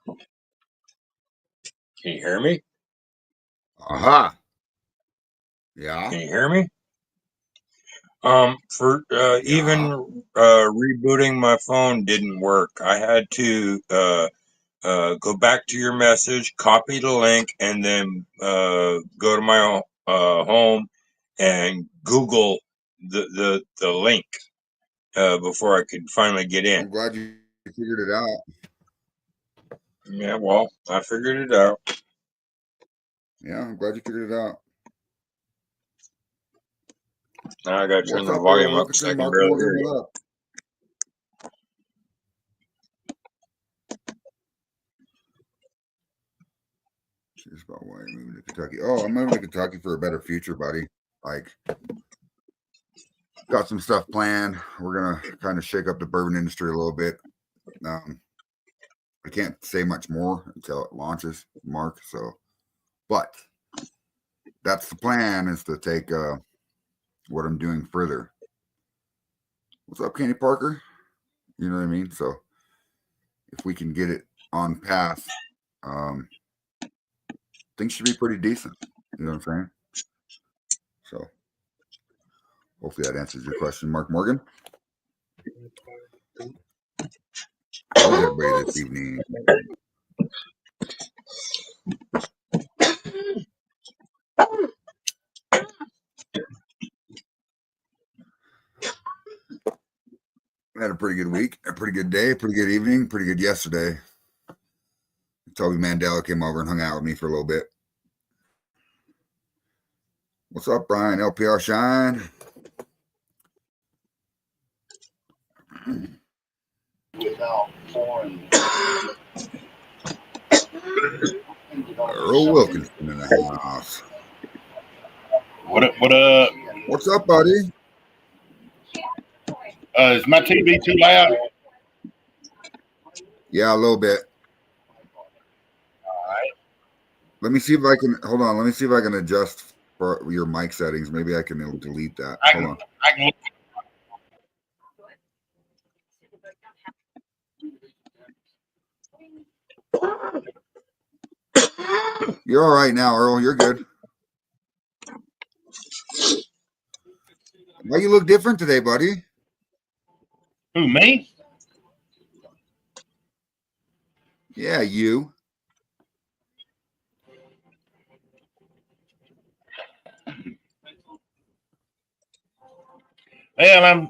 Can you hear me? Aha. Yeah. Can you hear me? For Yeah. even rebooting my phone didn't work. I had to go back to your message, copy the link, and then go to my home and Google the link before I could finally get in. I'm glad you figured it out. Yeah, well, I figured it out. Yeah, I'm glad you figured it out. Now I gotta turn What's the up, Errol volume up because I Wilkinson, can Mark barely Morgan? hear you. What up? She's about why you're moving to Kentucky. Oh, I'm moving to Kentucky for a better future, buddy. Like, got some stuff planned. We're gonna kind of shake up the bourbon industry a little bit. I can't say much more until it launches, Mark. So, but that's the plan, is to take what I'm doing further. What's up, Kenny Parker? You know what I mean? So, if we can get it on path, things should be pretty decent. You know what I'm saying? So, hopefully that answers your question, Mark Morgan. How's everybody this evening? Had a pretty good week, a pretty good day, pretty good evening, pretty good yesterday. Toby Mandela came over and hung out with me for a little bit. What's up, Brian? LPR Shine. Without foreign. Earl Wilkinson in the house. What up? What up? What's up, buddy? Is my TV too loud? Yeah, a little bit. All right. Let me see if I can. Hold on. Let me see if I can adjust for your mic settings. Maybe I can delete that. Hold on. I can. You're all right now, Earl. You're good. Why you look different today, buddy? Who, me? Yeah, you. Well,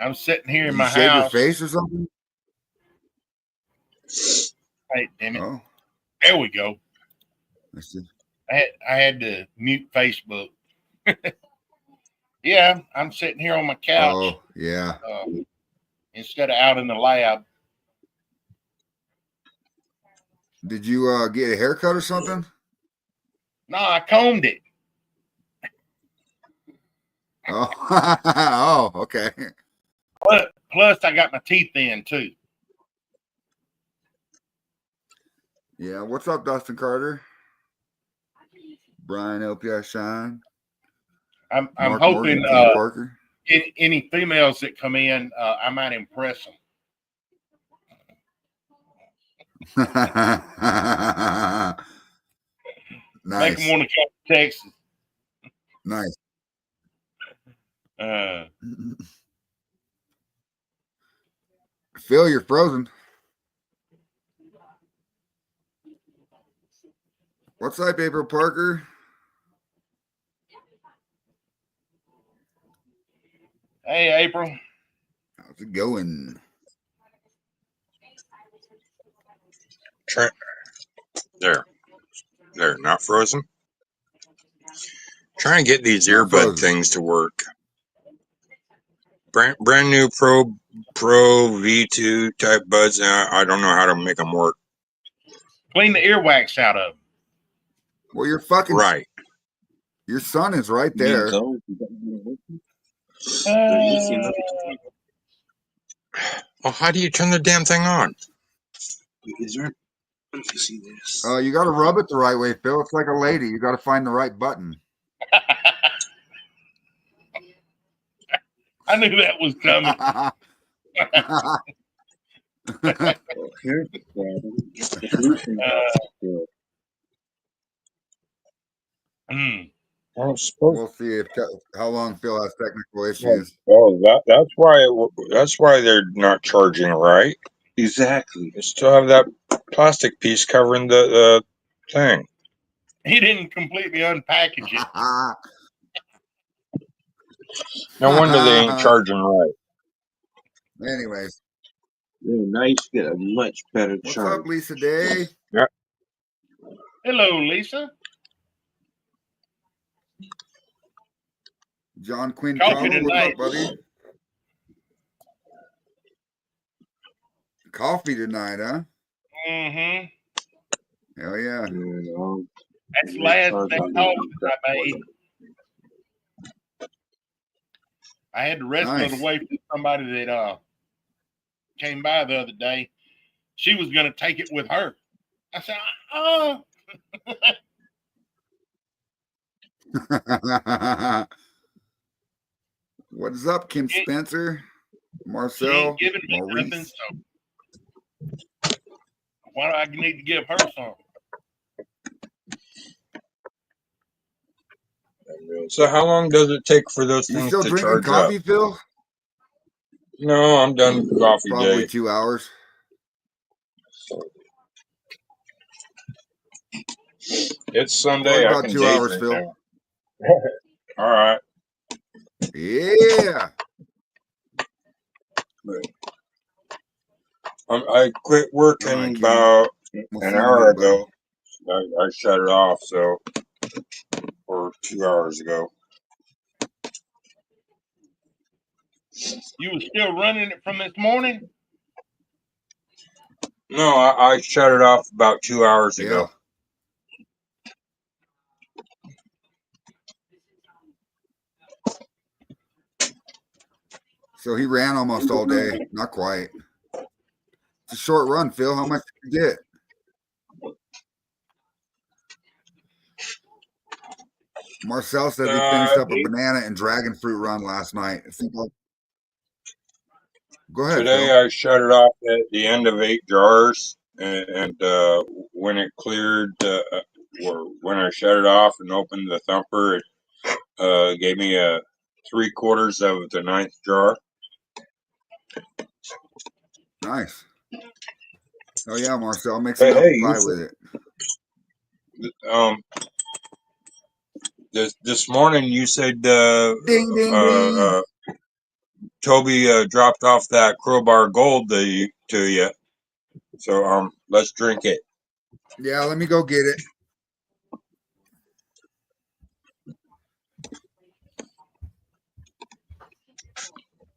I'm sitting here Did in you my shave your house. face or something? Hey, damn it! Oh, There we go. I see. I had to mute Facebook. Yeah, I'm sitting here on my couch. Oh, yeah. Instead of out in the lab. Did you get a haircut or something? No, I combed it. Oh, oh, okay. Plus, I got my teeth in too. Yeah, what's up, Dustin Carter? Brian LPI Shine. I'm Mark hoping Morgan, Kenny Parker. any females that come in, I might impress them. Nice. Make them want to come to Texas. Nice. Phil, you're frozen. What's up, April Parker? Hey, April. How's it going? They're not frozen. Trying to get these Not earbud frozen. things to work. Brand new Pro V2 type buds. I don't know how to make them work. Clean the earwax out of them. Well, you're fucking right. Your son is right there. Well, how do you turn the damn thing on? Is there? Let me see this. You got to rub it the right way, Phil. It's like a lady. You got to find the right button. I knew that was coming. Well, here's the problem. The pollution bill. We'll see if how long Phil has technical issues. Oh, that's why they're not charging, right? Exactly. You still have that plastic piece covering the thing. He didn't completely unpackage it. No wonder they ain't charging right. Anyways, Yeah, now you get a much better what's charge. up, Lisa Day? Hello, Lisa. John Quinn Coffee Cobble, what's tonight. up, buddy? Coffee tonight, huh? Mm-hmm. Hell yeah. You know, That's the last day coffee I made. I had the rest of it away from somebody that came by the other day. She was going to take it with her. I said, What is up, Kim Spencer? she Marcel? ain't giving me Maurice? nothing, so why do I need to give her some? So how long does it take for those You things still to drinking charge coffee, up? Phil? No, I'm done with coffee Probably day. 2 hours. It's Sunday. Probably I about can 2 day hours, drink Phil. now. All right. Yeah. I quit working All right, Kim. about We'll an see you in a hour minute, buddy. ago. I shut it off, or 2 hours ago. You were still running it from this morning? No, I shut it off about 2 hours ago. So he ran almost all day. Not quite. It's a short run, Phil. How much did you get? Marcel said he finished up a banana and dragon fruit run last night. Go ahead, Today Phil. I shut it off at the end of 8 jars, and when it cleared, or when I shut it off and opened the thumper, it gave me a 3/4 of the 9th jar. Nice. Oh yeah, Marcel, make But some apple hey, pie with it. This morning you said Ding ding ding. Toby dropped off that Crowbar Gold to you. So let's drink it. Yeah, let me go get it.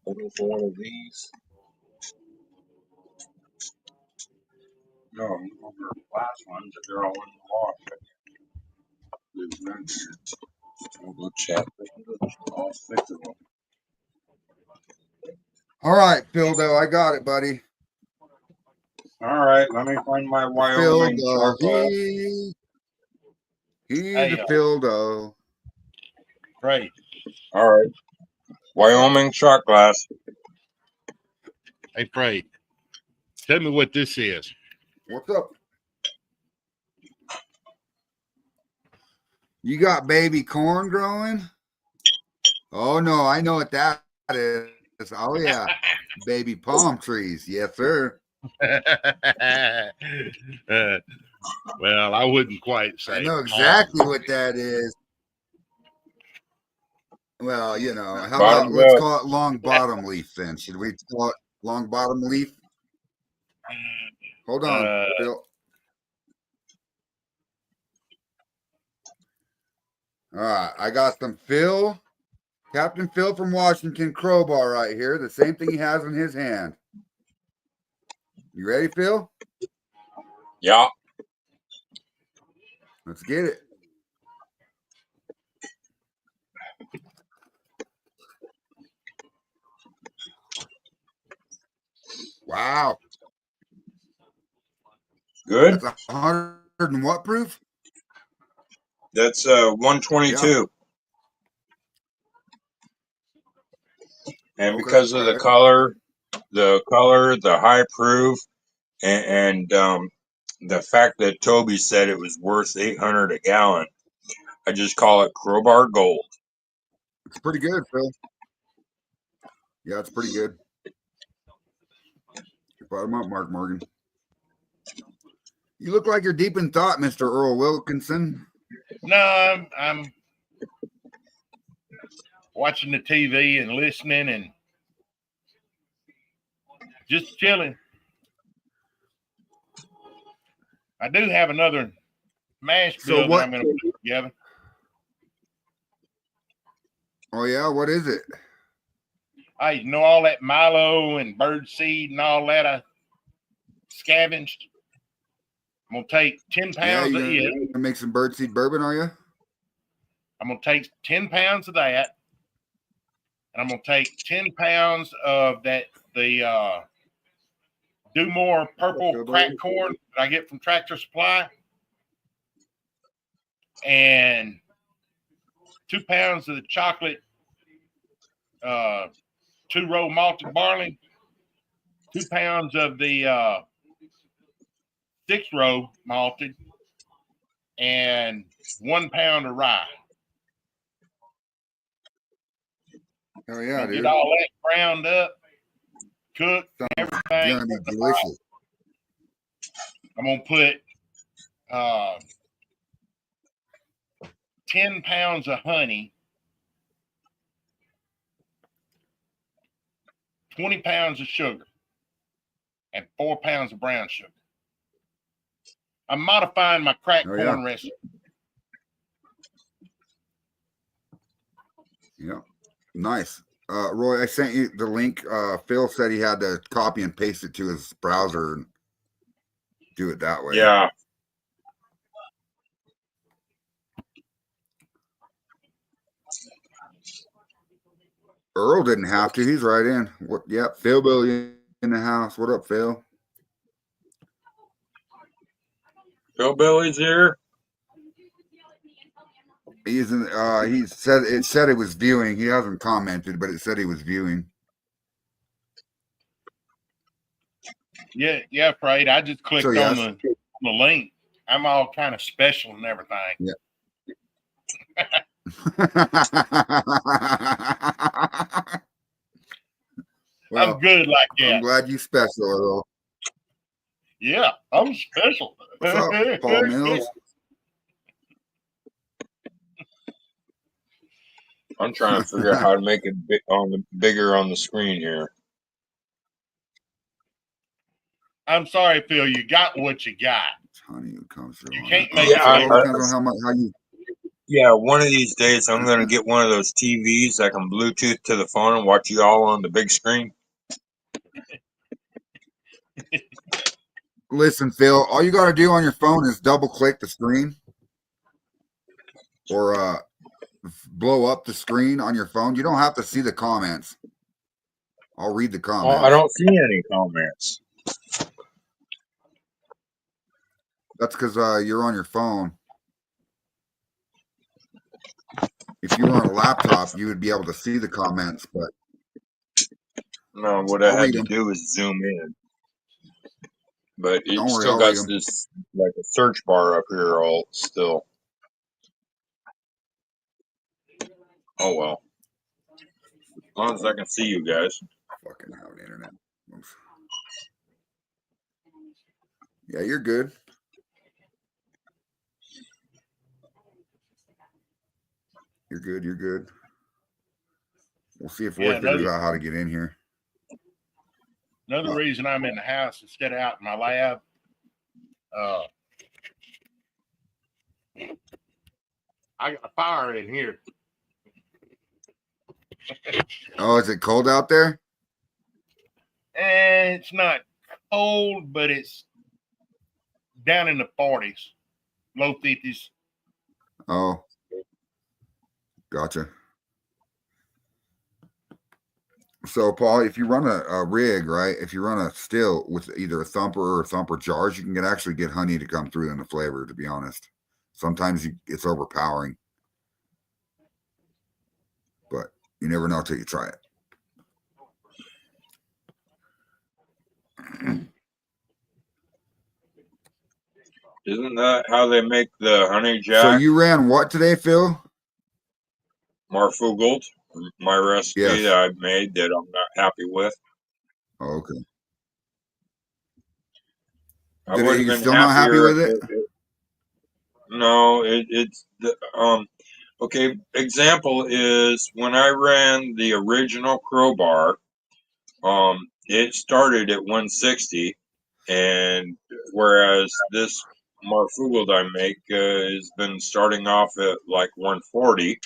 Looking for one of these. No, they're last ones. They're all in the wash. There's none here. We'll go check. All 6 of them. All right, Phildo, I got it, buddy. All right, let me find my Wyoming shot glass. He's a Phildo. Right. All right, Wyoming shot glass. Hey, Fred, tell me what this is. What's up? You got baby corn growing? Oh no, I know what that is. Oh yeah, baby palm trees. Yes, sir. Well, I wouldn't quite say. I know exactly what that is. Well, you know, how about let's call it long bottom leaf then? Should we call it long bottom leaf? Hold on, Phil. All right, I got some Captain Phil from Washington crowbar right here. The same thing he has in his hand. You ready, Phil? Yeah. Let's get it. Wow. Good. That's 100 and what proof? That's 122. Yeah. And because of the color, the high proof, and the fact that Toby said it was worth $800 a gallon, I just call it crowbar gold. It's pretty good, Phil. Yeah, it's pretty good. Brought him up, Mark Morgan. You look like you're deep in thought, Mr. Earl Wilkinson. No, I'm watching the TV and listening and just chilling. I do have another mash bill that I'm going to put together. Oh, yeah? What is it? I know all that Milo and bird seed and all that I scavenged. I'm going to take 10 pounds of it. You're going to make some birdseed bourbon, are you? I'm going to take 10 pounds of that. And I'm going to take 10 pounds of the Do More purple crack corn that I get from Tractor Supply. And 2 pounds of the chocolate 2-row malted barley. 2 pounds of the 6-row malted. And 1 pound of rye. Oh, yeah, dude. Get all that ground up, cooked, everything. It's going to be delicious. I'm going to put 10 pounds of honey, 20 pounds of sugar, and 4 pounds of brown sugar. I'm modifying my cracked corn recipe. Yeah. Nice. Roy, I sent you the link. Phil said he had to copy and paste it to his browser and do it that way. Yeah. Earl didn't have to. He's right in. What? Yep. Phil Billy in the house. What up, Phil? Phil Billy's here. He's in. He said it was viewing. He hasn't commented, but it said he was viewing. Yeah, Fred. I just clicked on the link. I'm all kind of special and everything. Yeah. Well, I'm good like that. I'm glad you special, Earl. Yeah, I'm special. What's up, Paul Mills? I'm trying to figure out how to make it bigger on the screen here. I'm sorry, Phil. You got what you got. Honey who comes through. You can't make it. Depends on how you. Yeah, one of these days I'm going to get one of those TVs that can Bluetooth to the phone and watch you all on the big screen. Listen, Phil, all you got to do on your phone is double click the screen or blow up the screen on your phone. You don't have to see the comments. I'll read the comments. Oh, I don't see any comments. That's because you're on your phone. If you were on a laptop, you would be able to see the comments, but no, what I had to do is zoom in. But it still got this like a search bar up here all still. Oh well. As long as I can see you guys. Fucking have an internet. Yeah, you're good. You're good. You're good. We'll see if Roy figures out how to get in here. Another reason I'm in the house instead of out in my lab. I got a fire in here. Oh, is it cold out there? It's not cold, but it's down in the 40s, low 50s. Oh, gotcha. So, Paul, if you run a rig, right, if you run a still with either a thumper or a thumper jars, you can actually get honey to come through in the flavor, to be honest. Sometimes it's overpowering. But you never know until you try it. Isn't that how they make the honey So jack? you ran what today, Phil? Marfugald, my recipe that Yes. I've made that I'm not happy with. Oh, okay. I would have You're been still not happy happier if with it? no, it's the okay. Example is when I ran the original crowbar. It started at 160, and whereas this Marfugald I make has been starting off at like 140.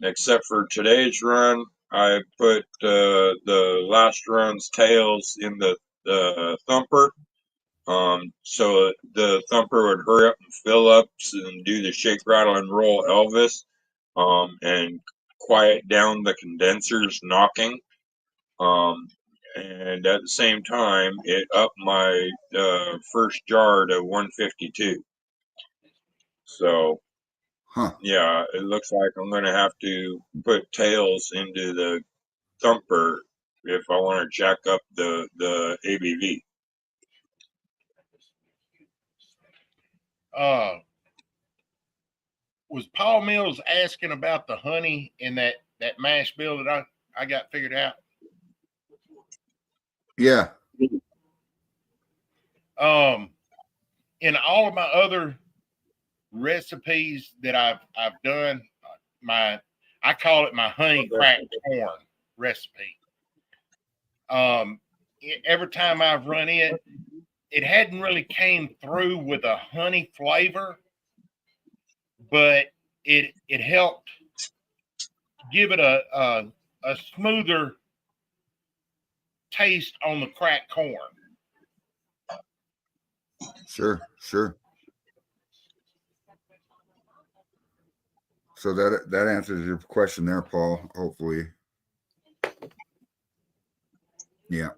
Except for today's run, I put the last run's tails in the thumper. So the thumper would hurry up and fill up and do the shake, rattle, and roll Elvis, and quiet down the condensers knocking. Um, and at the same time, it upped my first jar to 152. So Huh. yeah, it looks like I'm going to have to put tails into the thumper if I want to jack up the ABV. Was Paul Mills asking about the honey in that mash bill that I got figured out? Yeah. In all of my other recipes that I've done, I call it my honey cracked corn recipe. Every time I've run it, it hadn't really came through with a honey flavor, but it helped give it a smoother taste on the cracked corn. Sure. So that answers your question there, Paul. Hopefully. Yeah.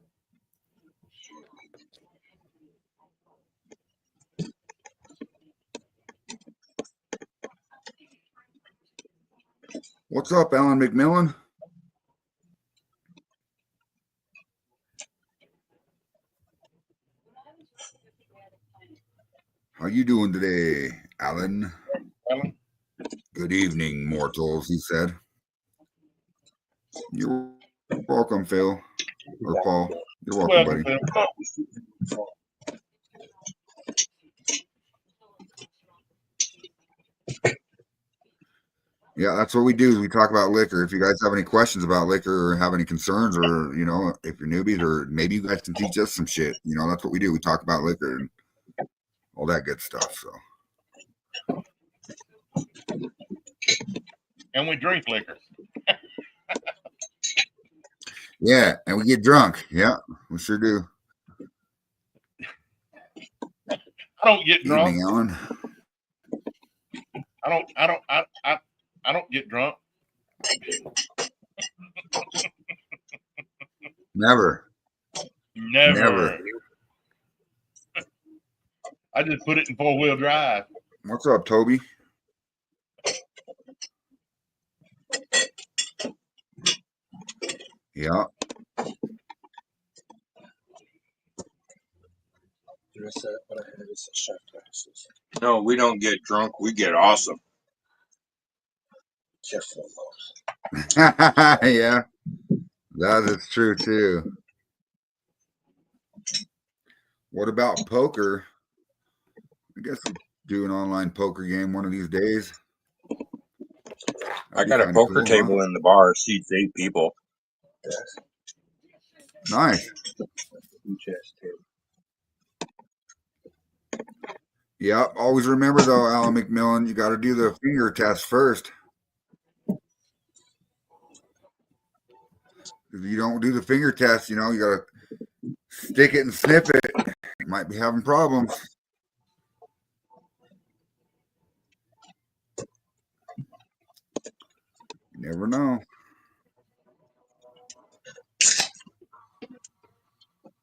What's up, Alan McMillan? How you doing today, Alan? Alan? Good evening, mortals, he said. You're welcome, Phil. Or Paul. You're welcome, buddy. Yeah, that's what we do is we talk about liquor. If you guys have any questions about liquor or have any concerns, or if you're newbies, or maybe you guys can teach us some shit. That's what we do. We talk about liquor and all that good stuff. So And we drink liquor. yeah, and we get drunk. Yeah, we sure do. I don't get drunk. Evening, Alan. I don't get drunk. Never. I just put it in 4-wheel drive. What's up, Toby? Yeah. No, we don't get drunk. We get awesome. Yeah, that is true too. What about poker? I guess we'll do an online poker game one of these days. I got a poker table in the bar. Seats 8 people. Nice. Yep. Always remember though, Alan McMillan, you got to do the finger test first. If you don't do the finger test, you got to stick it and sniff it. You might be having problems. You never know.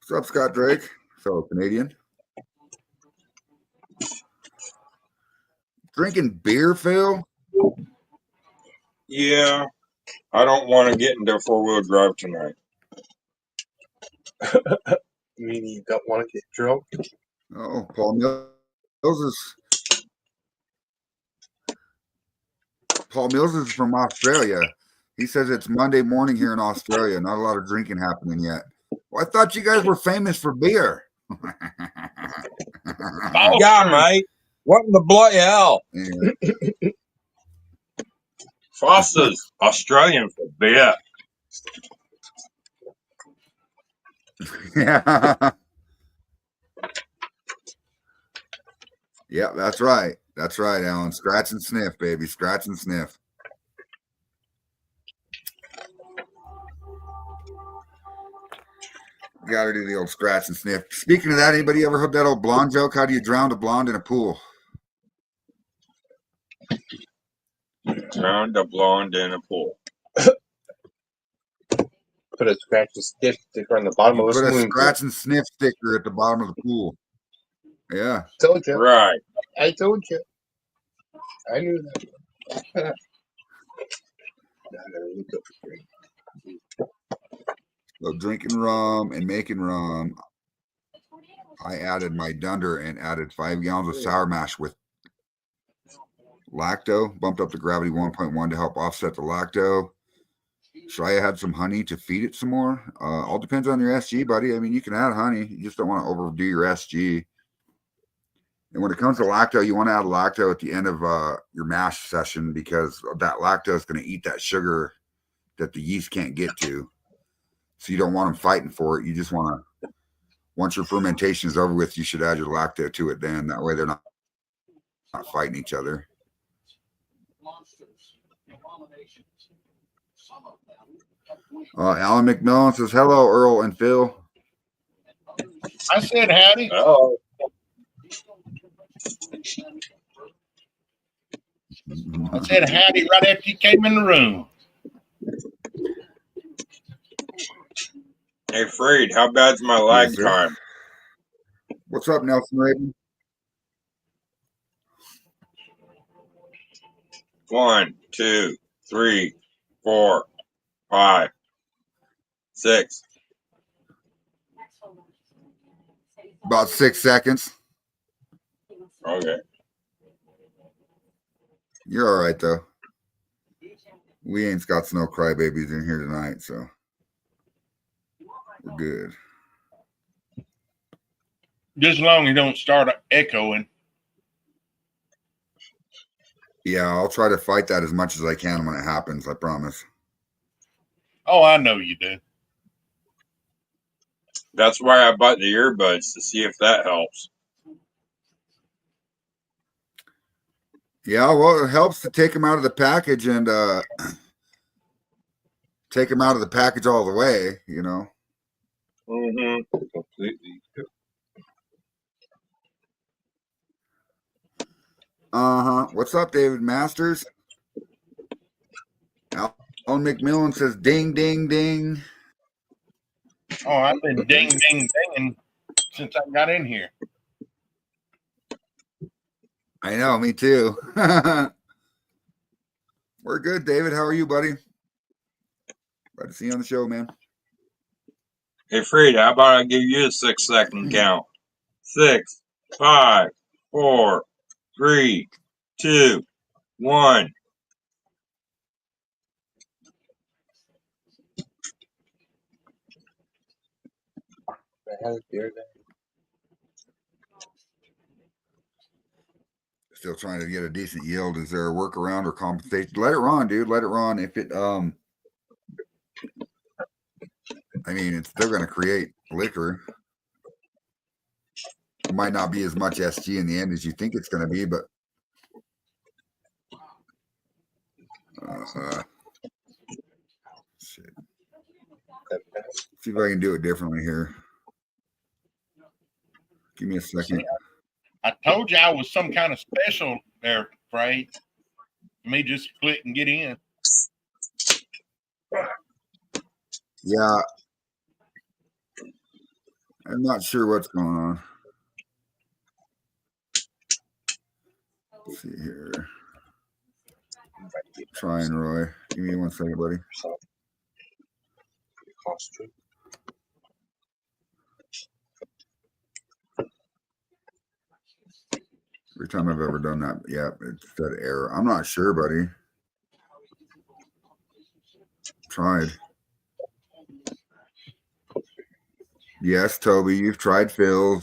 What's up, Scott Drake? Fellow Canadian. Drinking beer, Phil? Yeah, I don't want to get into 4-wheel drive tonight. Meaning you don't want to get drunk? Oh, Paul Mills is from Australia. He says it's Monday morning here in Australia. Not a lot of drinking happening yet. Well, I thought you guys were famous for beer. Yeah, mate. What in the bloody hell? Anyway. Foster's Australian for beer. Yeah. Yeah, that's right. That's right, Alan. Scratch and sniff, baby. Scratch and sniff. Got to do the old scratch and sniff. Speaking of that, anybody ever heard that old blonde joke? How do you drown a blonde in a pool? Drowned a blonde in a pool. Put a scratch and sniff sticker on the bottom of a Put a swimming pool. scratch and sniff sticker at the bottom of the pool. Yeah. Told you. Right. I told you. I knew that. Now I gotta look up the drink. So drinking rum and making rum. I added my dunder and added 5 gallons of sour mash with lacto. Bumped up the gravity 1.1 to help offset the lacto. Should I add some honey to feed it some more? All depends on your SG, buddy. I mean, you can add honey. You just don't want to overdo your SG. And when it comes to lacto, you want to add lacto at the end of your mash session because that lacto is going to eat that sugar that the yeast can't get to. So you don't want them fighting for it. You just want to, once your fermentation is over with, you should add your lacto to it then. That way they're not fighting each other. Alan McMillan says, hello, Earl and Phil. I said howdy. Oh. I said howdy right after you came in the room. Hey, Freed, how bad's my lag Yes, sir. time? What's up, Nelson Raven? 1, 2, 3, 4, 5, 6. About 6 seconds. Okay. You're all right, though. We ain't got no crybabies in here tonight, so we're good. Just as long as you don't start echoing. Yeah, I'll try to fight that as much as I can when it happens, I promise. Oh, I know you do. That's why I bought the earbuds, to see if that helps. Yeah, well, it helps to take them out of the package and take them out of the package all the way, you know. Mm-hmm. Completely. What's up, David Masters? Alan McMillan says, ding, ding, ding. Oh, I've been ding, ding, dinging since I got in here. I know, me too. We're good, David. How are you, buddy? Glad to see you on the show, man. Hey, Freed, how about I give you a 6-second count? 6, 5, 4, 3, 2, 1. I had a beer there. Still trying to get a decent yield. Is there a workaround or compensation? Let it run, dude. Let it run. If it I mean, it's still going to create liquor. It might not be as much SG in the end as you think it's going to be, but shit. See if I can do it differently here. Give me a second. I told you I was some kind of special there, Fred. Me just click and get in. Yeah. I'm not sure what's going on. Let's see here. Trying, Roy. Give me 1 second, buddy. Costume. Every time I've ever done that, yeah, it said error. I'm not sure, buddy. Tried. Yes, Toby, you've tried Phil.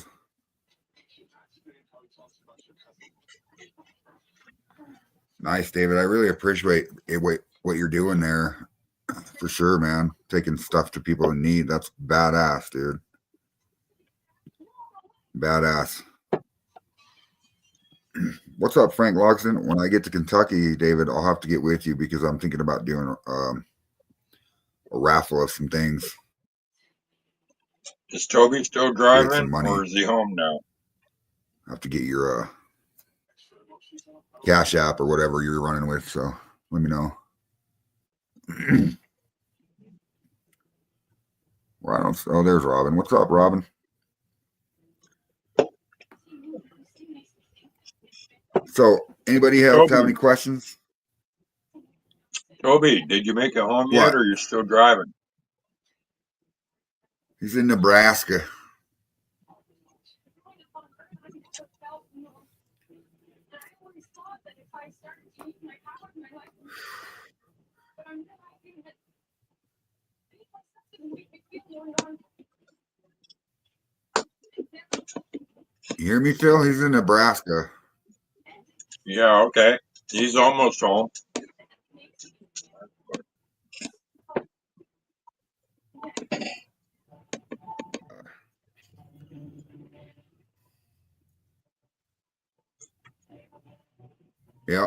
Nice, David. I really appreciate what you're doing there. For sure, man. Taking stuff to people in need. That's badass, dude. Badass. What's up, Frank Loxton? When I get to Kentucky, David, I'll have to get with you because I'm thinking about doing a raffle of some things. Is Toby still Create some driving, money. or is he home now? I have to get your Cash App or whatever you're running with. So let me know. Right. Oh, there's Robin. What's up, Robin? So, anybody else have any questions? Toby, did you make it home What? yet, or you're still driving? He's in Nebraska. You hear me, Phil? He's in Nebraska. Yeah, okay. He's almost home. Yeah.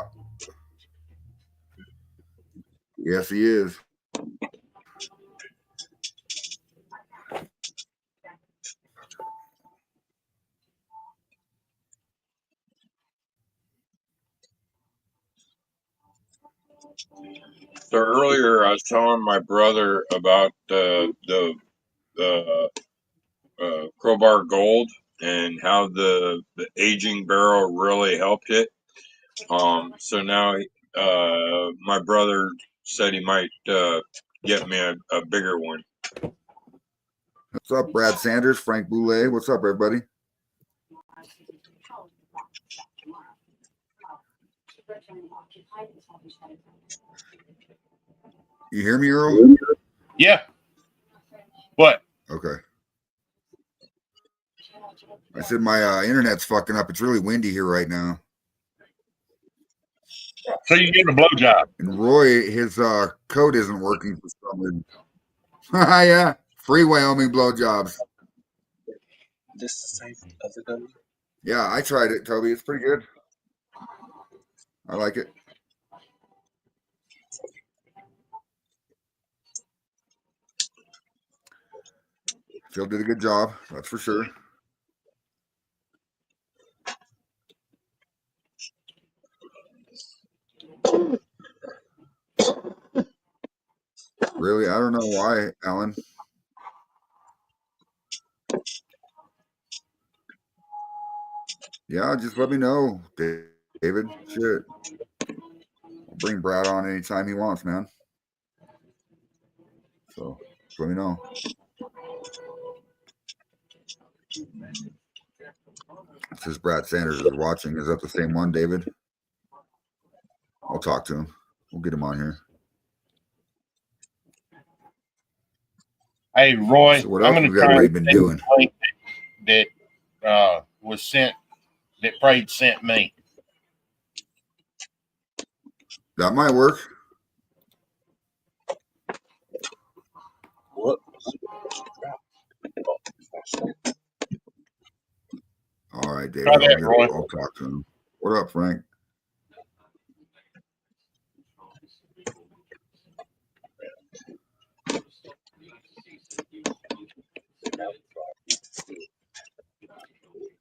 Yes, he is. So earlier I was telling my brother about the Crowbar Gold and how the aging barrel really helped it. So now my brother said he might get me a bigger one. What's up, Brad Sanders, Frank Boulay? What's up, everybody? You hear me, Earl? Yeah. What? Okay. I said my internet's fucking up. It's really windy here right now. So you get a blowjob. And Roy, his code isn't working for some reason. Yeah. Free Wyoming blowjobs. This the same as the W. Yeah, I tried it, Toby. It's pretty good. I like it. Phil did a good job, that's for sure. Really? I don't know why, Alan. Yeah, just let me know, David. Shit. I'll bring Brad on anytime he wants, man. So, just let me know. It says Brad Sanders is watching. Is that the same one, David? I'll talk to him. We'll get him on here. Hey, Roy, So what I'm else going has to try everybody and been send doing? the link that was sent, that Prade sent me. That might work. What? All right, David. Try that, Roy. I'll talk to him. What up, Frank?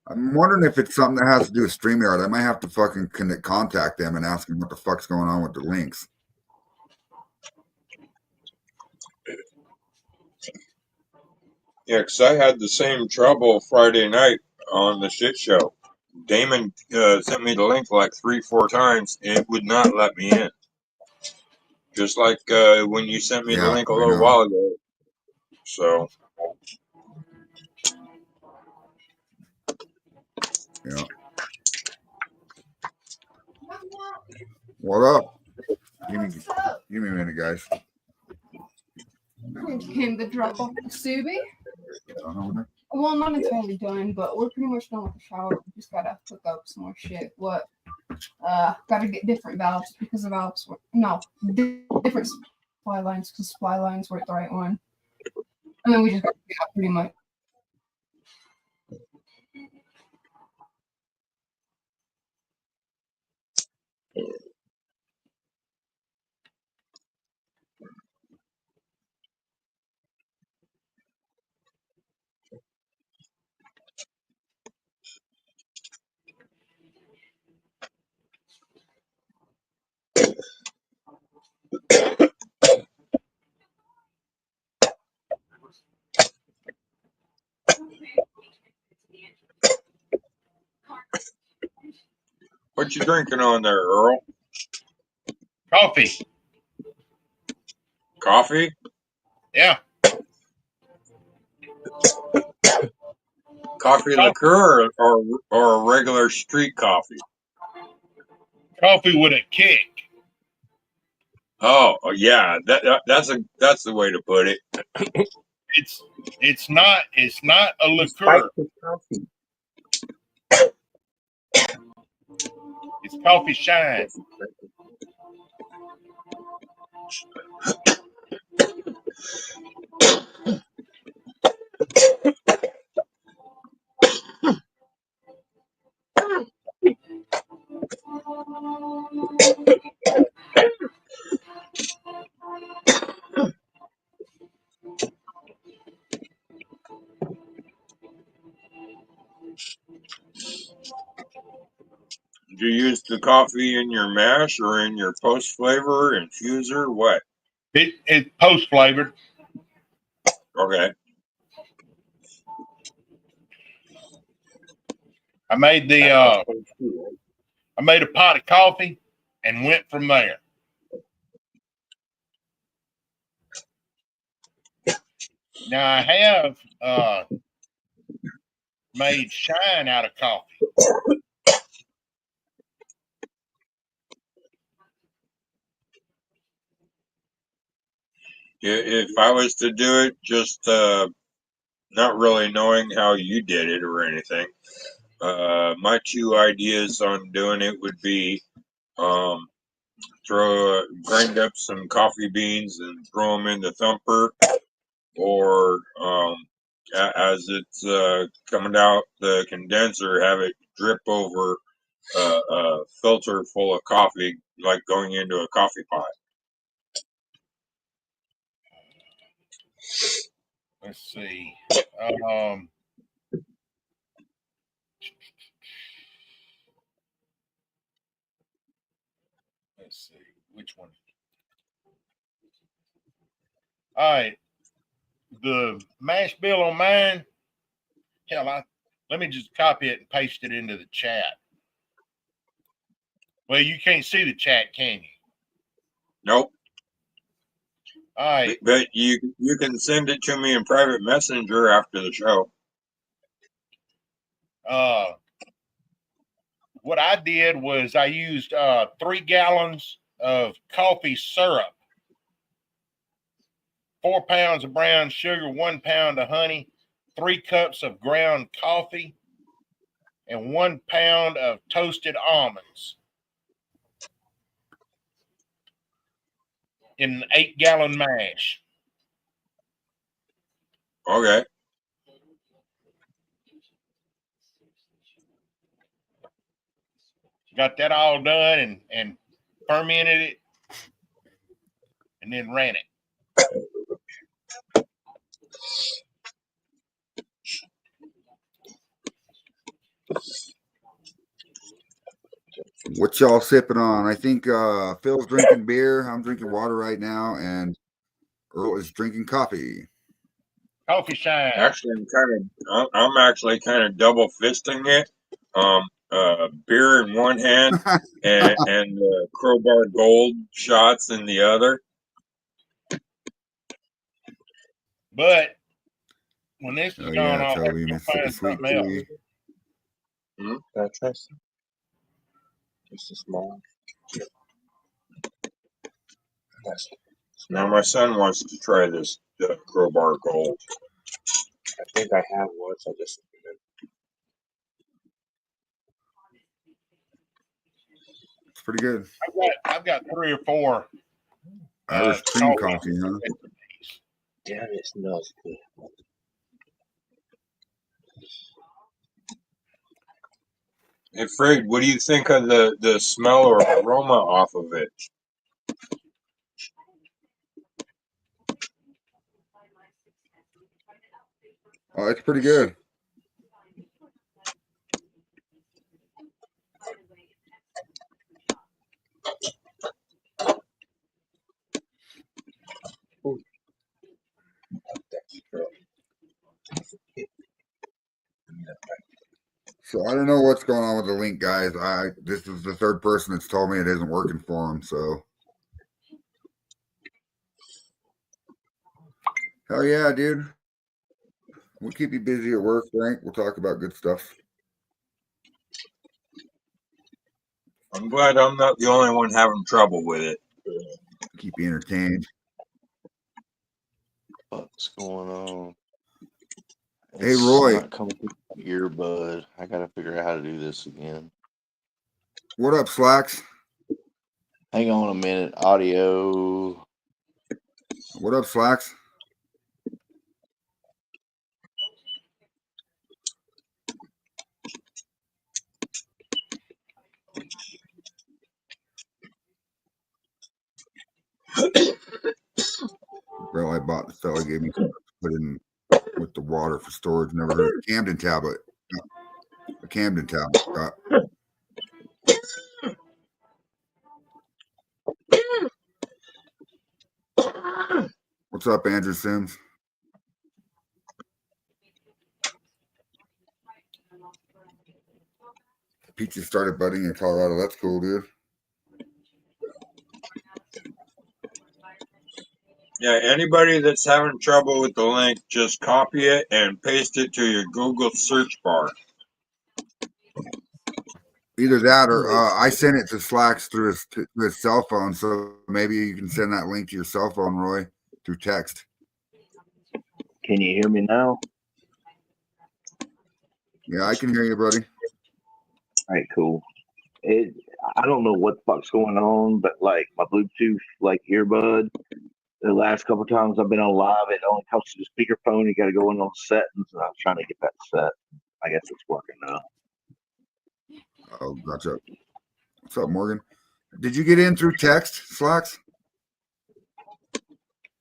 I'm wondering if it's something that has to do with StreamYard. I might have to fucking contact them and ask them what the fuck's going on with the links. Yeah, because I had the same trouble Friday night on the shit show. Damon sent me the link like 3-4 times, and it would not let me in. Just like when you sent me the link a little while ago. So. Yeah. What up? Give me a minute, guys. Came the drop off the Subi. Well, not entirely done, but we're pretty much done with the shower. We just gotta hook up some more shit. What? Gotta get different valves because the valves were different supply lines because supply lines weren't the right one. And then we just got to get out pretty much. What you drinking on there, Earl? Coffee. Coffee? Yeah. Coffee liqueur or a regular street coffee? Coffee with a kick. Oh yeah, that's the way to put it. It's not a liqueur. It's coffee shine. Do you use the coffee in your mash or in your post flavor infuser? What? It's post flavored. Okay. I made I made a pot of coffee and went from there. Now I have made shine out of coffee. If I was to do it, just not really knowing how you did it or anything, my two ideas on doing it would be grind up some coffee beans and throw them in the thumper, or as it's coming out the condenser, have it drip over a filter full of coffee, like going into a coffee pot. Let's see. Let's see which one. All right, the mash bill on mine. Hell, let me just copy it and paste it into the chat. Well, you can't see the chat, can you? Nope. All right. But you can send it to me in private messenger after the show. What I did was I used 3 gallons of coffee syrup, 4 pounds of brown sugar, 1 pound of honey, 3 cups of ground coffee, and 1 pound of toasted almonds in an 8-gallon mash. Okay. Got that all done and fermented it and then ran it. What y'all sipping on? I think Phil's drinking beer. I'm drinking water right now, and Earl is drinking coffee. Coffee shine. Actually, I'm actually kind of double fisting it. Beer in one hand and Crowbar Gold shots in the other. But when this is Oh gone yeah, off, Toby, you'll Mississippi find sweet something else. tea. Can I try some? Just a small. Now my son wants to try this Crowbar Gold. I think I have once. I just It's pretty good. I've got 3 or 4. Irish cream coffee, huh? damn it smells good. Hey, Fred, what do you think of the smell or aroma off of it? Oh, it's pretty good. So I don't know what's going on with the link, guys. This is the third person that's told me it isn't working for them. So hell yeah, dude. We'll keep you busy at work, Frank. We'll talk about good stuff. I'm glad I'm not the only one having trouble with it. Keep you entertained. What's going on? Hey, It's Roy. not coming through my earbud. I gotta figure out how to do this again. What up, Slacks? Hang on a minute. Audio. What up, Slacks? Well, I bought the fella gave me some to put in with the water for storage. Never heard of Camden tablet. A Camden tablet. What's up, Andrew Sims? Peaches started budding in Colorado. That's cool, dude. Yeah, anybody that's having trouble with the link, just copy it and paste it to your Google search bar. Either that or I sent it to Slacks through his cell phone. So maybe you can send that link to your cell phone, Roy, through text. Can you hear me now? Yeah, I can hear you, buddy. All right, cool. I don't know what the fuck's going on, but like my Bluetooth like earbud, the last couple times I've been on live, it only comes to the speakerphone. You got to go in on settings, and I was trying to get that set. I guess it's working now. Oh, gotcha. What's up, Morgan? Did you get in through text, Slacks?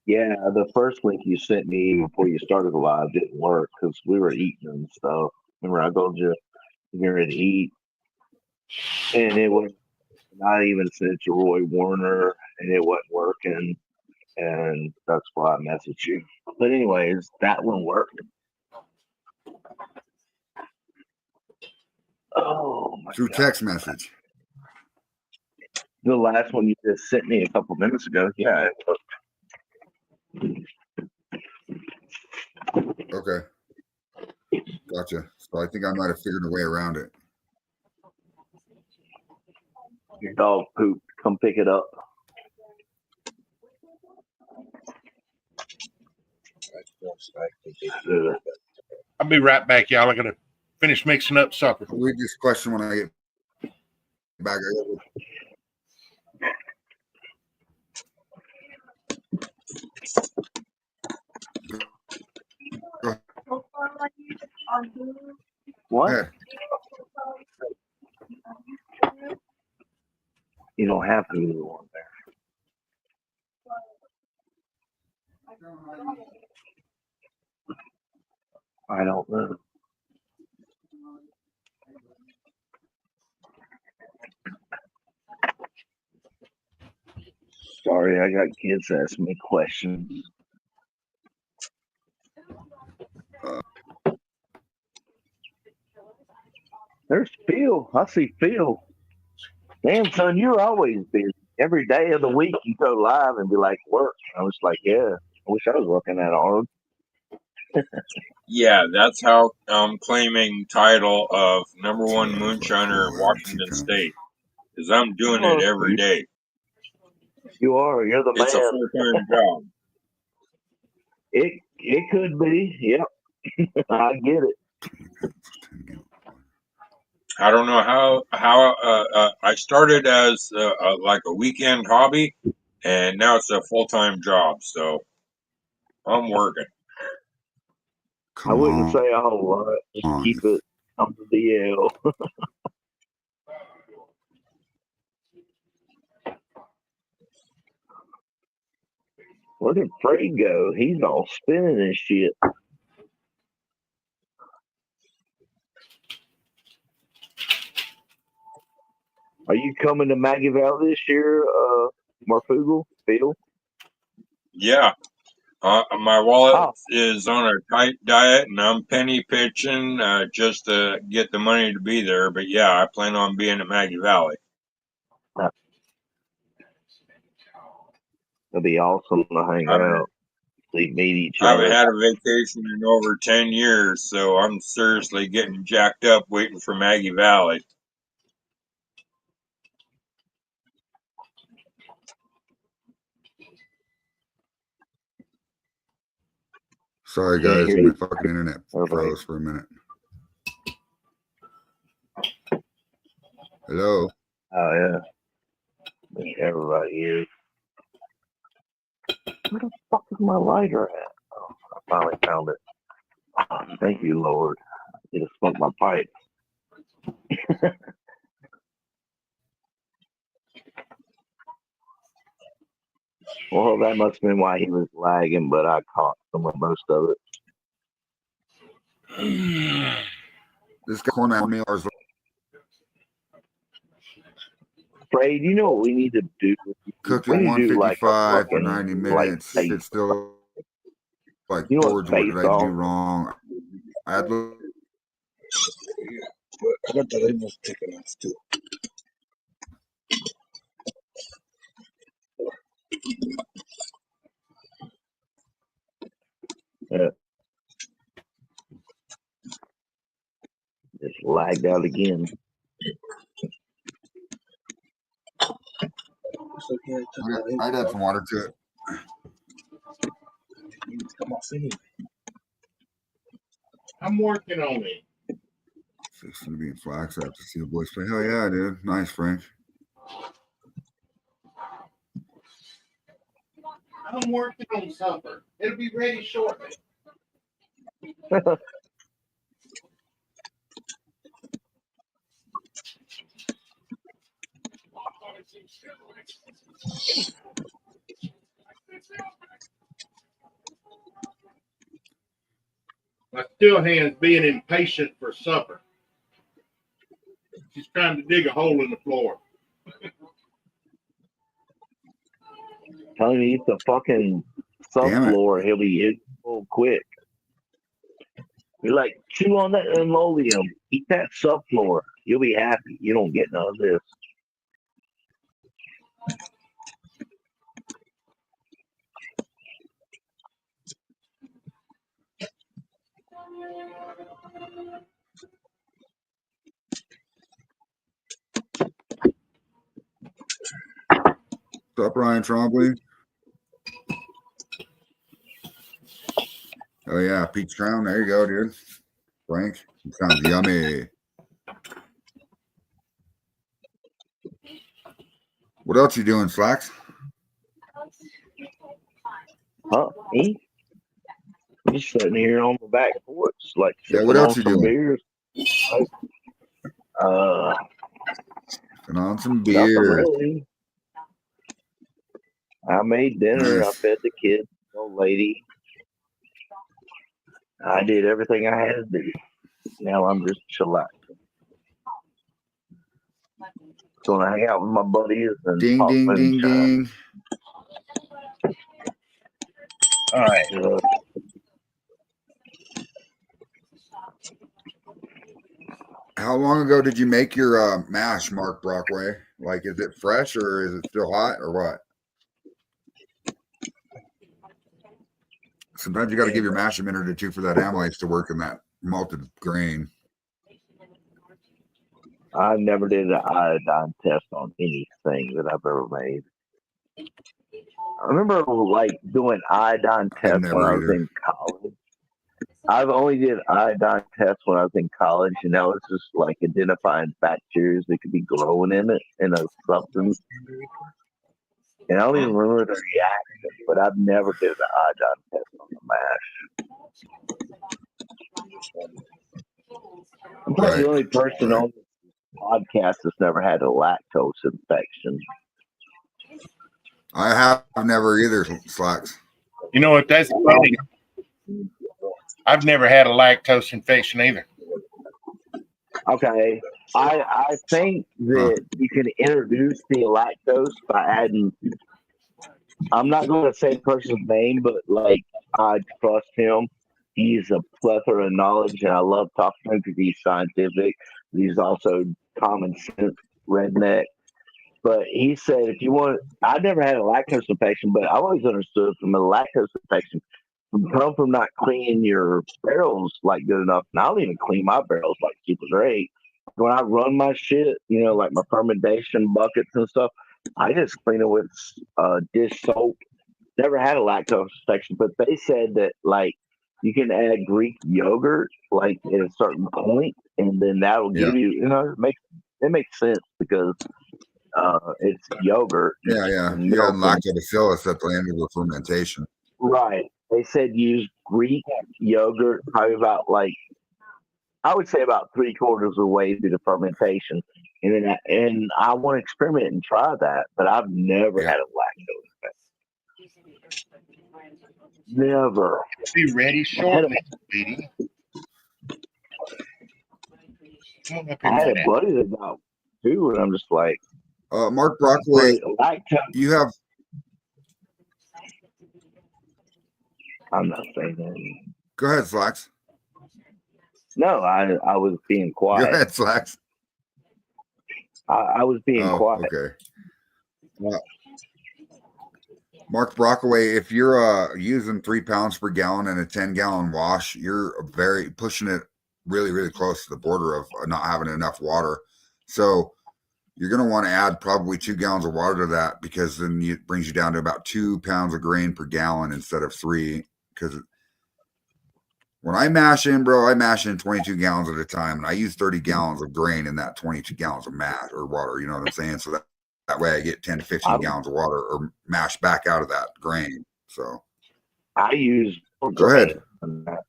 Yeah, the first link you sent me before you started the live didn't work because we were eating and stuff. Remember, I told you you're ready to eat, and it was not even sent to Roy Warner, and it wasn't working. And that's why I messaged you. But anyways, that one worked. Oh my Through God. text message. The last one you just sent me a couple minutes ago, yeah, it worked. Okay. Gotcha. So I think I might have figured a way around it. Your dog pooped. Come pick it up. I'll be right back, y'all. I gotta finish mixing up supper. I'll read this question when I get back. What? Ahead. You don't have Hulu on there. I don't know. Sorry, I got kids asking me questions. There's Phil. I see Phil. Damn, son, you're always busy. Every day of the week you go live and be like, work. I was like, yeah, I wish I was working that hard. Yeah, that's how I'm claiming title of #1 moonshiner in Washington State. because I'm doing Oh, it every day. you are. You're the It's a man. full-time job. It could be. Yep. I get it. I don't know how I started as like a weekend hobby, and now it's a full-time job. So I'm working. I Come wouldn't on. say a whole lot. Just on. keep it on the DL. Where did Fred go? He's all spinning and shit. Are you coming to Maggie Valley this year, Marfugal, Phil? Yeah. My wallet Oh. is on a tight diet, and I'm penny pitching just to get the money to be there. But yeah, I plan on being at Maggie Valley. It'll be awesome to hang out. We meet each I haven't other. had a vacation in over 10 years, so I'm seriously getting jacked up waiting for Maggie Valley. Sorry, Can't guys. hear My you. fucking internet froze for a minute. Hello. Oh yeah. Meet everybody here. Where the fuck is my lighter at? Oh, I finally found it. Oh, thank you, Lord. I need to smoke my pipe. Well, that must have been why he was lagging, but I caught some of most of it. This guy corn out meal is Trey, you know what we need to do? cooked We at need to do like a 155 for fucking 90 like minutes. face. It's still like, You know what George, what did face I off? do wrong? I had Yeah, but I got the labels taken off too. Yeah. Just lagged out again. It's okay. I took my I'd add labels some water to it. off. You need to come off anyway. I'm working on it. Fixing to be in Flax. I have to see the boys play. Hell yeah, dude. Nice, Frank. I'm working on supper. It'll be ready shortly. My still hand's being impatient for supper. She's trying to dig a hole in the floor. Telling me it's a fucking Damn it. subfloor, he'll be hit real quick. You're like, chew on that linoleum, eat that subfloor. You'll be happy. You don't get none of this. What's up, Ryan Trombley? Oh, yeah. Peach Crown. There you go, dude. Frank. It sounds yummy. What else you doing, Slacks? Huh? Me? I'm just sitting here on the back porch, like Yeah, sipping what else on you some doing? beers. And on some Nothing beer. really. I made dinner. Nice. I fed the kids, the old lady. I did everything I had to do. Now I'm just chillaxing. Gonna hang out with my buddies and Ding, pop ding, ding, moonshine. ding. All right. How long ago did you make your mash, Mark Brockway? Like, is it fresh or is it still hot or what? Sometimes you got to give your mash a minute or two for that amylase to work in that malted grain. I never did an iodine test on anything that I've ever made. I remember like doing iodine I've tests when I never was either. in college. I've only did iodine tests when I was in college, and that was just like identifying bacteria that could be growing in it in a substance. And I don't even remember the reaction, but I've never did an iodine test on the mash. I'm probably the only person on this podcast that's never had a lactose infection. I have never either, Slacks. You know what? That's funny. I've never had a lactose infection either. Okay. I think that you can introduce the lactose by adding, I'm not going to say the person's name, but like I trust him. He's a plethora of knowledge, and I love talking to him because he's scientific. He's also common sense redneck. But he said, if you want, I never had a lactose infection, but I always understood from a lactose infection come from not cleaning your barrels like good enough. And I don't even clean my barrels like super great. When I run my shit, you know, like my fermentation buckets and stuff, I just clean it with dish soap. Never had a lactose infection, but they said that like you can add Greek yogurt like at a certain point, and then that'll give you, you know, it makes sense because it's yogurt. Yeah. You have lactobacillus at the end of the fermentation. Right. They said use Greek yogurt probably about like, I would say about 3/4 of the way through the fermentation. And then I want to experiment and try that, but I've never had a lactose infection. Never. Be ready shortly, sweetie. I had a buddy that got two, and I'm just like, Mark Brockway, you have. I'm not saying that. Go ahead, Slacks. No, I was being quiet. Go ahead, Slacks. I was being quiet. Okay. Mark Brockway, if you're using 3 pounds per gallon in a 10-gallon wash, you're pushing it really, really close to the border of not having enough water. So you're going to want to add probably 2 gallons of water to that, because then it brings you down to about 2 pounds of grain per gallon instead of 3. Because when I mash in, bro, I mash in 22 gallons at a time, and I use 30 gallons of grain in that 22 gallons of mash or water. You know what I'm saying? So that way I get 10 to 15 gallons of water or mash back out of that grain. So I use more go ahead. Than that.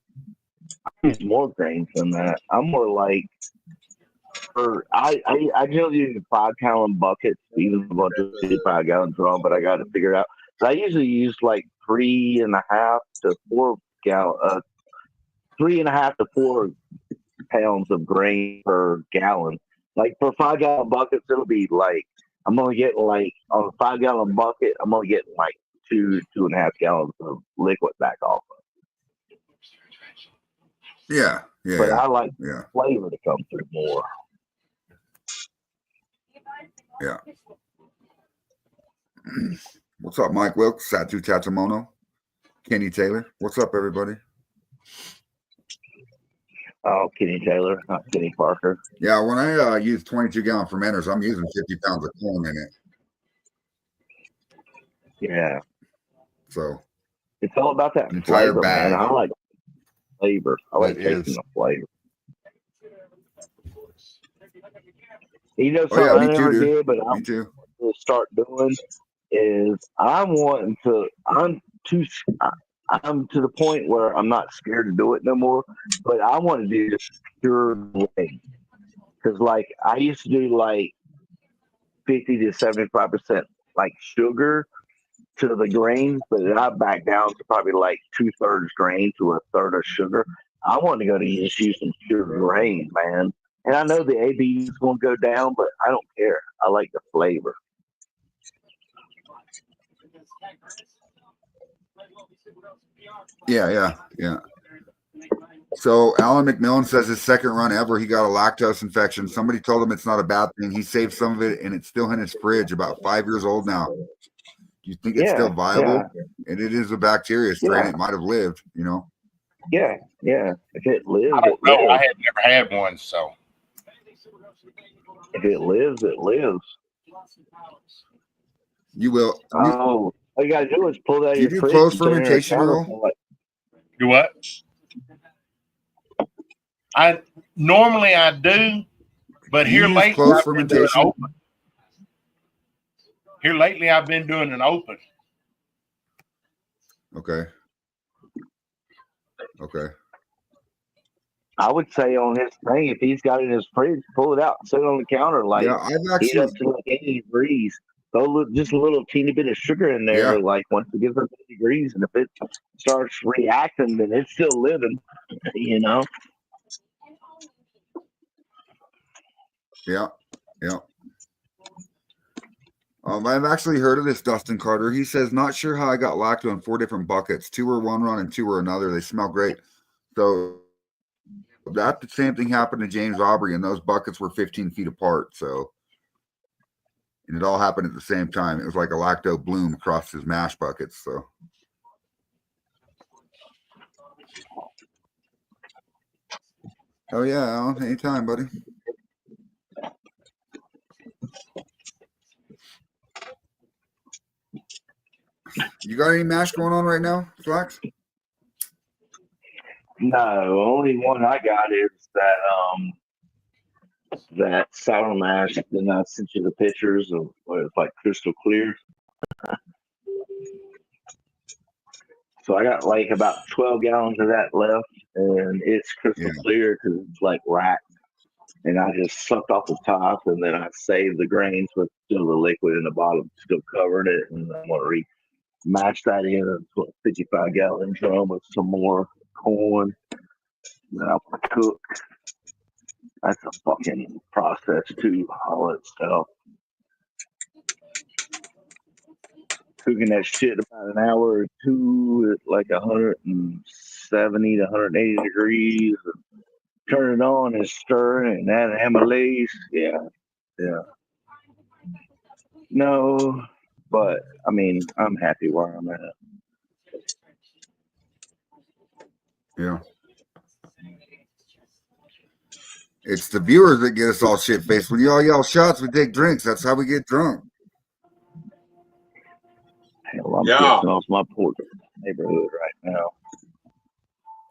I use more grains than that. I'm more like, I generally use 5-gallon buckets, even a bunch of 5-gallon drum, but I got to figure it out. So I usually use like 3.5 to 4 gallon, 3.5 to 4 pounds of grain per gallon. Like for 5-gallon buckets, it'll be like, I'm only getting like on a 5-gallon bucket, I'm only getting like 2.5 gallons of liquid back off of. Yeah. But I like flavor to come through more. Yeah. What's up, Mike Wilkes, Satu Tatamono, Kenny Taylor? What's up, everybody? Oh, Kenny Taylor, not Kenny Parker. Yeah, when I use 22-gallon fermenters, I'm using 50 pounds of corn in it. Yeah. So it's all about that entire flavor, bag. man. I like flavor. I like tasting the flavor. You know something I never did, but I'm going to start doing is I'm to the point where I'm not scared to do it no more, but I want to do just pure grain. Because like I used to do like 50 to 75% like sugar to the grain, but then I back down to probably like 2/3 grain to 1/3 of sugar. I want to go to just use some pure grain, man. And I know the ABV is going to go down, but I don't care. I like the flavor. Yeah. So Alan McMillan says his second run ever, he got a lactose infection. Somebody told him it's not a bad thing. He saved some of it, and it's still in his fridge, about 5 years old now. Do you think it's still viable? Yeah. And it is a bacteria strain. It might have lived, you know? Yeah. If it lives, I don't know. I had never had one, so. If it lives, it lives. You will. Oh, all you gotta do is pull that out of Do you your do fridge closed and put it in a fermentation, counter Earl? for like, Do what? I normally I do, but Do you here use lately closed I've been doing fermentation? open. Here lately I've been doing an open. Okay. Okay. I would say on his thing, if he's got it in his fridge, pull it out, set it on the counter, like Yeah, I've heat actually. up to like 80 degrees. Throw just a little teeny bit of sugar in there, Yeah. like once it gets up to 80 degrees, and if it starts reacting, then it's still living, you know. Yeah. Yeah. I've actually heard of this Dustin Carter. He says, not sure how I got lacto in 4 different buckets. 2 were one run and 2 were another. They smell great. So that the same thing happened to James Aubrey, and those buckets were 15 feet apart. So, and it all happened at the same time. It was like a lacto bloom across his mash buckets. So, oh yeah, Alan, anytime, buddy. You got any mash going on right now, Flax? No, only one I got is that sour mash. Then I sent you the pictures of what it's like crystal clear. So I got like about 12 gallons of that left, and it's crystal clear because it's like racked. And I just sucked off the top, and then I saved the grains with still the liquid in the bottom, still covered it, and I'm gonna match that in a 55-gallon drum with some more corn. Then I'm gonna cook. That's a fucking process too, all that stuff. Cooking that shit about an hour or two at like 170 to 180 degrees. Turn it on and stir it and add amylase. Yeah. No, but I mean, I'm happy where I'm at. Yeah. It's the viewers that get us all shit faced. When you all yell shots, we take drinks. That's how we get drunk. Hell, I'm pissing off my poor neighborhood right now.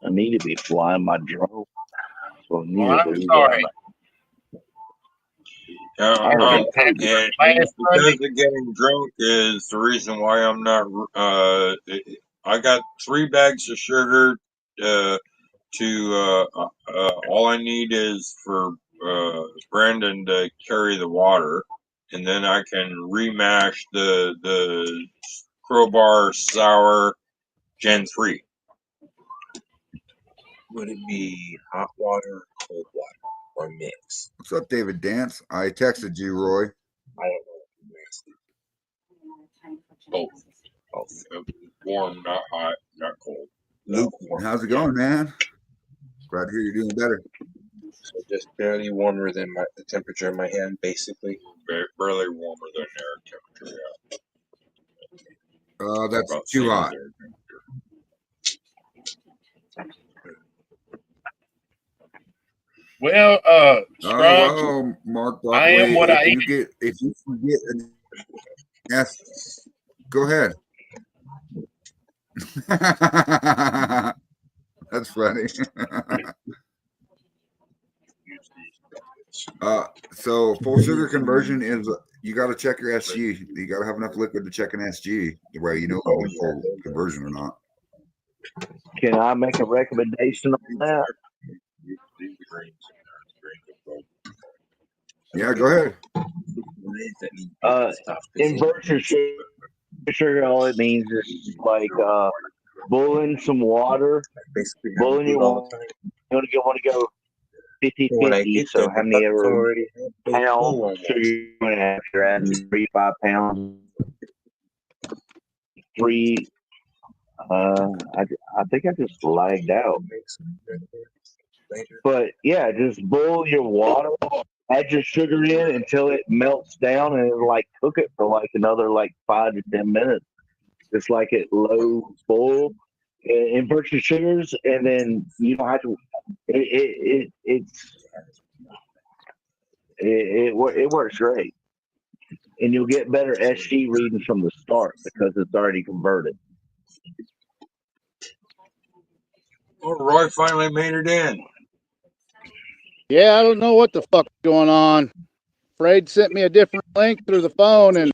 I need to be flying my drone. So I need to I'm be sorry. And because of getting drunk is the reason why I'm not. I got 3 bags of sugar. All I need is for Brandon to carry the water, and then I can remash the Crowbar Sour Gen 3. Would it be hot water, cold water, or mix? What's up, David Dance? I texted you, Roy. I don't know. Both. Warm, not hot, not cold. Lukewarm. How's it going, man? Glad to hear you're doing better. So just barely warmer than the temperature of my hand, basically. Barely warmer than air temperature. Yeah. That's too hot. Well, Scruggs, well, Mark Buckley, I am what I eat. If you forget, yes, go ahead. That's funny. So full sugar conversion is you got to check your SG. You got to have enough liquid to check an SG, where you know if it's full conversion or not. Can I make a recommendation on that? Yeah, go ahead. Invert your sugar. All it means is like boiling some water. Boiling your water. You want to go 50-50. So how many pounds sugar you're going to have? You're adding 3-5 pounds. I think I just lagged out. But yeah, just boil your water, add your sugar in until it melts down, and like cook it for like another like 5 to 10 minutes. Just like at low boil. Invert your sugars, and then you don't have to. It works great, and you'll get better SG readings from the start because it's already converted. Oh, Roy finally made it in. Yeah, I don't know what the fuck's going on. Fred sent me a different link through the phone and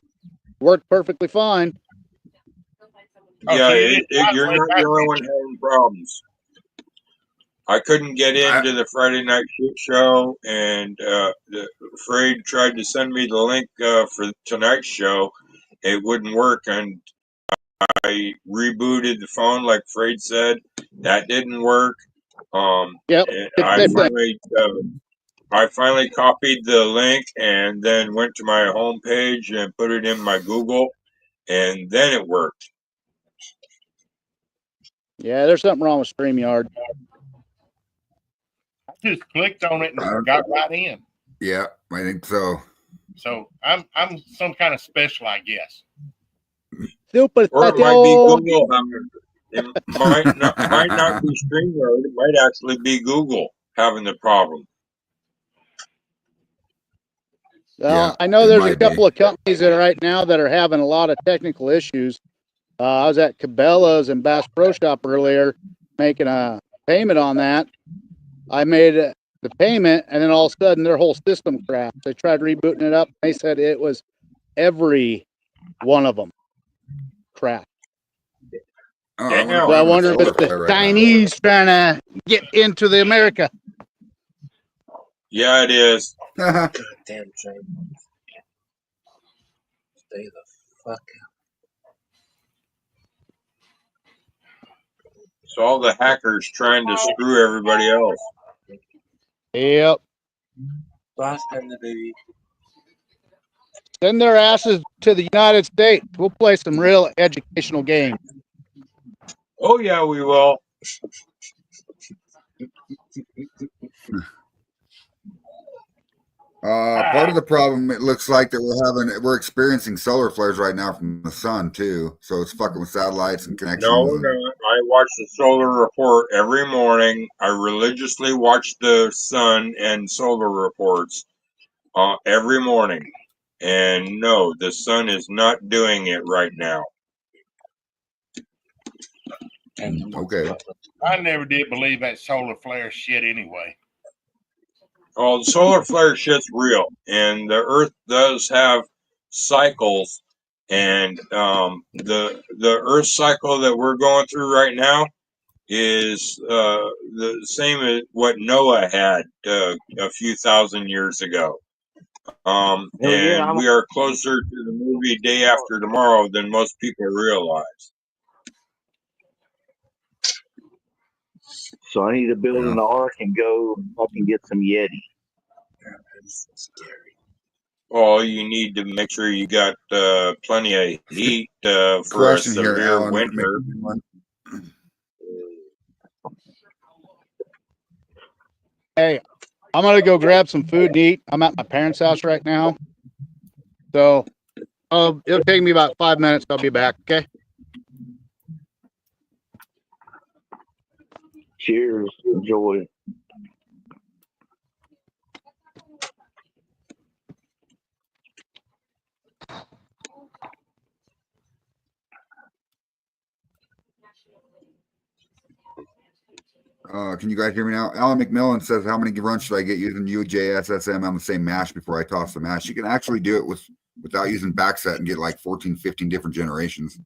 worked perfectly fine. Oh, Yeah, so you didn't you're not the only one having problems. I couldn't get into the Friday night show, and Fred tried to send me the link for tonight's show. It wouldn't work, and I rebooted the phone like Fred said. That didn't work. Yep. And Same I finally copied the link and then went to my home page and put it in my Google, and then it worked. Yeah, there's something wrong with StreamYard. I just clicked on it and got right in. Yeah, I think so. So I'm some kind of special, I guess. Super Or it might be Google. It might not be StreamYard. It might actually be Google having the problem. Well, Yeah, I know it there's a might be. couple of companies that are right now that are having a lot of technical issues. I was at Cabela's and Bass Pro Shop earlier making a payment on that. I made the payment, and then all of a sudden their whole system crashed. They tried rebooting it up. They said it was every one of them crashed. Oh, Damn. So I wonder if it's the Chinese trying to get into the America. Yeah, it is. God damn shame. Stay the fuck out. It's all the hackers trying to screw everybody else. Yep. Boss and the baby. Send their asses to the United States. We'll play some real educational games. Oh yeah, we will. Part of the problem, it looks like that we're experiencing solar flares right now from the sun too. So it's fucking with satellites and connections. No. I watch the solar report every morning. I religiously watch the sun and solar reports every morning. And no, the sun is not doing it right now. Okay. I never did believe that solar flare shit anyway. Oh, the solar flare shit's real, and the Earth does have cycles, and the Earth cycle that we're going through right now is the same as what Noah had a few thousand years ago. And we are closer to the movie Day After Tomorrow than most people realize. So I need to build an ark and go fucking get some Yeti. That's scary. Well, you need to make sure you got plenty of heat for a Question here, severe Alan. winter. Hey, I'm going to go grab some food to eat. I'm at my parents' house right now. So it'll take me about 5 minutes. I'll be back. Okay. Cheers. Enjoy. Can you guys hear me now? Alan McMillan says, how many runs should I get using UJSSM on the same mash before I toss the mash? You can actually do it without using backset and get like 14, 15 different generations.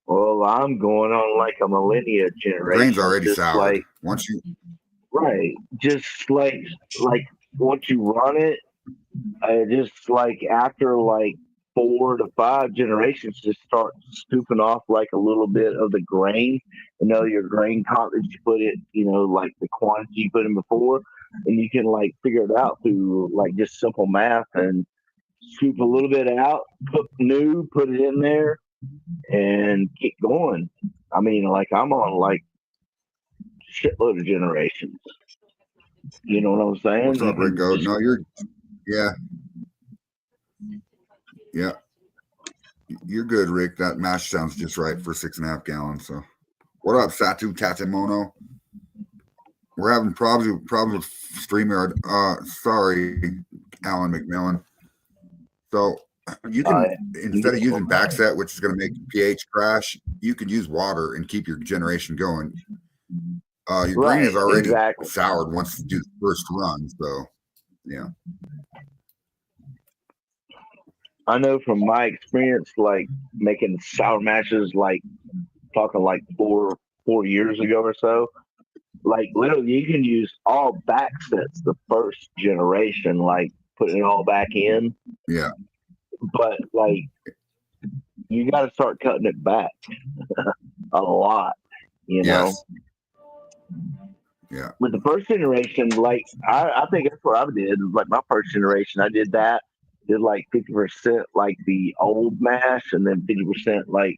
Well, I'm going on like a millennia generation. Grain's already soured. Like, once you just like once you run it, just like after like 4 to 5 generations, just start scooping off like a little bit of the grain. Your grain count that you put it, like the quantity you put in before, and you can like figure it out through like just simple math and scoop a little bit out, put it in there, and keep going. I mean, like I'm on like shitload of generations. You know what I'm saying? What's up, Rico? No, yeah. You're good, Rick. That mash sounds just right for 6.5 gallons. So, what up, Satu Tatemono? We're having problems with StreamYard. Sorry, Alan McMillan. So you can, instead of using backset, which is going to make pH crash, you can use water and keep your generation going. Your grain is already soured once you do the first run. So, yeah. I know from my experience, like making sour mashes, like talking like four years ago or so, like literally you can use all back sets the first generation, like putting it all back in. Yeah. But like you got to start cutting it back a lot, you know. Yeah. With the first generation, like I think that's what I did. Like my first generation, I did that. Did like 50% like the old mash, and then 50% like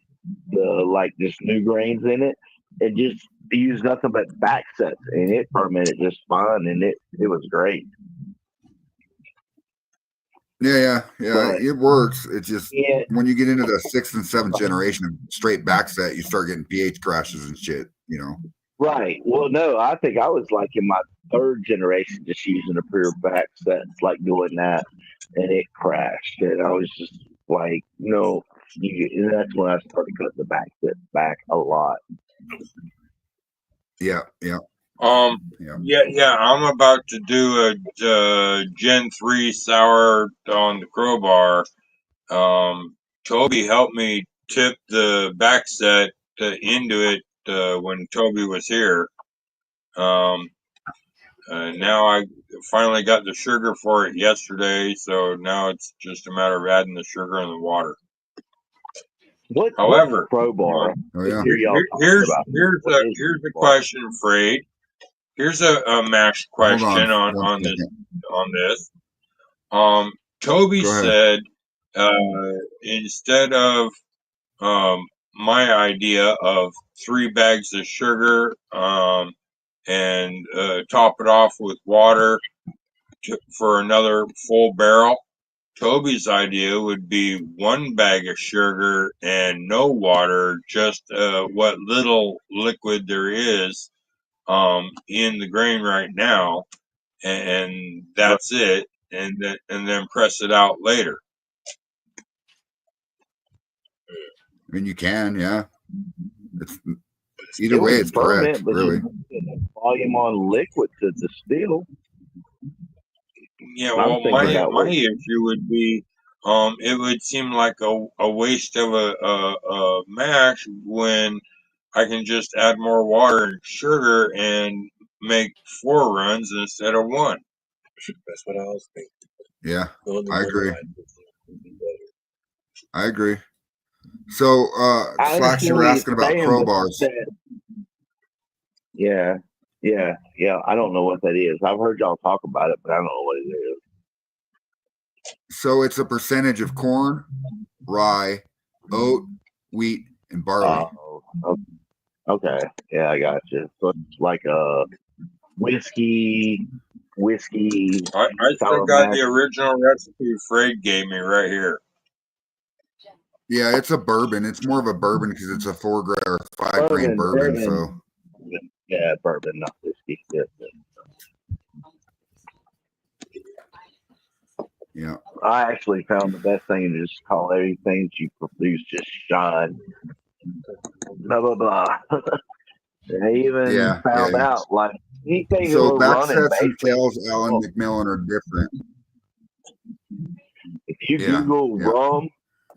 the just new grains in it, and just use nothing but back sets, and it fermented just fine, and it was great. Yeah. It works. It's just when you get into the 6th and 7th generation of straight backset, you start getting pH crashes and shit, you know. Right. Well, no, I think I was like in my 3rd generation just using a pure back sets, like doing that, and it crashed. And I was just like, no, and that's when I started cutting the back set back a lot. Yeah. I'm about to do a Gen 3 sour on the crowbar. Toby helped me tip the back set into it when Toby was here. Now I finally got the sugar for it yesterday, so now it's just a matter of adding the sugar and the water. However, crowbar? here's a question, Freight. Here's a mash question on this. Toby said instead of my idea of 3 bags of sugar and top it off with water for another full barrel, Toby's idea would be 1 bag of sugar and no water, just what little liquid there is in the grain right now, and that's it, and then press it out later. I mean, you can, yeah. It's either way, it's correct, really. Volume on liquid to distill. Yeah, well, my issue would be, it would seem like a waste of a mash when I can just add more water and sugar and make 4 runs instead of 1. That's what I was thinking. Yeah, I agree. I agree. So, Slacks, you were asking about crowbars. Yeah. I don't know what that is. I've heard y'all talk about it, but I don't know what it is. So it's a percentage of corn, rye, oat, wheat, and barley. Oh, okay. Yeah, I got you. So it's like a whiskey. I still got the original recipe Fred gave me right here. Yeah, it's a bourbon. It's more of a bourbon because it's a 4 grain or 5 grain bourbon. So yeah, bourbon, not whiskey. Yeah. I actually found the best thing to just call everything that you produce just shine. Blah blah blah. They even found out like anything. So backsets and tails, Alan McMillan, are different. If you Google rum,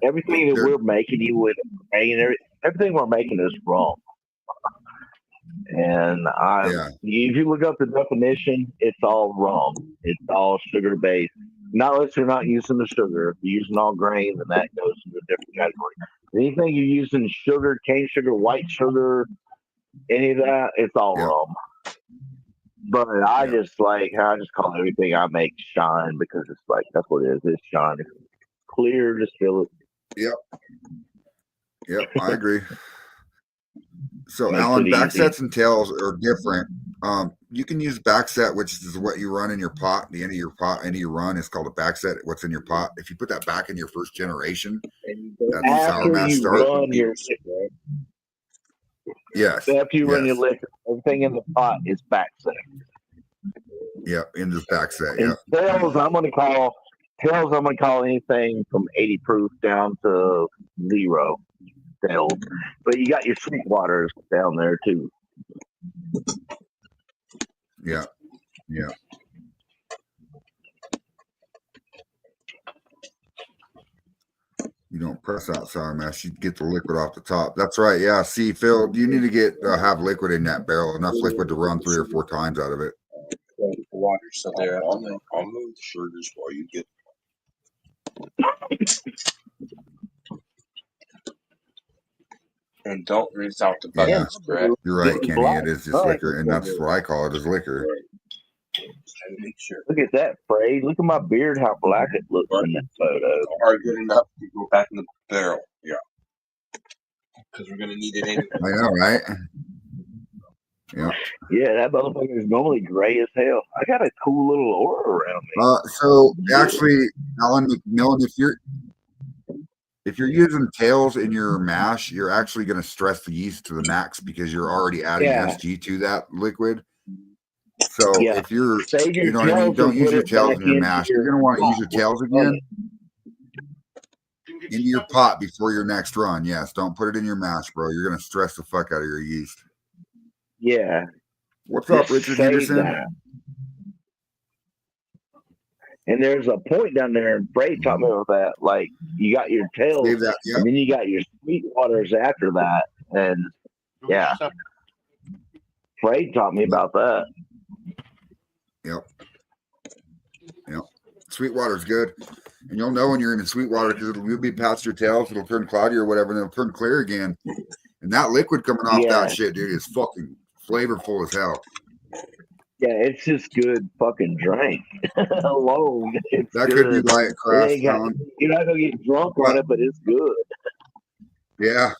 everything that we're making, everything we're making is rum. And if you look up the definition, it's all rum. It's all sugar based. Not unless you're not using the sugar. If you're using all grain, then that goes into a different category. Anything you're using sugar, cane sugar, white sugar, any of that, it's all rum. But I just call everything I make shine because it's like that's what it is. It's shine. It's clear, just feel it. Yep, I agree. So Alan, backsets and tails are different. You can use backset, which is what you run in your pot. The end of your pot, end of your run is called a backset. What's in your pot? If you put that back in your first generation, that's a sour mash start. Yes. After you run your liquor, everything in the pot is backset. Yep, in this back set. And Yep. tails, I'm gonna call anything from 80 proof down to 0 tails. But you got your sweet waters down there too. Yeah. Yeah. You don't press out sour mash. You get the liquid off the top. That's right. Yeah. See, Phil, you need to get have liquid in that barrel, enough liquid to run 3 or 4 times out of it. The water, so Yeah, I'll move the sugars while you get. and don't rinse out the Yeah. buckets, Brett. You're right, Getting Kenny. black. It is just Right. liquor, and that's what I call it, is liquor. And make sure. Look at that, Frey. Look at my beard, how black it looks in that photo. Are good enough to go back in the barrel. Yeah. Because we're gonna need it anyway. I know, right? Yeah. Yeah, that motherfucker is normally gray as hell. I got a cool little aura around me. So actually, Alan McMillan, if you're using tails in your mash, you're actually going to stress the yeast to the max because you're already adding Yeah. SG to that liquid. So Yeah. if you're, Save your you know what I mean, tails don't and use put your it tails back in your into mash. your You're going to want to use your pot. tails again into your pot before your next run. Yes, don't put it in your mash, bro. You're going to stress the fuck out of your yeast. Yeah. What's up, Just Richard save Henderson? that. And there's a point down there, and Frey taught me about that. Like, you got your tails, Save that. Yeah. and then you got your sweet waters after that. And yeah, Frey taught me about that. Yep. Sweetwater's good. And you'll know when you're in Sweetwater because you'll be past your tails, it'll turn cloudy or whatever, and it'll turn clear again. And that liquid coming off Yeah. that shit, dude, is fucking flavorful as hell. Yeah, it's just good fucking drink alone. It's That good. could be Diet It Craft. ain't got- you're not gonna get drunk on it, but it's good. Yeah.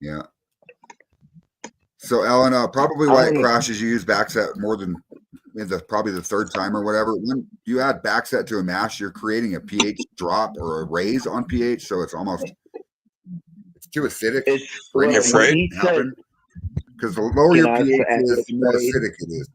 Yeah. So, Ellen, probably White Crash is used back set more than probably the third time or whatever. When you add back set to a mash, you're creating a pH drop or a raise on pH, so it's too acidic. It's for any You're of that afraid? to he said, happen. Because the lower Can your I pH add is, this, the more Ray? acidic it is.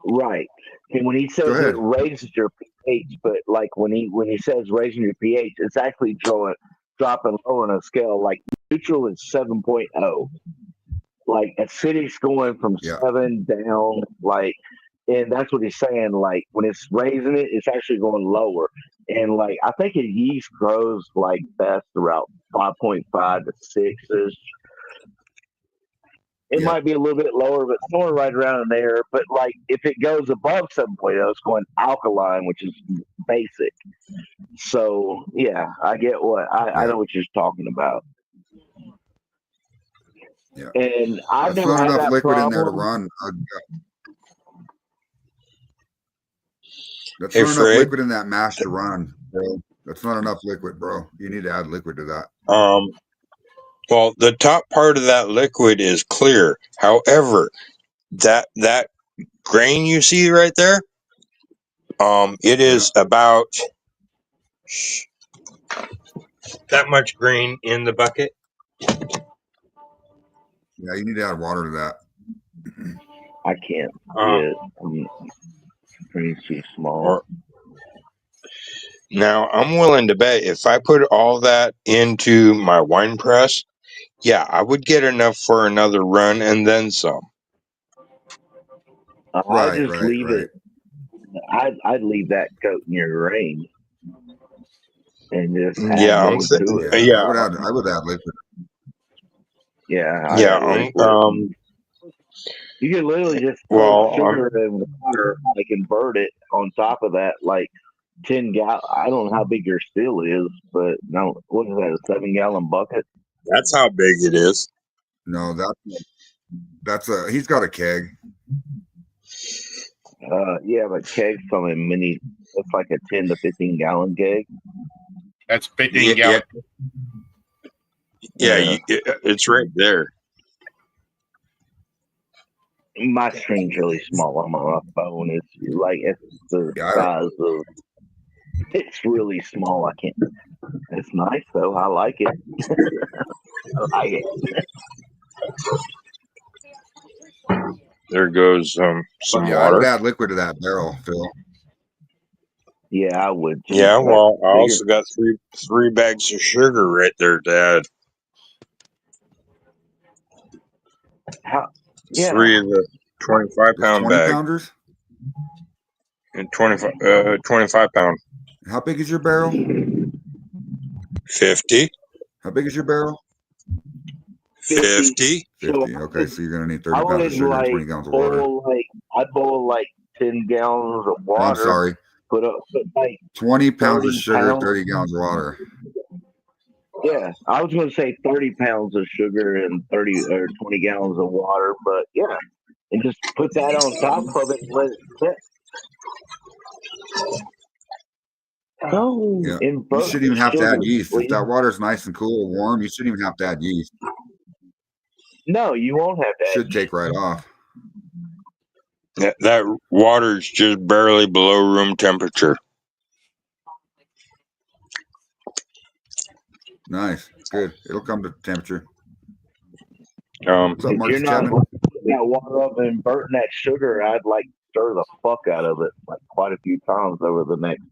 right. And when he says Go ahead. it raises your pH, but like when he says raising your pH, it's actually dropping lower on a scale. Like neutral is 7.0. Like acidic's going from Yeah. 7 down, like, and that's what he's saying. Like when it's raising it, it's actually going lower. And like I think yeast grows like best around 5.5 to 6 ish. It Yeah. might be a little bit lower, but somewhere right around in there. But like if it goes above 7.0, it's going alkaline, which is basic. So yeah, I get what I know what you're talking about. Yeah. And I've That's never not had enough that liquid in there to problem. run. That's Hey, not enough Fred. liquid in that mash to run, bro. That's not enough liquid, bro. You need to add liquid to that. Well, the top part of that liquid is clear. However, that grain you see right there, it is about that much grain in the bucket. Yeah, you need to add water to that. I can't Um, see it. It's too small. Or, now, I'm willing to bet if I put all that into my wine press, yeah, I would get enough for another run and then some. I just leave right. it. I'd leave that coat in your grain and just add Yeah, more to it. yeah, I would add liquid. Yeah, I yeah. add liquid. You can literally just throw sugar and water, like convert it on top of that, like 10 gallon. I don't know how big your still is, but no, what is that? A 7-gallon bucket? That's how big it is. No, that's he's got a keg. Yeah, but kegs come in mini. It's like a 10 to 15 gallon keg. That's 15 gallon. Yeah, it's right there. My screen's really small on my phone. It's like it's the size of. It's really small. I can't. It's nice though. I like it. I like it. There goes some Yeah, I'd water. add liquid to that barrel, Phil. Yeah, I would too. Yeah, but well, I bigger- also got three bags of sugar right there, Dad. How, yeah. 3 of the 25 Just pound 20 bag pounders. and 25 pound. How big is your barrel? 50. How big is your barrel? 50. 50. Okay, so you're gonna need 30 I pounds of would sugar and like 20 gallons of water. I'd boil like 10 gallons of Oh, water. I'm sorry. Put like 20 pounds of 30 sugar, pounds. 30 gallons of water. Yeah, I was going to say 30 pounds of sugar and 30 or 20 gallons of water, but yeah, and just put that on top of it and let it sit. Oh, Yeah. invert You shouldn't even have to sugar, add yeast. If please. that water's nice and cool or warm, you shouldn't even have to add yeast. No, you won't have to It add should take right off. That water's just barely below room temperature. Nice. Good. It'll come to temperature. Um, What's up, If Marcus you're not Chapman? putting that water up and burning that sugar, I'd like stir the fuck out of it like quite a few times over the next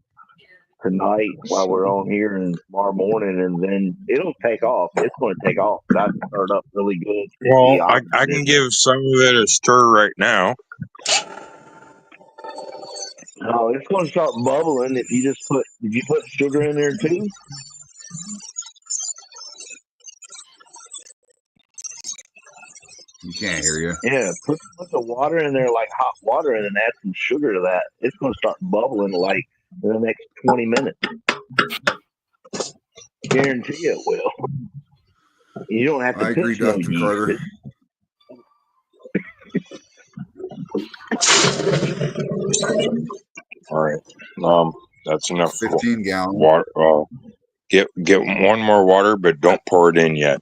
tonight while we're on here and tomorrow morning, and then it'll take off. It's going to take off, but I'd stir it up really good. well, I can give some of it a stir right now. No, it's going to start bubbling if you just put. Did you put sugar in there too? You can't hear you. Yeah, put the water in there like hot water, and then add some sugar to that. It's going to start bubbling like in the next 20 minutes. Guarantee it will. You don't have to I agree, touch no Dustin yeast. Carter. All right. That's enough 15 gallons. water. Get one more water, but don't pour it in yet.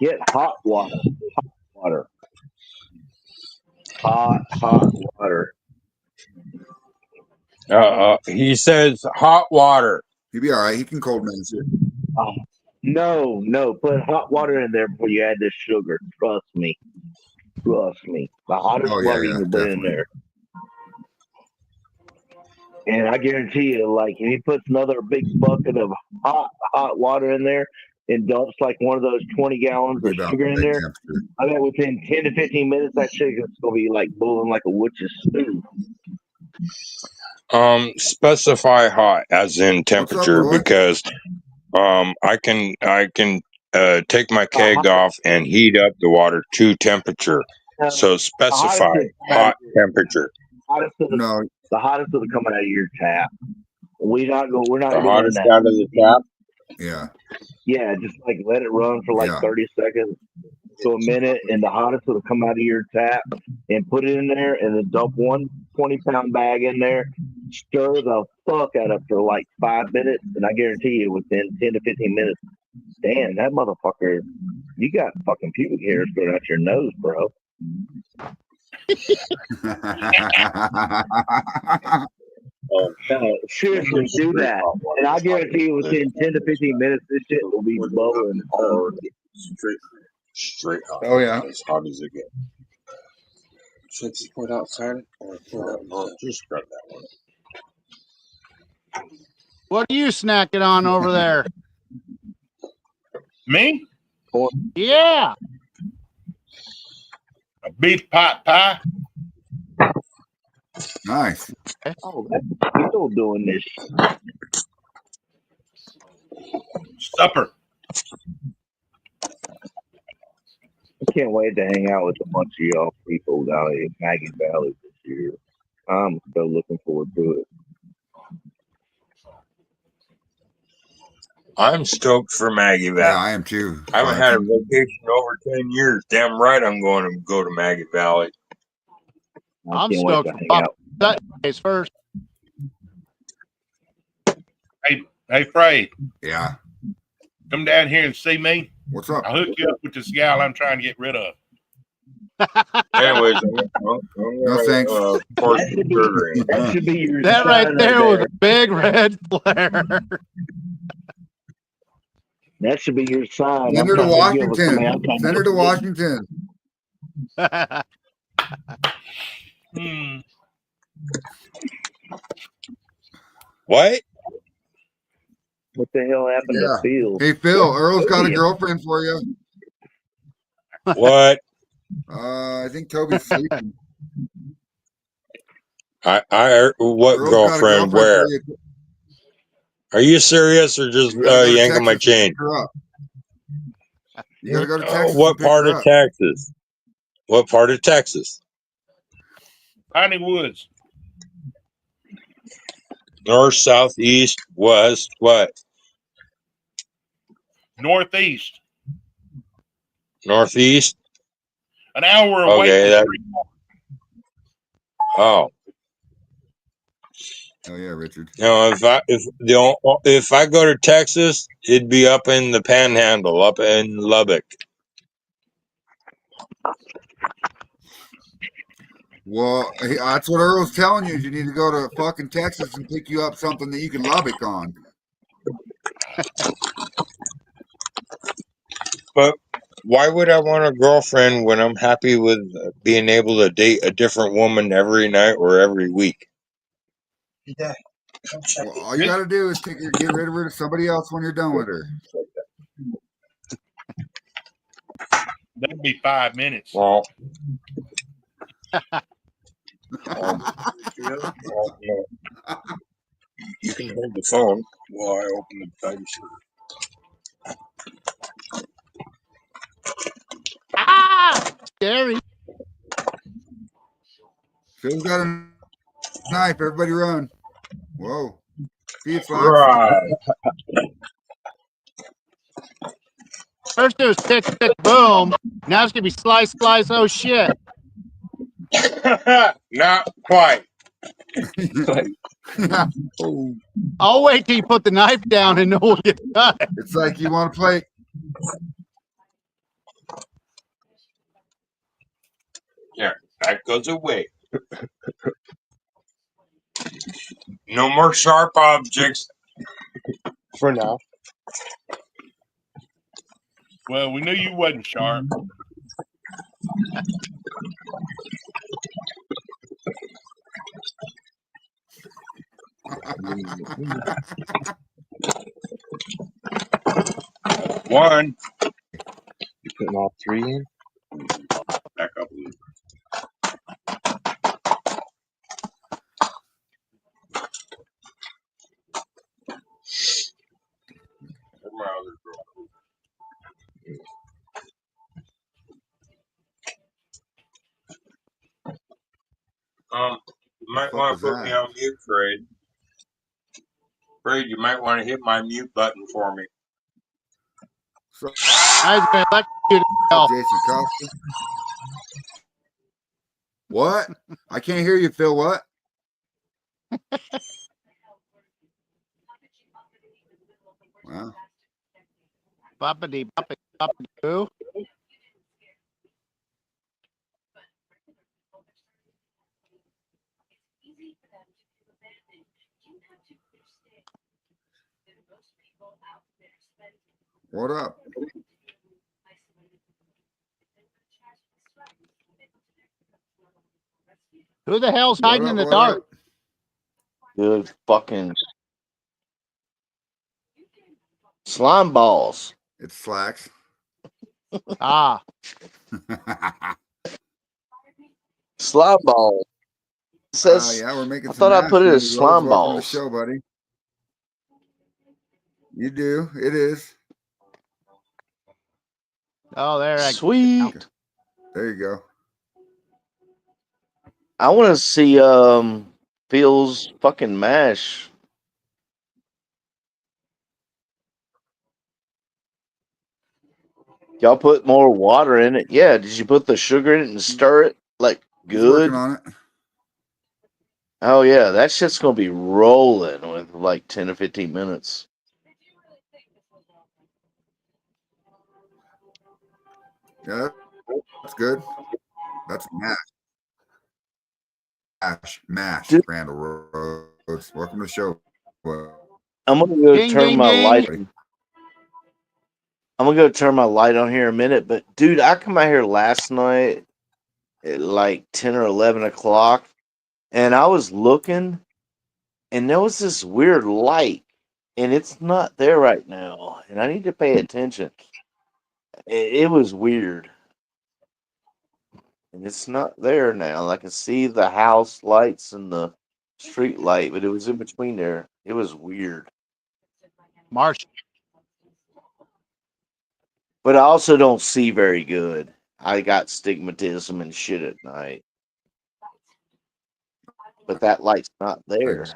Get hot water. Hot water. Hot water. He says hot water. He'll be all right. He can cold manage it. No. Put hot water in there before you add this sugar. Trust me. The hottest water you can put in there. And I guarantee you, like, if he puts another big bucket of hot water in there and dumps like one of those 20 gallons of sugar in there, I bet within 10 to 15 minutes, that sugar's going to be like boiling like a witch's stew. Specify hot as in temperature, because I can take my keg off and heat up the water to temperature. So specify hot temperature. No, the hottest will come out of your tap. We're not going The in hottest that. out of the tap. yeah. Yeah, just like let it run for like 30 seconds to a minute, and the hottest will come out of your tap, and put it in there, and then dump one 20-pound bag in there, stir the fuck out of it for like 5 minutes, and I guarantee you within 10 to 15 minutes, damn, that motherfucker, you got fucking pubic hairs going out your nose, bro. Seriously, do that. And I guarantee you within 10 to 15 minutes, this shit will be bubbling hard. Straight hot. Oh, yeah. As hot as it gets. Should you put outside or just grab that one? What are you snacking on over there? Me? Yeah. A beef pot pie. Nice. Oh, that's still doing this. Supper. I can't wait to hang out with a bunch of y'all people down in Maggie Valley this year. I'm so looking forward to it. I'm stoked for Maggie Valley. Yeah, I am too. I haven't had a vacation over 10 years. Damn right I'm going to go to Maggie Valley. I'm stoked for Papa Sunday's first. Hey, Frey. Yeah. Come down here and see me. What's up? I'll hook you up with this gal I'm trying to get rid of. Anyways, No thanks. That should be your That right there was a big red flare. That should be your sign. Send her to Washington. Send her to Washington. Hmm. What? What the hell happened Yeah. to Phil? Hey, Phil, Earl's got a girlfriend for you. What? I think Toby's sleeping. What Earl's got a girlfriend? girlfriend for Where? you. Are you serious or just You gotta go to yanking my Texas to chain? pick her up. You gotta go to Texas and What pick part her of up. Texas? What part of Texas? Piney Woods. North, south, east, west, what? Northeast. Northeast? An hour away Okay, from that. Freeport. Oh. Oh yeah, Richard. No, if I go to Texas, it'd be up in the Panhandle, up in Lubbock. Well, that's what Earl's telling you. Is you need to go to fucking Texas and pick you up something that you can Lubbock on. But why would I want a girlfriend when I'm happy with being able to date a different woman every night or every week? Hey, Dad, come check Well, it. all you got to do is get rid of her to somebody else when you're done with her. That'd be 5 minutes. Well, Really? no. You can hold the phone while I open the baggie. Ah, scary. Phil's got a knife. Everybody run. Whoa. See it, Fox. Right. First it was tick, tick, boom. Now it's gonna be slice, slice. Oh shit! Not quite. I'll wait till you put the knife down and know what you got. It's like you want to play. That goes away. No more sharp objects for now. Well, we knew you wasn't sharp. One. You putting all 3 in? Back up a little. Where's my other girl? You might want was to put that? me on mute, Fred. Fred, you might want to hit my mute button for me. So, I was gonna let you know. Jason Costa. What? I can't hear you, Phil. What? Wow. Boppity, boppity, boppity, boo. What up? Who the hell's What hiding up? in the What dark? up? Good fucking slime balls. It's Slacks. Ah, Slime balls. It Oh says, yeah, we're making. I some thought I mash put it as noodles. slime Welcome to the balls. show, buddy. You do. It is. oh, there I go. Sweet. There you go. I want to see Phil's fucking mash. Y'all put more water in it. Yeah, did you put the sugar in it and stir it like He's working good? on it. Oh yeah, that shit's gonna be rolling with like 10 or 15 minutes. Yeah, that's good. That's mash. Dude. Randall Rhodes. Welcome to the show. I'm gonna go Ding, turn ding, my ding. light. I'm gonna go turn my light on here in a minute, but dude, I come out here last night at like 10 or 11 o'clock, and I was looking, and there was this weird light, and it's not there right now, and I need to pay attention. It was weird, and it's not there now. I can see the house lights and the street light, but it was in between there. It was weird. Marsh. But I also don't see very good. I got stigmatism and shit at night. But that light's not there.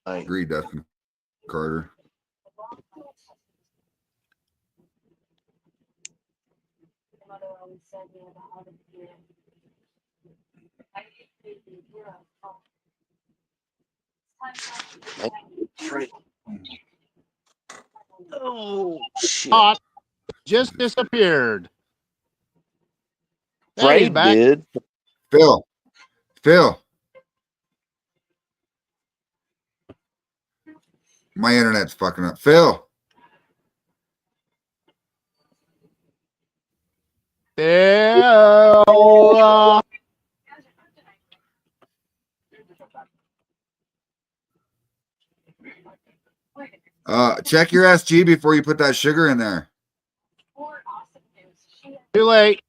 I agree, Dustin Carter. Oh shit! Hot just disappeared. There he's Fred back. did. Phil. My internet's fucking up. Phil. Phil. Check your SG before you put that sugar in there. Too late.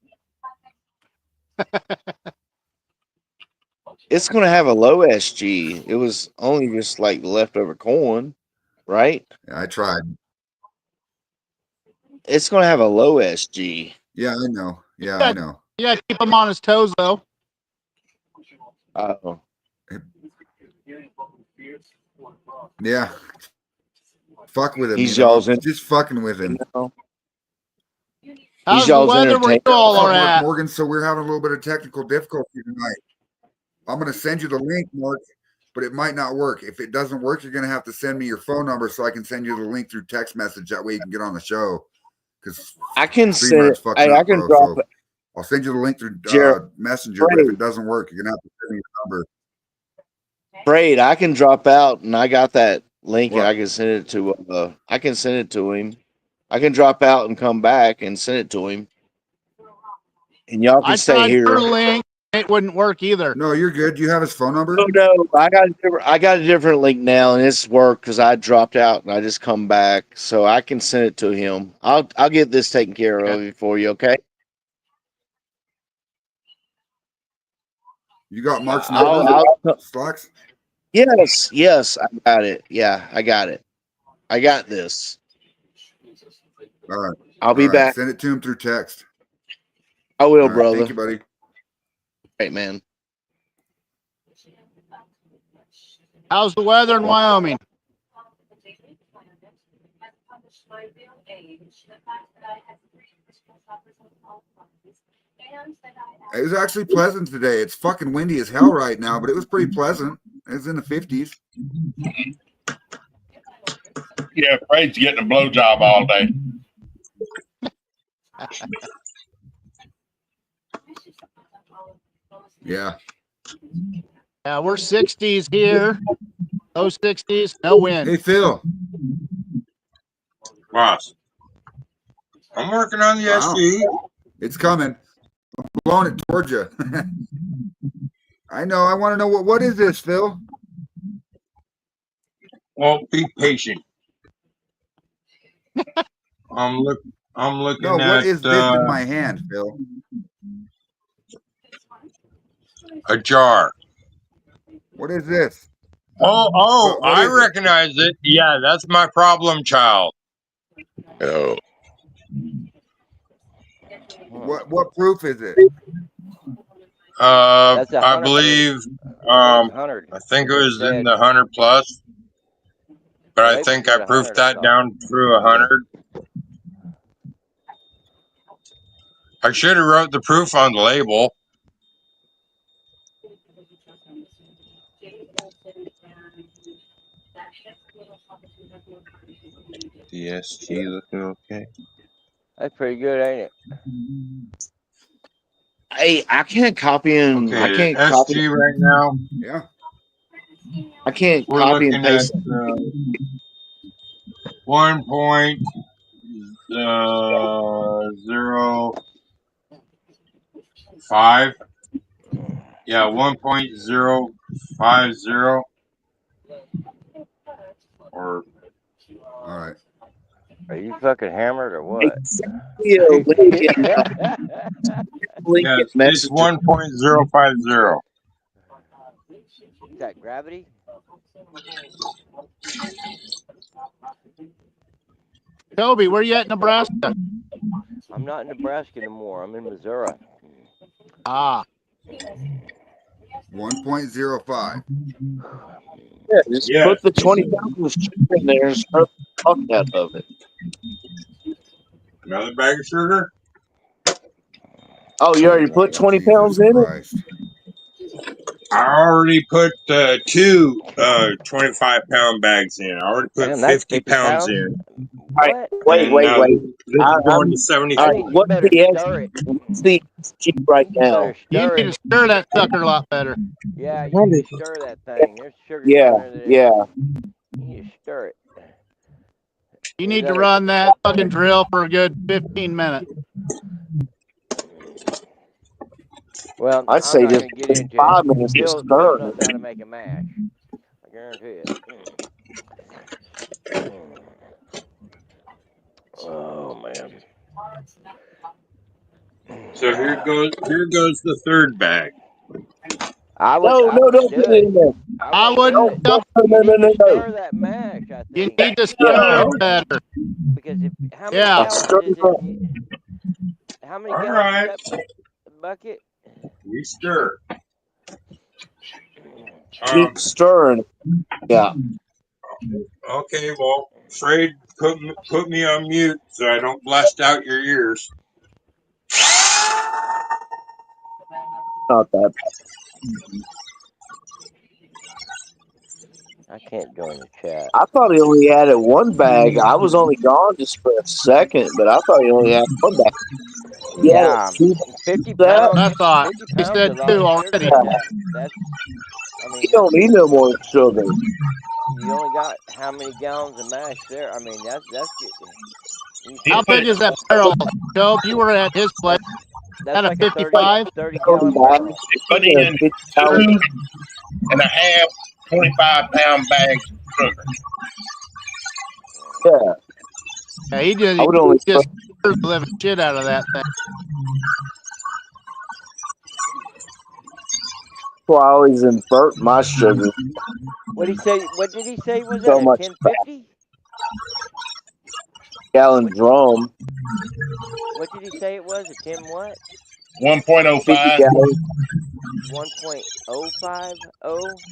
It's gonna have a low SG. It was only just like leftover corn, right? Yeah, I tried. It's gonna have a low SG. Yeah, I know. Yeah, I know. Yeah, keep him on his toes though. Oh. Yeah. Fuck with him. He's you know? y'all's in. Just fucking with him. How's the y'all's weather where you entertainer. all are Mark at? Morgan, so we're having a little bit of technical difficulty tonight. I'm going to send you the link, Mark, but it might not work. If it doesn't work, you're going to have to send me your phone number so I can send you the link through text message. That way you can get on the show. Because I can send it. Hey, I can drop it. I'll send you the link through Messenger, but if it doesn't work, you're going to have to send me your number. Braid, I can drop out, and I got that link, What? and I can send it to. I can send it to him. I can drop out and come back and send it to him, and y'all can I stay tried here. your link. It wouldn't work either. No, you're good. Do you have his phone number? Oh no, I got a different link now, and it's worked because I dropped out and I just come back, so I can send it to him. I'll get this taken care of for you, okay? You got Mark's number? Slacks? Yes, I got it. Yeah, I got it. I got this. All right. I'll be back. Send it to him through text. I will, All right, brother. Thank you, buddy. Great, man. How's the weather in Wyoming? It was actually pleasant today. It's fucking windy as hell right now, but it was pretty pleasant. It was in the 50s. Yeah, Fred's getting a blowjob all day. Yeah. Yeah, we're 60s here. Low 60s, no wind. Hey, Phil. Boss. I'm working on the Wow. SG. It's coming. I'm blowing it towards you. I know. I want to know what is this, Phil? Well, be patient. I'm looking No, at what is this in my hand, Phil? a jar. What is this? Oh, What I is it? recognize it. Yeah, that's my problem child. Oh. What proof is it? That's I believe I think it was in the 100 plus, but I think I proofed that down through 100. I should have wrote the proof on the label. The SG looking okay. That's pretty good, ain't it? Hey, I can't copy and Okay, I can't SG copy. right now. Yeah. I can't We're copy looking and at paste. 1.05. Yeah, 1.050 or All right. Are you fucking hammered or Hey, what? send me a link in, yeah, it's Messenger. 1.050. Is that gravity? Toby, where you at in Nebraska? I'm not in Nebraska anymore. I'm in Missouri. Ah, 1.05. Yeah, just Yes. put the 20,000 sugar in there and start the fuck out of it. Another bag of sugar? Oh, you already put 20 Jesus pounds in it? Christ. I already put two 25-pound bags in. I already put Damn, that's 50 50 pounds pounds. in. All right, What? And now wait. this is going to All 75. right, You what's better the stir it. what's the SG right You better now? you stir need it. to stir that sucker a lot better. Yeah, you need to stir that thing. There's sugar Yeah, down there that yeah. you need to stir it. You Is need to that run that fucking drill for a good 15 minutes. Well, I'd I'm say not just going to get into it. 5 minutes of Bill stirring knows it. how to make a mash. I guarantee it. Oh man. So here goes the third bag. I No, wouldn't don't do put it. it in there. I I wouldn't do wouldn't it. dump. You need to No. stir that mash, I You think, need to stir it better. because if how many Yeah. gallons Stir is it it? up. How many All gallons is right. that bucket? We stir. Keep stirring. Yeah. Okay, well, Fred, put me on mute so I don't blast out your ears. Not that. I can't join the chat. I thought he only added one bag. I was only gone just for a second, but I thought he only had one bag. Yeah, Two 50 that. I pounds. thought 50 he pounds is said a lot two of already. sugar. That's. I He mean, don't need no more sugar. you only got how many gallons of mash there? I mean, that's good. You He How put put big it is that barrel, Job? You were at his place. that's At a like a 55? 30 Going gallon back, barrel. he put in 50 pounds. 2.5 25-pound bags of sugar. Yeah, Yeah, he I would only. just the living shit out of that thing. Well, I always invert my sugar What did he say? What did he say? Was so that a much fat. 1050? Gallon What drum, What did he say it was? A 10 what? 50 1.05. gallons. 1.050?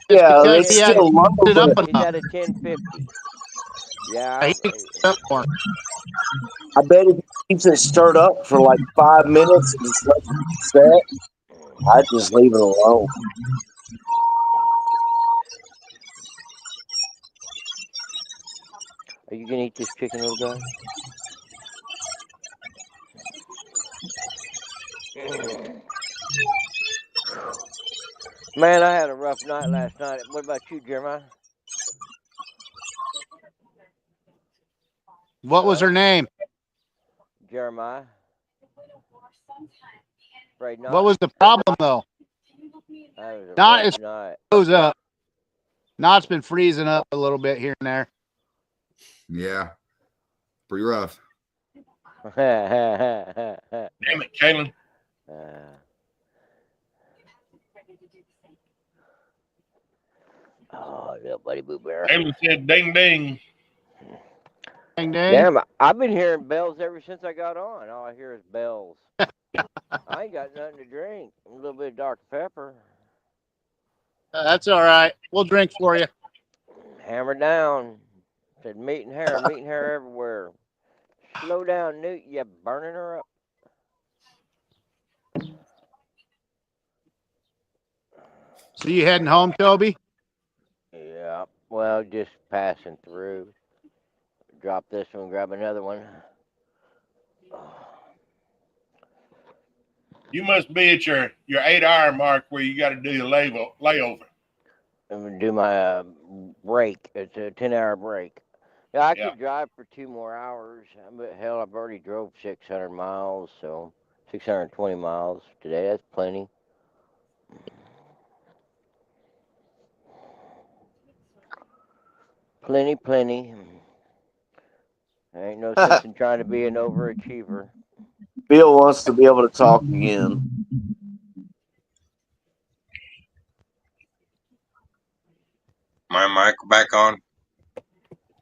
It's Yeah, He's because it's he at hadn't still low, heated it up but he's enough. at a 1050. Yeah, Yeah. he needs to heat it up more. I bet if he keeps it stirred up for like 5 minutes and just let it set, I'd just leave it alone. Are you gonna eat this chicken, little guy? Man, I had a rough night last night. What about you, Jeremiah? What was her Hello? name? Jeremiah? Afraid What not? was the problem, though? That was a Not rough as night. goes up. Not's been freezing up a little bit here and there. Yeah. Pretty rough. Damn it, Kalen. Oh, little buddy Boo Bear. Kalen said ding ding. Dang, dang. Damn, I've been hearing bells ever since I got on. All I hear is bells. I ain't got nothing to drink. A little bit of Dr. Pepper. That's all right. We'll drink for you. Hammer down. Said meat and hair everywhere. Slow down, Newt. You burning her up. So you heading home, Toby? Yeah. Well, just passing through. Drop this one, grab another one. You must be at your 8-hour mark where you got to do your layover. I'm gonna do my break. It's a 10-hour break. Yeah, I Yeah. could drive for 2 more hours. But hell, I've already drove 600 miles, so 620 miles today. That's plenty. Plenty. There ain't no sense in trying to be an overachiever. Bill wants to be able to talk again. My mic back on.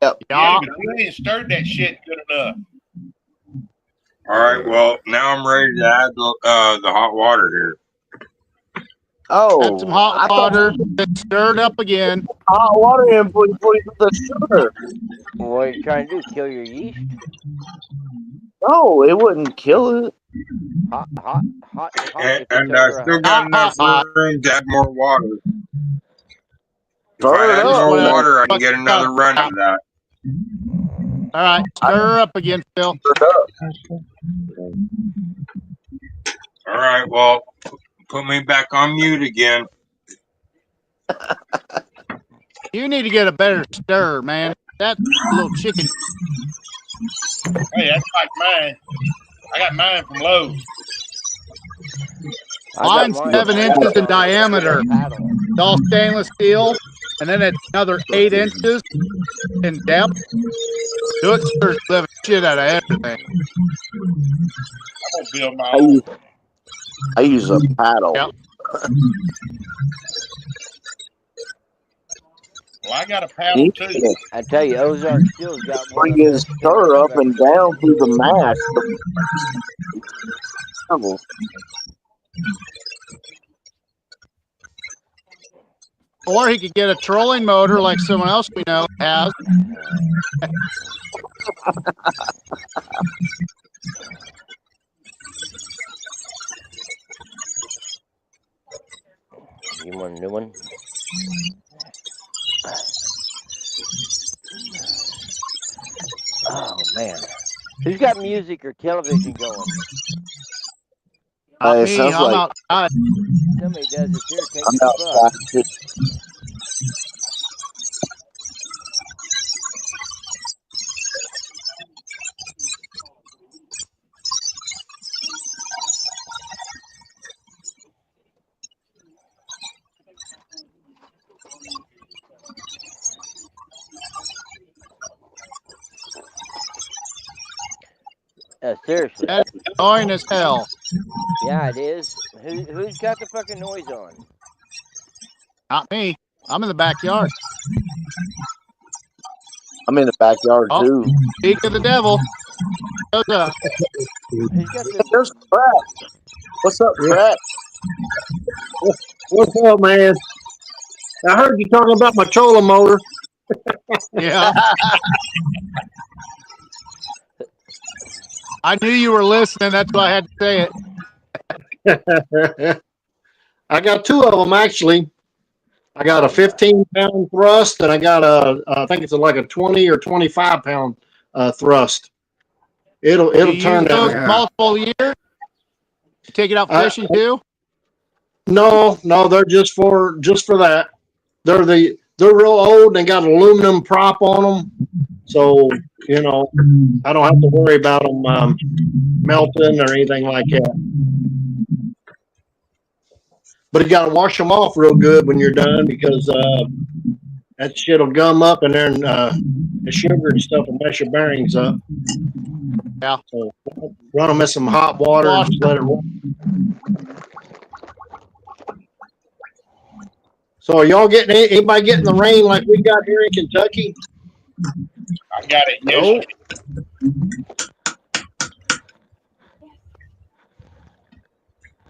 Yep. Yeah, but you ain't stirred that shit good enough. All right. Well, now I'm ready to add the hot water here. Oh, Add some hot water, then stir it up again. Hot water in before you put the sugar. What are you trying to do? Kill your yeast? No, it wouldn't kill it. Hot. And, It's a and I soda still hot. got enough room to add more water. If Stir I it add up, more man. water, I can get another run of that. All right, stir her up again, Phil. All right. Well, put me back on mute again. You need to get a better stir, man. That little chicken. Hey, that's like mine. I got mine from Lowe's. Mine's 7 inches in diameter. It's all stainless steel, and then it's another 8 inches in depth. So it stirs the living shit out of everything. I'm gonna build my own. I use a paddle. Yep. Well, I got a paddle too. I tell you, Ozark Steel's got one Bring of the his best stir up I've and ever down through the mash. Or he could get a trolling motor like someone else we know has. You want a new one? Oh man, who's got music or television going? Not It me. sounds I'm like outside. Somebody does. It's irritating I'm as fuck. outside too. Seriously. That's annoying as hell. Yeah, it is. Who's got the fucking noise on? Not me. I'm in the backyard. I'm in the backyard too. Speak of the devil. Who's got the? There's Crack. What's up, Crack? What's up, man? I heard you talking about my trolling motor. Yeah. I knew you were listening. That's why I had to say it. I got 2 of them actually. I got a 15-pound thrust, and I got I think it's like a 20 or 25-pound thrust. It'll turn those that. multiple years. Take it out fishing too. No, they're just for that. They're real old and they got an aluminum prop on them, so I don't have to worry about them melting or anything like that. But you got to wash them off real good when you're done, because that shit will gum up in there, and the sugar and stuff will mess your bearings up. Yeah. So run them in some hot water and just let it run. So are y'all getting anybody getting the rain like we got here in Kentucky? I got it yesterday.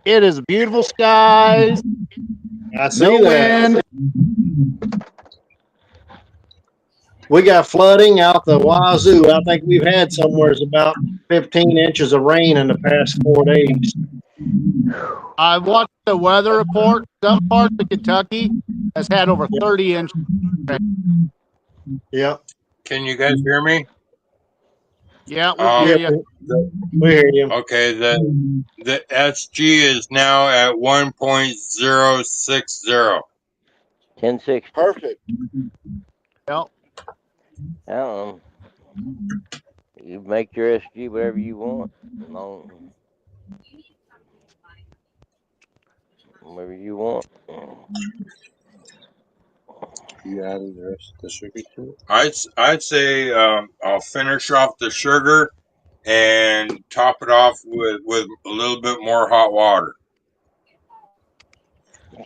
It is beautiful skies. I see that. Wind. We got flooding out the wazoo. I think we've had somewhere about 15 inches of rain in the past 4 days. I watched the weather report. Some parts of Kentucky has had over 30 inches. Yep. Can you guys hear me? Yeah, we hear you. We hear you. Okay, the SG is now at 1.060. 1060. Perfect. Yep. I don't know. You make your SG whatever you want. Whatever you want. You added the rest of the sugar to it? I'd say I'll finish off the sugar and top it off with a little bit more hot water.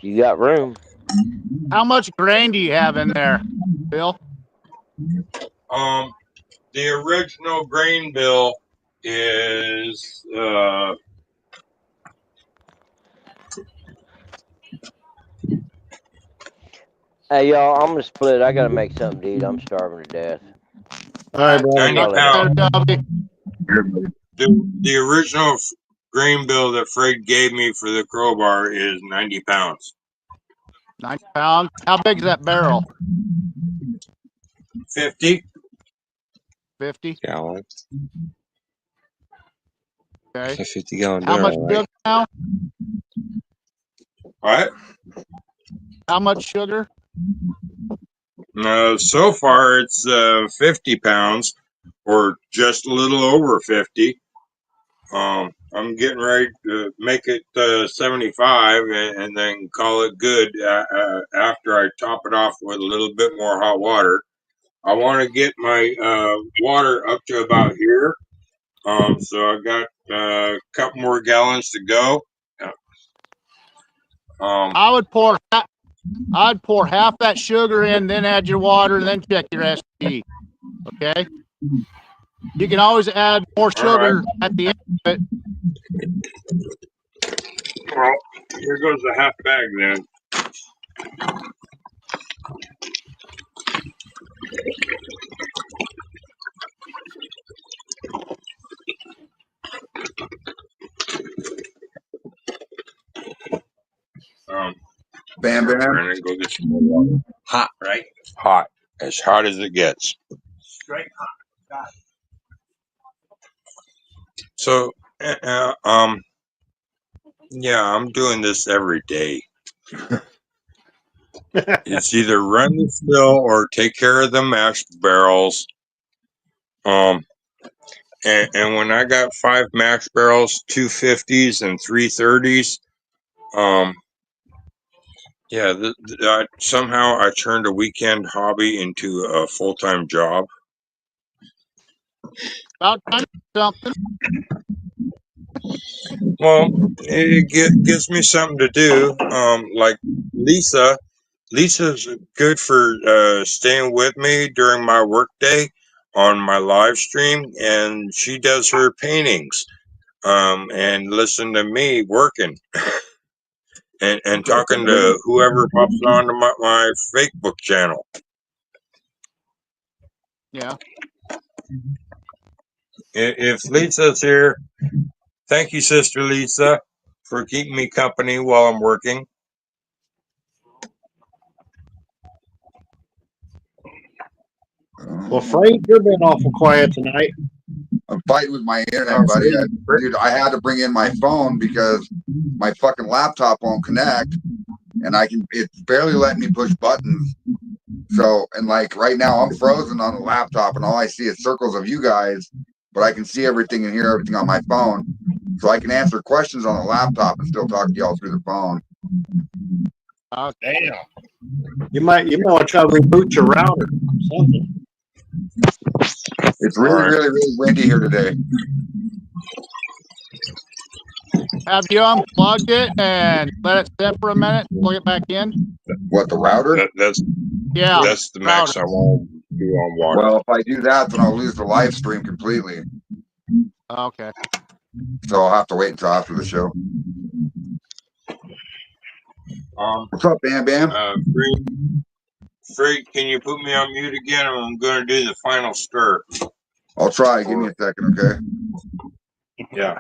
You got room. How much grain do you have in there, Bill? The original grain bill is Hey, y'all, I'm gonna split. I gotta make something to eat. I'm starving to death. All right, brother. 90 Y'all pounds. later. The original grain bill that Fred gave me for the crowbar is 90 pounds. 90 pounds. How big is that barrel? 50. 50. Gallon. Okay. It's a 50-gallon How much barrel, right? sugar now? What? How much sugar? So far it's 50 pounds, or just a little over 50. I'm getting ready to make it 75 and then call it good after I top it off with a little bit more hot water. I want to get my water up to about here. So I got a couple more gallons to go. I'd pour half that sugar in, then add your water, and then check your SP. Okay. You can always add more sugar at the end of it. Well, here goes the half bag then. Bam Bam. Brandon, go get some more water. Hot, right? Hot. As hot as it gets. Straight hot. Got it. So, yeah, I'm doing this every day. It's either run the still or take care of the mash barrels. And when I got 5 mash barrels, 2 50s and 3 30s, yeah, somehow I turned a weekend hobby into a full-time job. About something. Well, it gives me something to do. Like Lisa's good for staying with me during my workday on my live stream, and she does her paintings. And listen to me working and talking to whoever pops onto my Facebook channel. Yeah. If Lisa's here, thank you, Sister Lisa, for keeping me company while I'm working. Well, Frank, you've been awful quiet tonight. I'm fighting with my internet, buddy. Dude, I had to bring in my phone because my fucking laptop won't connect, and it's barely letting me push buttons. So, and like right now, I'm frozen on the laptop, and all I see is circles of you guys, but I can see everything and hear everything on my phone. So I can answer questions on the laptop and still talk to y'all through the phone. Damn. You might want to try to reboot your router or something. It's really, really, really windy here today. Have you unplugged it and let it sit for a minute? Plug it back in. What, the router? That's the max I want to do on water. Well, if I do that, then I'll lose the live stream completely. Okay. So I'll have to wait until after the show. What's up, Bam Bam? Freak, can you put me on mute again? I'm going to do the final stir. I'll try. Give me a second, okay? Yeah.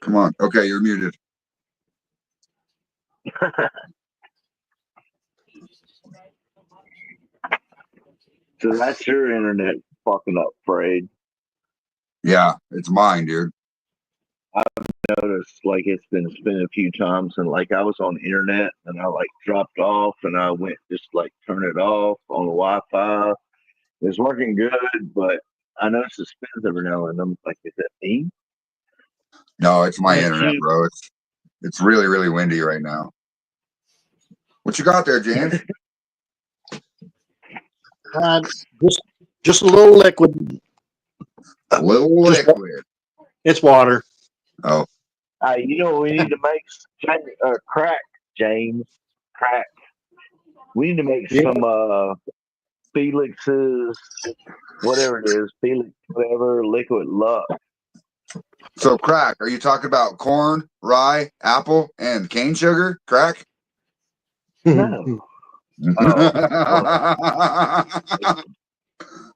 Come on. Okay, you're muted. So that's your internet fucking up, Fred. Yeah, it's mine, dude. I've noticed like it's been spinning a few times, and like I was on the internet and I like dropped off and I went just like turn it off on the Wi-Fi. It's working good, but I notice it spins every now and then. I'm like, is that me? No, it's my Yeah, internet, bro. It's really, really windy right now. What you got there, James? Uh, just a little liquid. A little Just liquid. It's water. Oh, You know what we need to make? Crack, James. Crack. We need to make Yeah. some Felix's, whatever it is, Felix, whatever, liquid luck. so crack. Are you talking about corn, rye, apple, and cane sugar? Crack? No.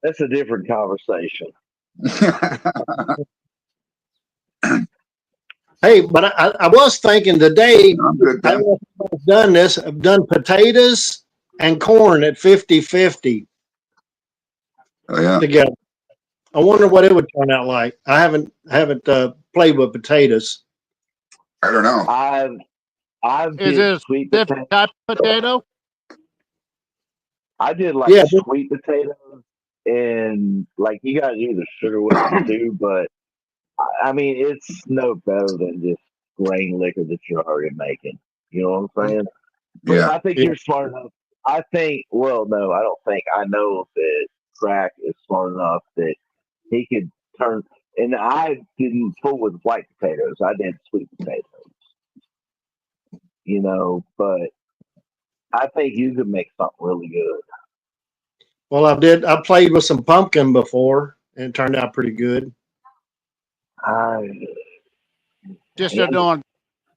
That's a different conversation. Hey, but I was thinking today, I'm good, I don't know if I've done this. I've done potatoes and corn at 50-50 Oh yeah. together. I wonder what it would turn out like. I haven't played with potatoes. I don't know. I've Is did it a sweet different potato. type of potato? I did like Yeah. sweet potatoes, and like you guys either sugar what you do, but I mean it's no better than just grain liquor that you're already making. You know what I'm saying? But Yeah. I think Yeah. you're smart enough. I think. Well, no, I don't think. I know that Crack is smart enough that he could turn. And I didn't fool with white potatoes. I did sweet potatoes. You know, but I think you could make something really good. Well, I played with some pumpkin before, and it turned out pretty good. Just you're doing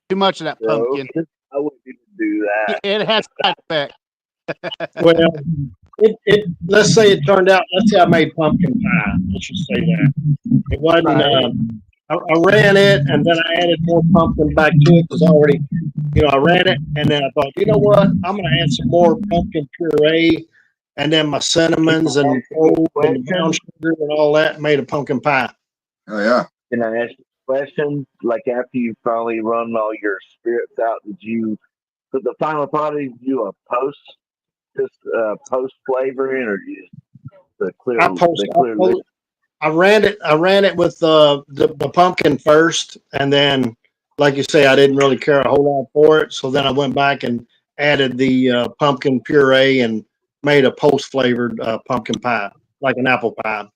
too much of that pumpkin. I wouldn't even do that. It has side effect. Well, let's say it turned out. Let's say I made pumpkin pie. Let's just say that it wasn't. I ran it, and then I added more pumpkin back to it because already, I ran it, and then I thought, you know what? I'm going to add some more pumpkin puree, and then my cinnamons and cloves and brown sugar and all that made a pumpkin pie. Oh yeah. Can I ask you a question? Like after you finally run all your spirits out, did you put the final product? Did you do a post flavoring, or just the clear? I ran it with the pumpkin first, and then, like you say, I didn't really care a whole lot for it. So then I went back and added the pumpkin puree and made a post flavored pumpkin pie, like an apple pie.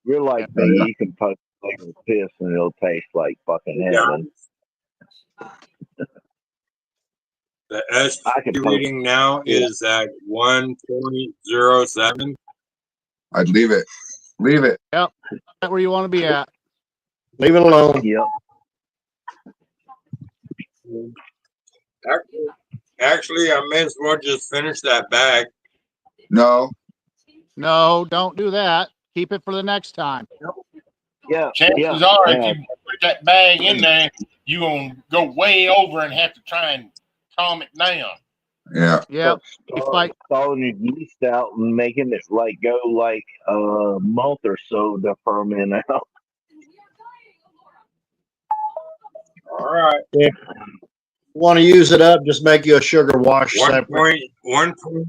You're like me. You can post flavor piss, and it'll taste like fucking heaven. The SP reading now is at 1.07. I'd leave it. Leave it. Yep. Right where you want to be at. Leave it alone. Yep. Actually, I may as well just finish that bag. No. No, don't do that. Keep it for the next time. Yeah. Chances are, if you put that bag in there, you're going to go way over and have to try and calm it down. Yeah. Yep. Stalling your yeast out and making it go like a month or so to ferment out. All right. Yeah. Want to use it up? Just make you a sugar wash. 1.070.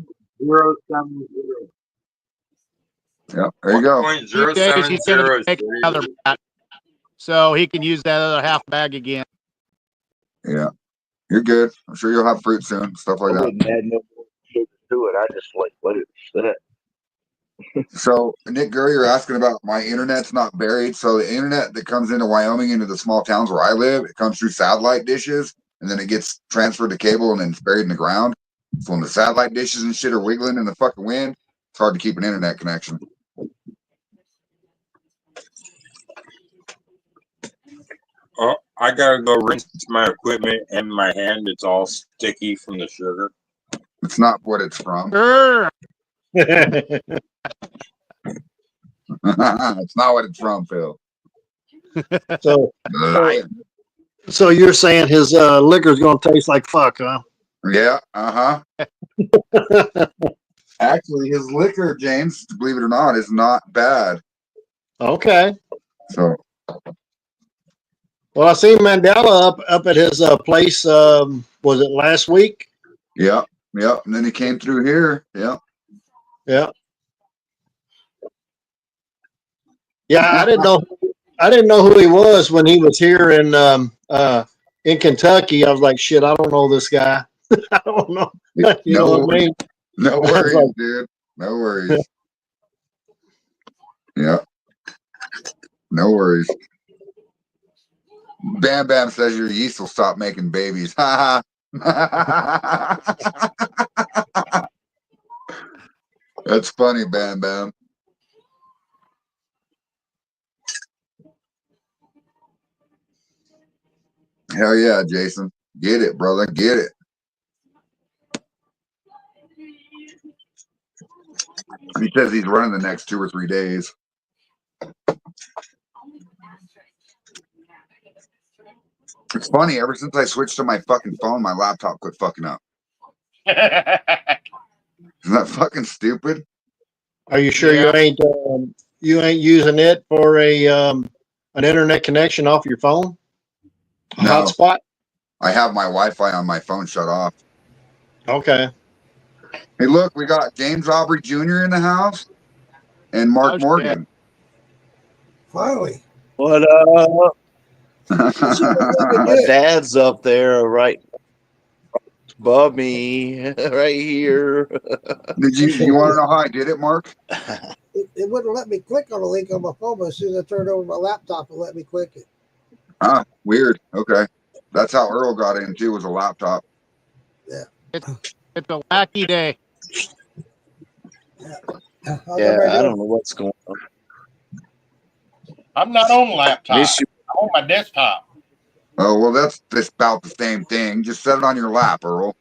Yep. There you go. 1.070 He's going to make another batch, so he can use that other half bag again. Yeah. You're good. I'm sure you'll have fruit soon. Stuff like I that. wouldn't add no more sugar to it. I just let it sit. So, Nick Gurr, you're asking about my internet's not buried. So the internet that comes into Wyoming, into the small towns where I live, it comes through satellite dishes, and then it gets transferred to cable, and then it's buried in the ground. So when the satellite dishes and shit are wiggling in the fucking wind, it's hard to keep an internet connection. Oh, I gotta go rinse my equipment and my hand. It's all sticky from the sugar. It's not what it's from. It's not what it's from, Phil. So you're saying his liquor's going to taste like fuck, huh? Yeah. Actually, his liquor, James, believe it or not, is not bad. Okay. So. Well, I seen Mandela up at his place. Was it last week? Yeah. And then he came through here. Yeah. Yeah. Yeah, I didn't know I didn't know who he was when he was here in Kentucky. I was like, shit, I don't know this guy. I don't know. You know what I mean? No I was worries, like, dude. No worries. Yeah. No worries. Bam Bam says your yeast will stop making babies. Ha ha. That's funny, Bam Bam. Hell yeah, Jason. Get it, brother. Get it. He says he's running the next 2 or 3 days. It's funny, ever since I switched to my fucking phone, my laptop quit fucking up. Isn't that fucking stupid? are you sure you ain't using it for an internet connection off your phone? A No. hotspot? I have my Wi-Fi on my phone shut off. Okay. Hey, look, we got James Aubrey Jr. in the house and Mark Morgan. Finally. What up? My dad's up there right above me, right here. Did you want to know how I did it, Mark? It wouldn't let me click on a link on my phone, but as soon as I turned over my laptop, it let me click it. Ah, weird. Okay. That's how Earl got in too, was a laptop. Yeah. It's a wacky day. Yeah, I don't know what's going on. I'm not on laptop. Miss you. I'm on my desktop. Oh, well, that's just about the same thing. Just set it on your lap, Earl.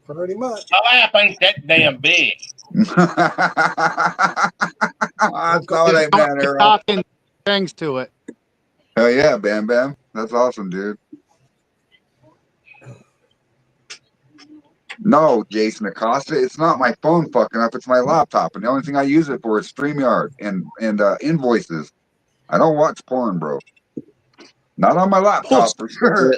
Pretty much. My lap ain't that damn big. That's not what I meant, Earl. Talking things to it. Oh yeah, Bam Bam. That's awesome, dude. No, Jason Acosta, it's not my phone fucking up. It's my laptop, and the only thing I use it for is StreamYard and invoices. I don't watch porn, bro. Not on my laptop for sure.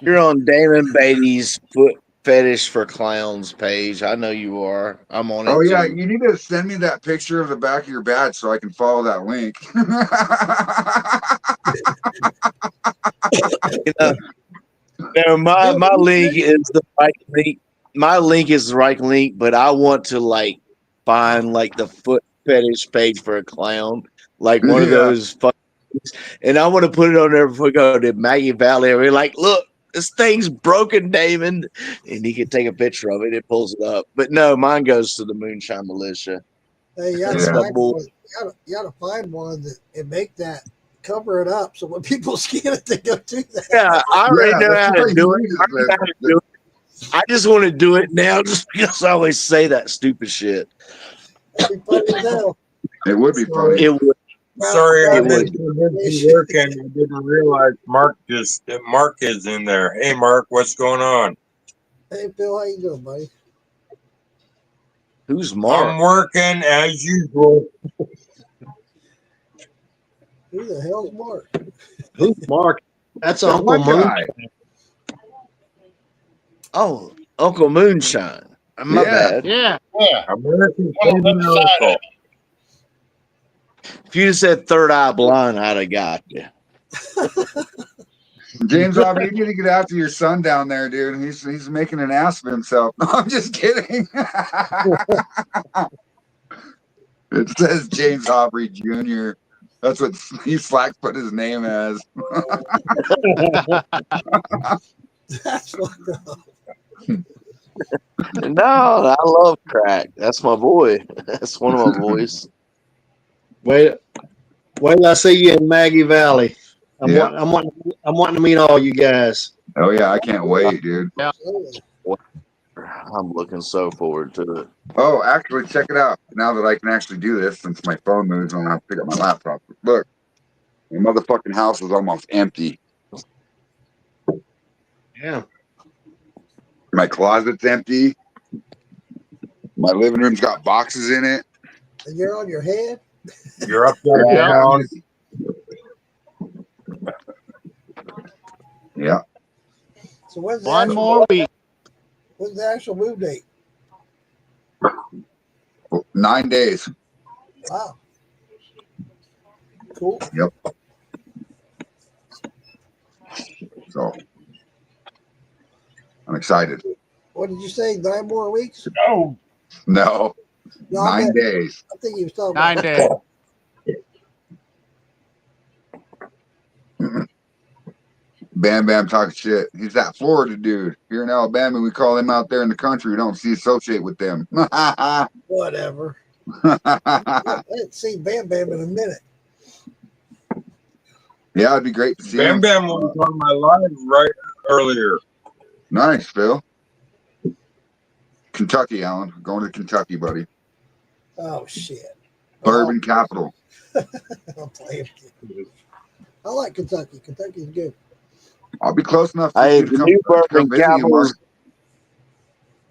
You're on Damon Beatty's foot fetish for clowns page. I know you are. I'm on it. Oh yeah, too. you need to send me that picture of the back of your badge so I can follow that link. No, my link is the right link. My link is the right link, but I want to like find like the foot fetish page for a clown, like one of those. And I want to put it on there before we go to Maggie Valley. And we're like, look, this thing's broken, Damon, and he can take a picture of it. It pulls it up, but no, mine goes to the Moonshine Militia. Hey, you gotta find one that and make that, cover it up so when people scan it, they go do that. Yeah, I already know how to do it. I just want to do it now just because I always say that stupid shit. It would be funny. It would. Sorry, I've been too busy working. I didn't realize Mark is in there. Hey, Mark, what's going on? Hey, Phil, how you doing, buddy? Who's Mark? I'm working as usual. Who the hell's Mark? Who's Mark? That's Uncle Moon. Oh, Uncle Moonshine. My bad. Yeah. American If you just said Third Eye Blind, I'd have got you. James Aubrey, you need to get after your son down there, dude. He's making an ass of himself. No, I'm just kidding. It says James Aubrey Jr. That's what Slack put his name as. That's fucked up. No, I love crack. That's my boy. That's one of my boys. Wait till I see you in Maggie Valley. I'm wanting to meet all you guys. Oh yeah, I can't wait, dude. Yeah. I'm looking so forward to it. Oh, actually, check it out. Now that I can actually do this, since my phone moves, I don't have to pick up my laptop. Look, the motherfucking house is almost empty. Yeah. My closet's empty. My living room's got boxes in it. And you're on your head? You're upside down. Yeah. So when's One more week. When's the actual move date? 9 days. Wow. Cool. Yep. So I'm excited. What did you say? 9 more weeks? Oh, No, No, I 9 meant- days. I think he was talking 9 about days. Bam Bam talking shit. He's that Florida dude. Here in Alabama, we call him out there in the country. We don't associate with them. whatever. I didn't see Bam Bam in a minute. Yeah, it'd be great to see Bam him. Bam was on my live right earlier. Nice, Phil. Kentucky, Alan. Going to Kentucky, buddy. Oh shit. Bourbon capital. I'm playing. I like Kentucky. Kentucky's good. I'll be close enough for Hey, you to the come, new bourbon come visit you, Mark. capital's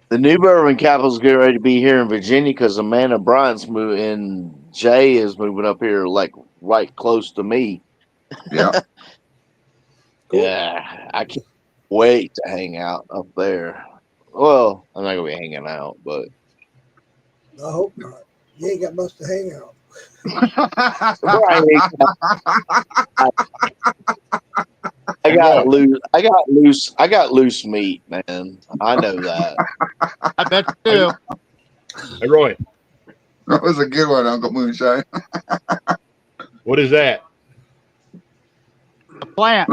the new bourbon capital's getting ready to be here in Virginia because Amanda Bryant's moving and Jay is moving up here like right close to me. Yeah. Yeah, I can't wait to hang out up there. Well, I'm not gonna be hanging out, but I hope not. You ain't got much to hang out. I got loose meat, man. I know that. I bet you do. hey, Roy, That was a good one, Uncle Moonshine. what is that? A plant.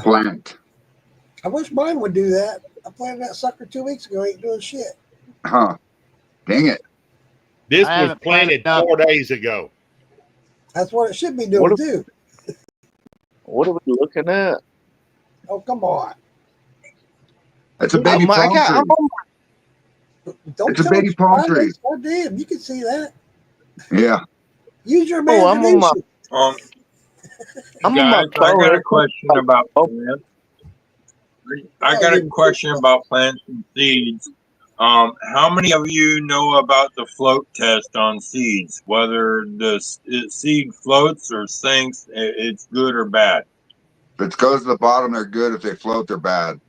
Plant. I wish mine would do that. I planted that sucker 2 weeks ago. Ain't doing shit. Huh. Dang it. This I was haven't planted planted 4 days ago. That's what it should be doing too. What are we looking at? Oh, come on. That's a baby palm tree. Don't It's a tell baby me palm mine tree. makes more damn. You can see that. Yeah. Use your Oh, I'm on my imagination. I'm Guys, on my I got phone. a question about plants. I got a question about plants and seeds. How many of you know about the float test on seeds? Whether the seed floats or sinks, it's good or bad? If it goes to the bottom, they're good. If they float, they're bad.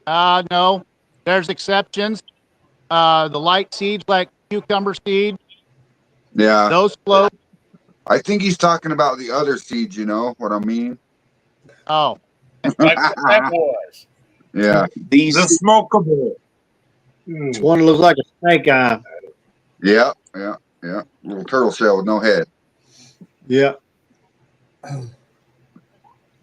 No, there's exceptions. The light seeds like cucumber seed, Yeah. those float. I think he's talking about the other seeds, you know what I mean? Oh, Like what that was. Yeah. These The smokable. It's one that looks like a snake eye. Yeah. Yeah. Yeah. Little turtle shell with no head. Yeah.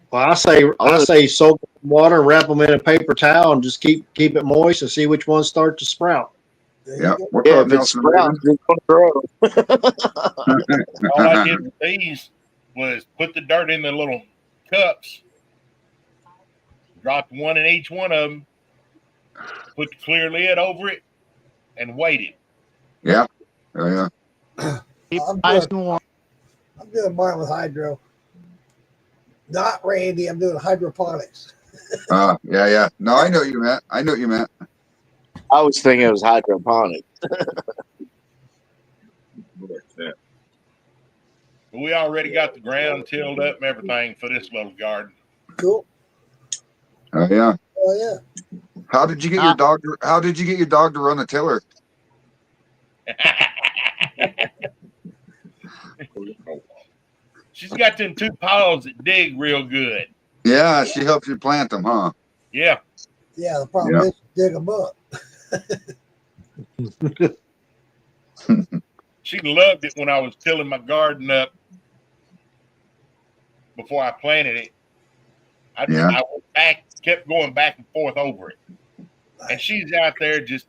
Well, I say soak them in water and wrap them in a paper towel and just keep it moist and see which ones start to sprout. Yeah. What's yeah, up, if it Nelson? sprouts, it's gonna grow. All I did with these was put the dirt in the little cups, dropped one in each one of them, put the clear lid over it, and waited. Yeah. Yeah. keep I'm it nice good. and warm. I'm doing mine with hydro. Not Randy. I'm doing hydroponics. Yeah. Yeah. No, I know what you meant. I know what you meant. I was thinking it was hydroponic. We already got the ground tilled up and everything for this little garden. Cool. Oh yeah. Oh yeah. How did you get your dog? How did you get your dog to run the tiller? She's got them 2 paws that dig real good. Yeah, she helps you plant them, huh? Yeah. Yeah. The problem is dig them up. She loved it when I was tilling my garden up before I planted it. I went back, kept going back and forth over it. And she's out there just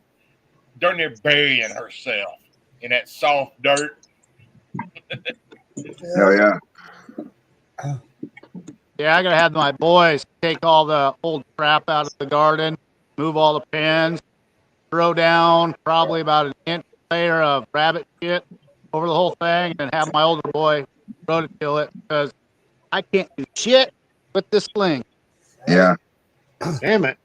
darn near burying herself in that soft dirt. Hell yeah. Yeah, I gotta have my boys take all the old crap out of the garden, move all the pins, throw down probably about an inch layer of rabbit shit over the whole thing, and have my older boy rototill it because I can't do shit with this sling. Yeah. Damn it.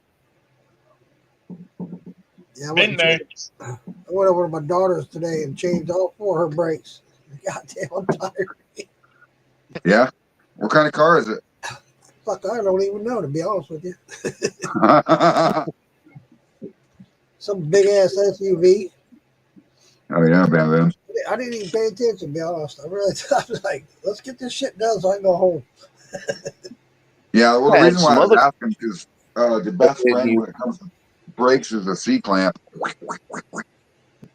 Yeah, I Been there. went over to my daughter's today and changed all 4 of her brakes. Goddamn, I'm tired. Yeah. What kind of car is it? Fuck, I don't even know, to be honest with you. Some big ass SUV. Oh yeah, Bam Bam. I didn't even pay attention, to be honest. I was like, let's get this shit done so I can go home. Yeah, well, the I had reason why some I was other. asking because the best friend when it comes to brakes is a C clamp.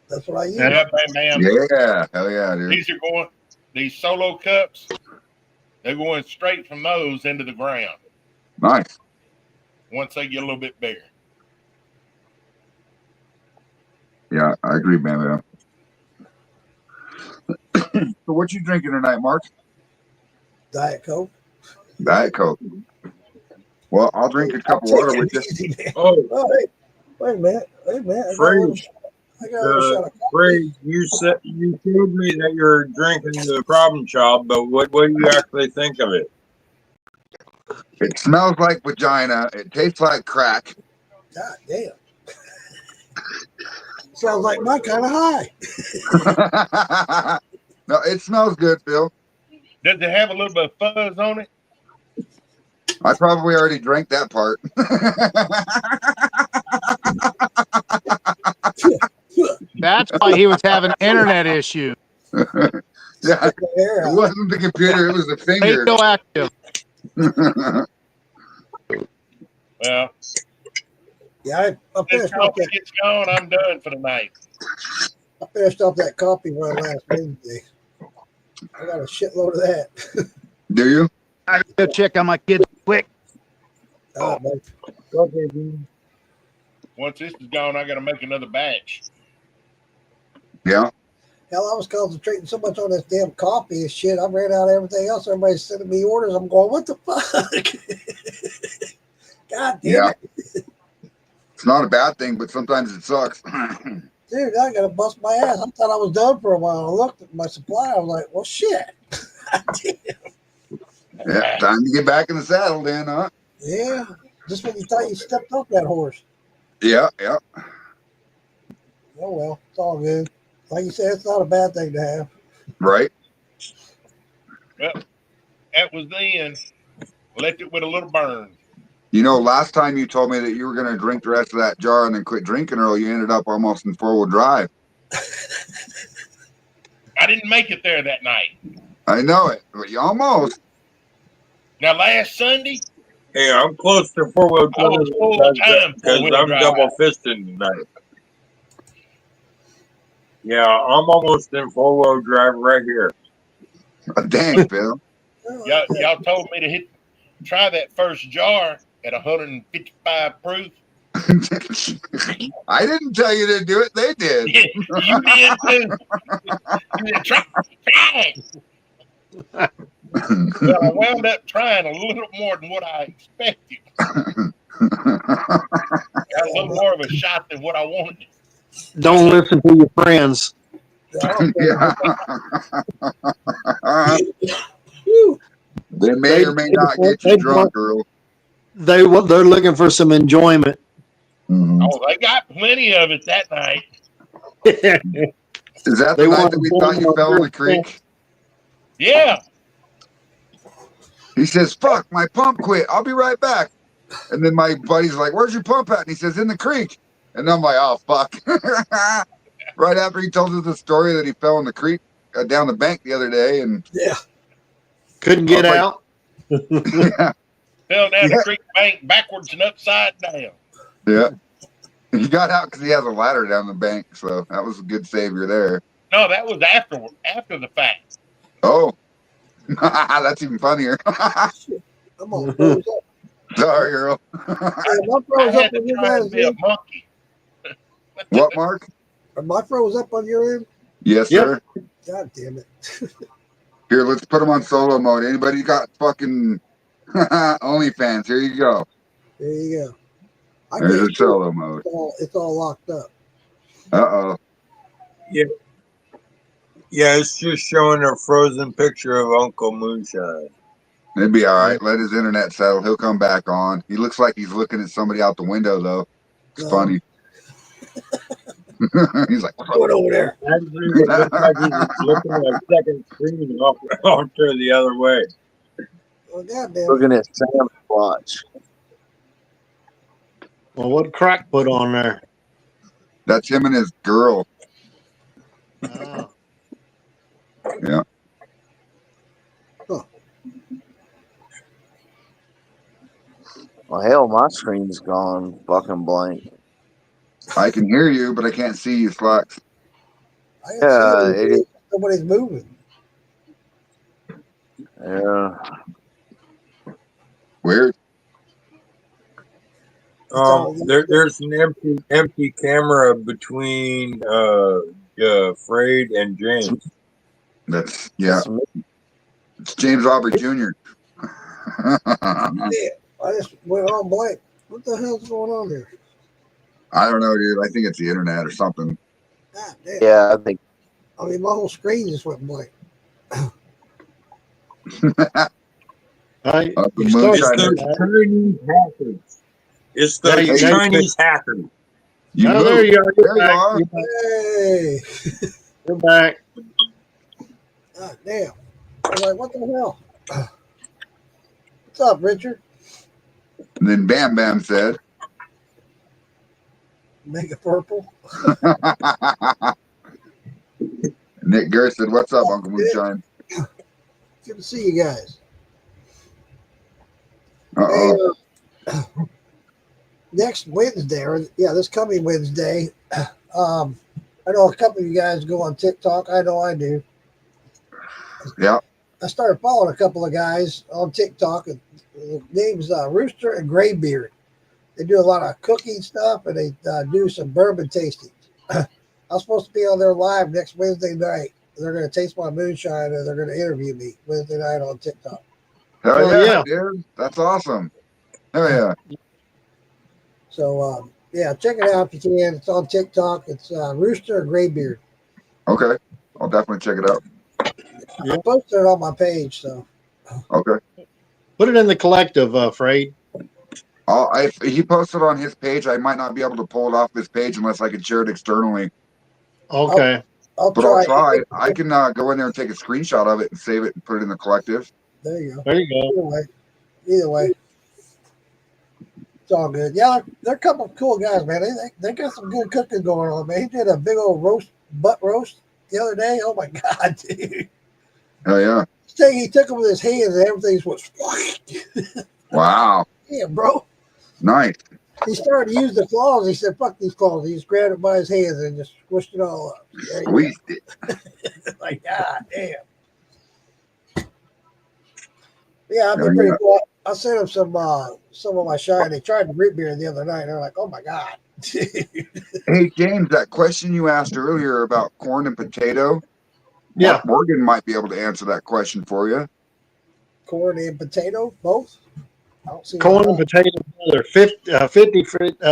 That's what I use. Yeah, bam, bam. Yeah, hell yeah, dude. These are going, these solo cups, they're going straight from those into the ground Nice. once they get a little bit bigger. Yeah, I agree, Bam Bam. So what you drinking tonight, Mark? Diet Coke. Diet Coke. Well, I'll drink a cup of water with you. Easy, man. Oh, Oh, hey, wait a minute. Wait a minute. I got a Phrase, little shot of Phrase, you told me that you're drinking the Problem Child, but what do you actually think of it? It smells like vagina. It tastes like crack. God damn. Sounds like my kind of high. No, it smells good, Phil. Does it have a little bit of fuzz on it? I probably already drank that part. That's why he was having internet issues. Yeah, it wasn't the computer, it was the finger. Radioactive. Well, Yeah, I this finished off coffee that. gets gone, I'm done for the night. I finished off that coffee run last Wednesday. I got a shitload of that. Do you? I gotta go check on my kids quick. Oh, man. Once this is gone, I got to make another batch. Yeah. Hell, I was concentrating so much on this damn coffee and shit. I ran out of everything else. Everybody's sending me orders. I'm going, what the fuck? God damn Yeah. it. It's not a bad thing, but sometimes it sucks. Dude, I got to bust my ass. I thought I was done for a while. I looked at my supply. I was like, well, shit. Yeah, time to get back in the saddle then, huh? Yeah. Just when you thought you stepped off that horse. Yeah, yeah. Oh, well, it's all good. Like you said, it's not a bad thing to have. Right. Well, that was then. Left it with a little burn. You know, last time you told me that you were going to drink the rest of that jar and then quit drinking, Earl, you ended up almost in four-wheel drive. I didn't make it there that night. I know it, but you almost. Now, last Sunday, Hey, I'm close to four-wheel I was full time because four-wheel I'm drive. double fisting tonight. Yeah, I'm almost in four-wheel drive right here. Dang, Phil. Y'all told me to try that first jar at 155 proof. I didn't tell you to do it. They did. Yeah, you did too. You did try it. Well, I wound up trying a little more than what I expected. Got a little more of a shot than what I wanted. Don't listen to your friends. Yeah. They may or may not get you drunk, Earl. They're looking for some enjoyment. Mm-hmm. Oh, they got plenty of it that night. Is that the night that we thought you fell in the creek? Yeah. He says, fuck, my pump quit. I'll be right back. And then my buddy's like, where's your pump at? And he says, in the creek. And I'm like, oh, fuck. Right after he told us the story that he fell in the creek down the bank the other day. And yeah, couldn't get out. Yeah. Fell down the creek bank backwards and upside down. Yeah. He got out because he has a ladder down the bank. So that was a good savior there. No, that was after the fact. Oh, that's even funnier. I'm all froze up. Sorry, Earl. Hey, am I I froze up had to on your try guys' to be a end? monkey. What, Mark? Am I froze up on your end? Yes, Yep. sir. God damn it. Here, let's put him on solo mode. Anybody got fucking OnlyFans? Here you go. There you go. I There's can't a solo mode. it's all locked up. Uh-oh. Yeah, it's just showing a frozen picture of Uncle Moonshine. It'd be all right. Let his internet settle. He'll come back on. He looks like he's looking at somebody out the window, though. It's funny. He's like, What's going over there? Actually, it looks like he's looking at a second screen off to the other way. Well, goddamn. Looking at Sam's watch. Well, what crack put on there? That's him and his girl. Oh. Yeah. Well, hell, my screen's gone fucking blank. I can hear you, but I can't see you, Slacks. I can see Yeah, nobody's moving. yeah. Weird. There's an empty camera between Frade and James. That's It's James Aubrey Jr. Yeah, I just went on blank. What the hell's going on here? I don't know, dude. I think it's the internet or something. God damn. Yeah, I think. I mean, my whole screen just went blank. You started It's those Chinese hackers. There you are. There you are. Hey, You're back. God damn. I was like, what the hell? What's up, Richard? And then Bam Bam said, Mega Purple. Nick Gurr said, what's up, Uncle Moonshine? Good to see you guys. Uh-oh. Hey, next Wednesday, or this coming Wednesday, I know a couple of you guys go on TikTok. I know I do. Yeah. I started following a couple of guys on TikTok. And the name's Rooster and Graybeard. They do a lot of cooking stuff, and they do some bourbon tastings. I'm supposed to be on their live next Wednesday night. They're going to taste my moonshine, and they're going to interview me Wednesday night on TikTok. Hell yeah, dude. That's awesome. Hell yeah. So, check it out if you can. It's on TikTok. It's Rooster and Graybeard. Okay. I'll definitely check it out. I posted it on my page, so. Okay. Put it in the collective, Frade. If he posted on his page, I might not be able to pull it off his page unless I can share it externally. Okay. I'll try. I can go in there and take a screenshot of it and save it and put it in the collective. There you go. There you go. Either way. It's all good. Yeah, they're a couple of cool guys, man. They got some good cooking going on, man. He did a big old butt roast the other day. Oh my God, dude. Hell yeah. He took them with his hands and everything was wow. Yeah, bro. Nice. He started to use the claws. He said, fuck these claws. He just grabbed it by his hands and just squished it all up. Squeezed it. Like, God damn. Yeah, I've been pretty cool. I sent them some of my shine. They tried the root beer the other night. They're like, oh my God. Hey, James, that question you asked earlier about corn and potato. Yeah. Mark Morgan might be able to answer that question for you. Corn and potato, both? I don't see Corn and potato together,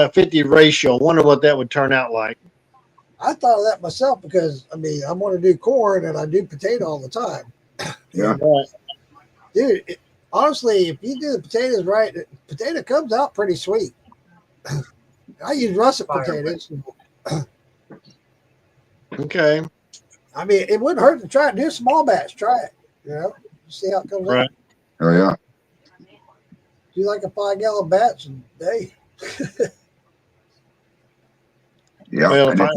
50 ratio. I wonder what that would turn out like. I thought of that myself because, I mean, I want to do corn and I do potato all the time. Yeah. Dude, honestly, if you do the potatoes right, the potato comes out pretty sweet. I use russet potatoes. Okay. I mean, it wouldn't hurt to try it. Do a small batch. Try it. You know, see how it comes out. Oh, yeah. Do like a 5-gallon batch and hey. Yeah. Well, if I'm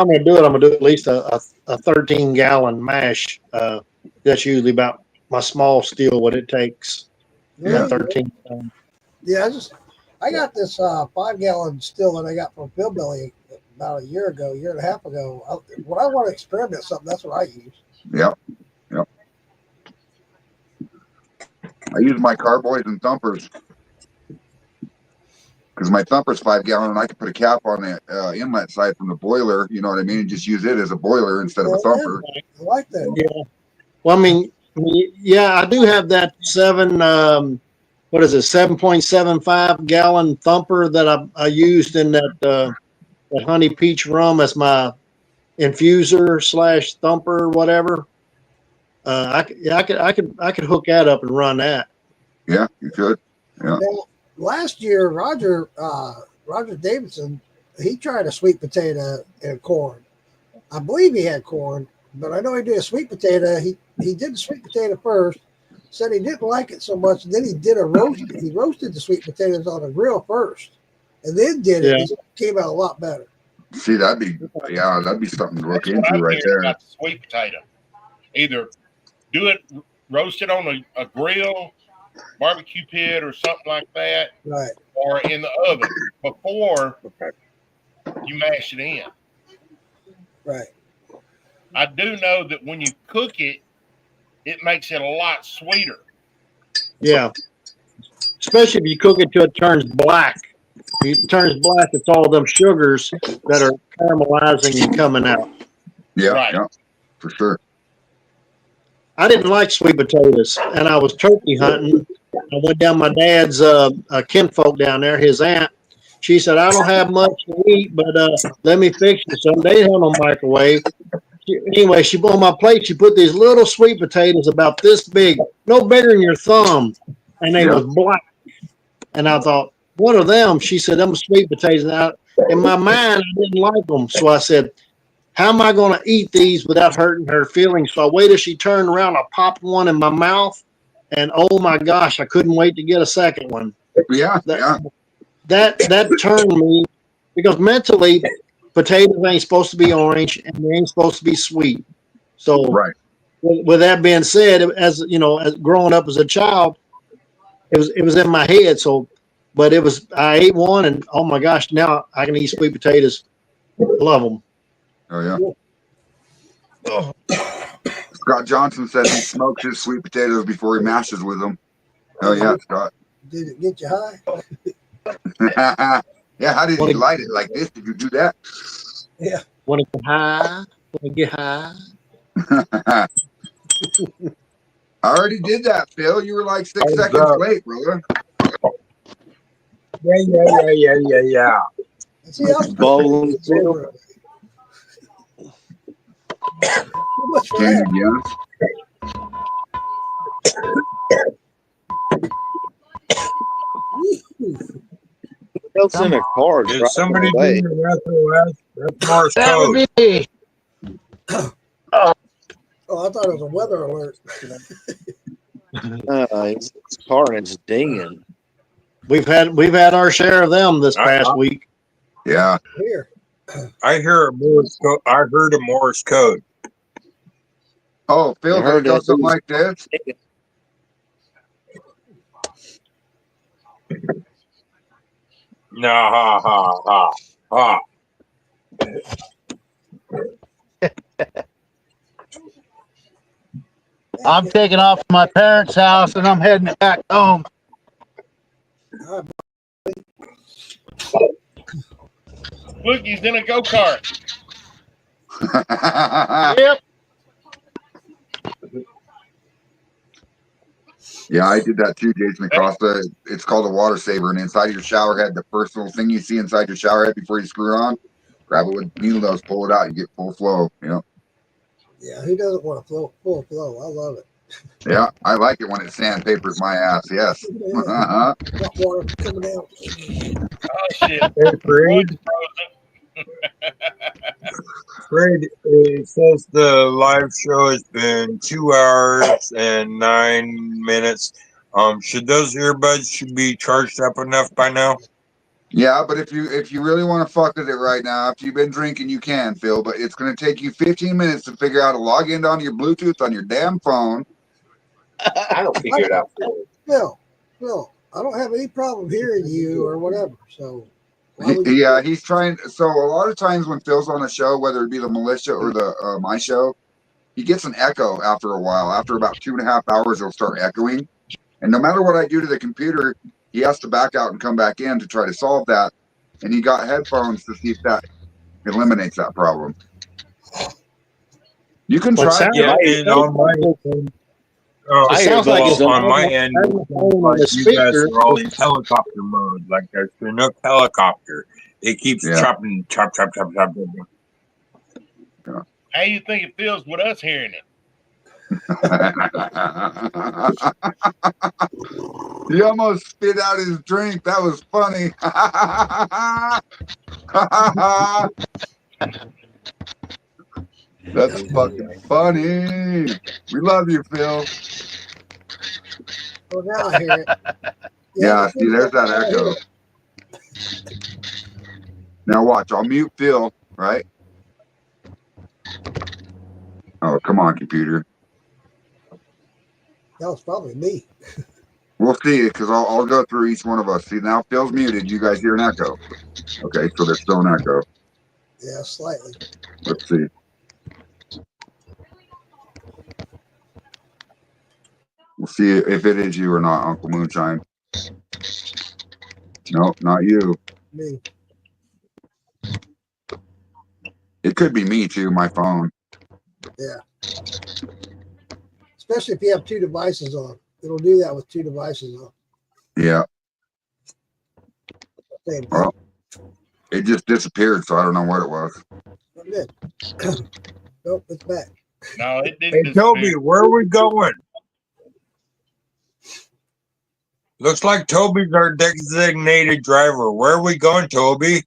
going to do it, I'm going to do at least a 13-gallon mash. That's usually about my small steel, what it takes. Yeah. 13. Yeah, I got this 5-gallon still that I got from Hillbilly about a year and a half ago. When I want to experiment something, that's what I use. Yep. I use my carboys and thumpers because my thumper's 5-gallon and I can put a cap on the inlet side from the boiler. You know what I mean? And just use it as a boiler instead of a thumper. I like that. Yeah. Well, I mean, yeah, I do have that 7.75 gallon thumper that I used in that honey peach rum as my infuser / thumper, whatever. I could hook that up and run that. Yeah, you could. Yeah. Now, last year, Roger Davidson, he tried a sweet potato and corn. I believe he had corn, but I know he did a sweet potato. He did the sweet potato first, said he didn't like it so much, and then he did a roast. He roasted the sweet potatoes on a grill first, and then did it. Yeah. It came out a lot better. See, that'd be something to look That's what into I'm right hearing there. about the sweet potato. Either do it, roast it on a grill, barbecue pit, or something like that, Right. or in the oven before you mash it in. Right. I do know that when you cook it, it makes it a lot sweeter. Yeah. Especially if you cook it till it turns black. If it turns black, it's all them sugars that are caramelizing and coming out. Yeah, Right. yeah, for sure. I didn't like sweet potatoes, and I was turkey hunting. I went down my dad's kinfolk down there, his aunt. She said, I don't have much to eat, but let me fix you some. They had no microwave. Anyway, she on my plate, she put these little sweet potatoes about this big, no bigger than your thumb, and they was black. And I thought, what are them? She said, them sweet potatoes. And in my mind, I didn't like them. So I said, how am I going to eat these without hurting her feelings? So I waited. She turned around. I popped one in my mouth, and oh my gosh, I couldn't wait to get a second one. Yeah, That turned me, because mentally, potatoes ain't supposed to be orange and they ain't supposed to be sweet. So, right. With that being said, as you know, as growing up as a child, it was in my head. So, but I ate one, and oh my gosh, now I can eat sweet potatoes. Love them. Oh yeah. Scott Johnson says he smokes his sweet potatoes before he mashes with them. Oh yeah, Scott. Did it get you high? Yeah, how did you light it like this? Did you do that? Yeah. Want to get high? Want to get high? I already did that, Phil. You were like 6 seconds late, brother. Yeah. See, I was Bowling. too much for Can that. you Else in a car. Did driving somebody away. do the SOS? That's Morse That code. would be. Oh, I thought it was a weather alert. His car and it's dinging. We've had our share of them this past week. Yeah. Here. I hear a Morse code. I heard a Morse code. Oh, Phil, I heard does that something like this? No, ha, ha, ha, ha. I'm taking off to my parents' house and I'm heading back home. Look, he's in a go-kart. Yep. Yeah, I did that too, Jason Acosta. It's called a water saver, and inside your shower head, the first little thing you see inside your shower head before you screw it on, grab it with needle nose, pull it out, you get full flow. Yeah. Yeah, who doesn't want to full flow? I love it. Yeah, I like it when it sandpapers my ass. Yes. Hot water coming out. Oh shit! Hey, Fred. Fred, it says the live show has been 2 hours and 9 minutes. Should those earbuds be charged up enough by now? Yeah, but if you really want to fuck with it right now, after you've been drinking, you can, Phil. But it's going to take you 15 minutes to figure out how to log into your Bluetooth on your damn phone. I'll figure it out. Phil, I don't have any problem hearing you or whatever. So, Yeah, he's trying. So a lot of times when Phil's on a show, whether it be the militia or the my show, he gets an echo after a while. After about 2.5 hours, it'll start echoing. And no matter what I do to the computer, he has to back out and come back in to try to solve that. And he got headphones to see if that eliminates that problem. You can try. Yeah, and on my on my end, like you guys are all in helicopter mode, like a Chinook helicopter. It keeps chopping, chop. How you think it feels with us hearing it? He almost spit out his drink. That was funny. That's fucking funny. We love you, Phil. Oh, now I hear it. Yeah, see, there's that echo. Now watch, I'll mute Phil, right? Oh, come on, computer. That was probably me. We'll see, because I'll go through each one of us. See, now Phil's muted. You guys hear an echo. Okay, so there's still an echo. Yeah, slightly. Let's see. We'll see if it is you or not, Uncle Moonshine. No, not you. Me. It could be me too, my phone. Yeah. Especially if you have two devices on. It'll do that with two devices on. Yeah. Same thing. Well, it just disappeared, so I don't know what it was. Oh, good. Nope, it's back. No, it Hey, didn't Toby, disappear. where are we going? Looks like Toby's our designated driver. Where are we going, Toby?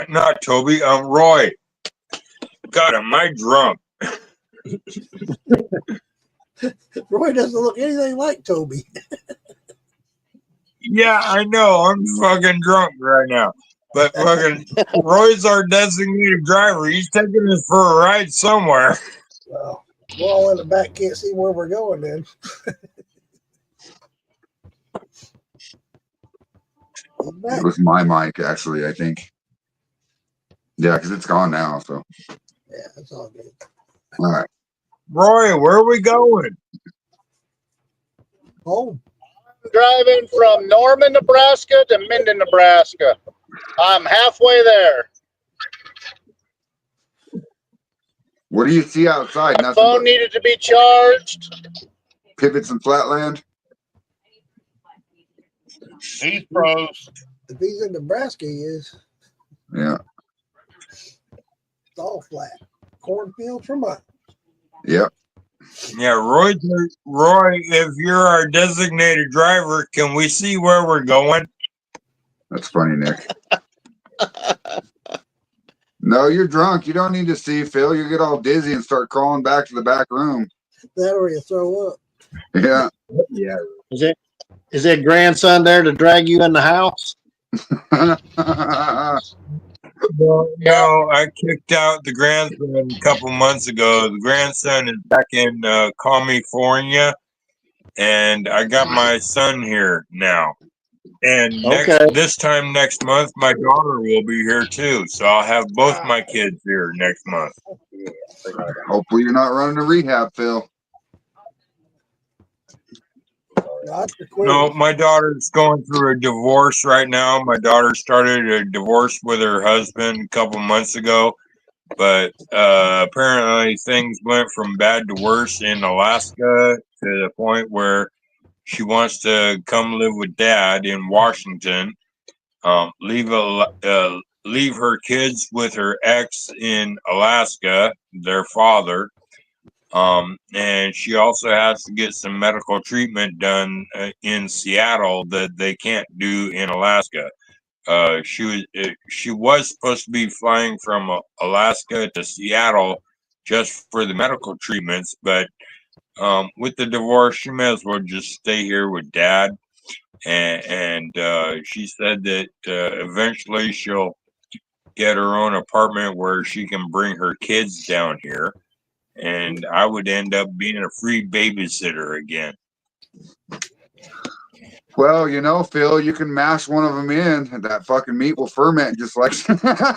Not Toby, Roy. God, am I drunk? Roy doesn't look anything like Toby. Yeah, I know. I'm fucking drunk right now. But fucking Roy's our designated driver. He's taking us for a ride somewhere. Well, we're all in the back, can't see where we're going then. It was my mic, actually, I think. Yeah, because it's gone now, so. Yeah, that's all good. All right. Roy, where are we going? Home. Driving from Norman, Nebraska to Minden, Nebraska. I'm halfway there. What do you see outside? My Nothing phone but needed to be charged. pivots and flatland? He's pros. If he's in Nebraska, he is. Yeah. It's all flat. Cornfield for miles. Yep. Yeah, Roy, if you're our designated driver, can we see where we're going? That's funny, Nick. No, you're drunk. You don't need to see, Phil. You get all dizzy and start crawling back to the back room. That or you throw up. Yeah. Yeah. Is that grandson there to drag you in the house? Well, no, I kicked out the grandson a couple months ago. The grandson is back in California, and I got my son here now. And this time next month, my daughter will be here too. So I'll have both my kids here next month. Hopefully you're not running to rehab, Phil. No, my daughter's going through a divorce right now. My daughter started a divorce with her husband a couple months ago, but apparently things went from bad to worse in Alaska to the point where she wants to come live with Dad in Washington. Leave her kids with her ex in Alaska, their father. And she also has to get some medical treatment done in Seattle that they can't do in Alaska. She was supposed to be flying from Alaska to Seattle just for the medical treatments, but with the divorce, she may as well just stay here with Dad. And she said that eventually she'll get her own apartment where she can bring her kids down here. And I would end up being a free babysitter again. Well, you know, Phil, you can mash one of them in, and that fucking meat will ferment just like.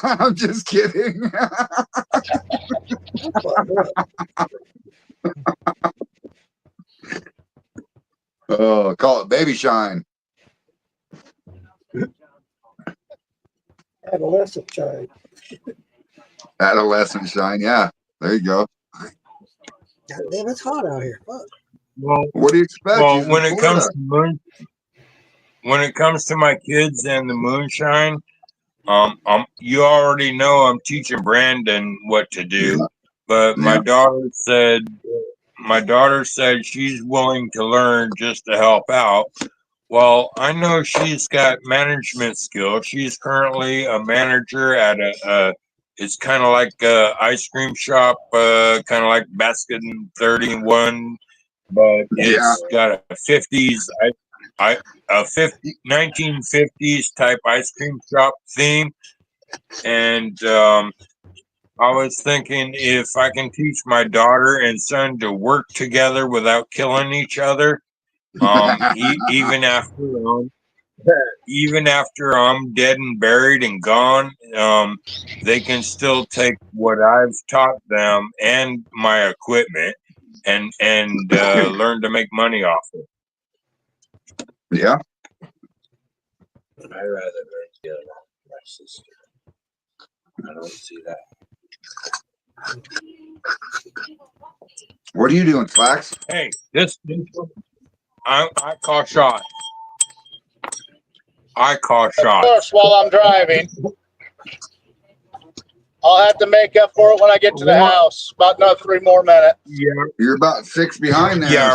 I'm just kidding. Oh, call it baby shine. Adolescent shine. Adolescent shine. Yeah, there you go. God damn, it's hot out here. Fuck. Well, what do you expect? Well, when it comes to my kids and the moonshine, you already know I'm teaching Brandon what to do. Yeah. But my daughter said she's willing to learn just to help out. Well, I know she's got management skills. She's currently a manager at it's kind of like a ice cream shop, kind of like Basket 31, but it's got a 50s, a 1950s type ice cream shop theme. And I was thinking if I can teach my daughter and son to work together without killing each other, even after I'm dead and buried and gone, they can still take what I've taught them and my equipment and learn to make money off it. Yeah. I'd rather learn to get along with my sister. I don't see that. What are you doing, Flax? Hey, this I call shots. I call Of shots. course, while I'm driving, I'll have to make up for it when I get to the house. About another 3 more minutes. Yeah, You're about 6 behind there. yeah.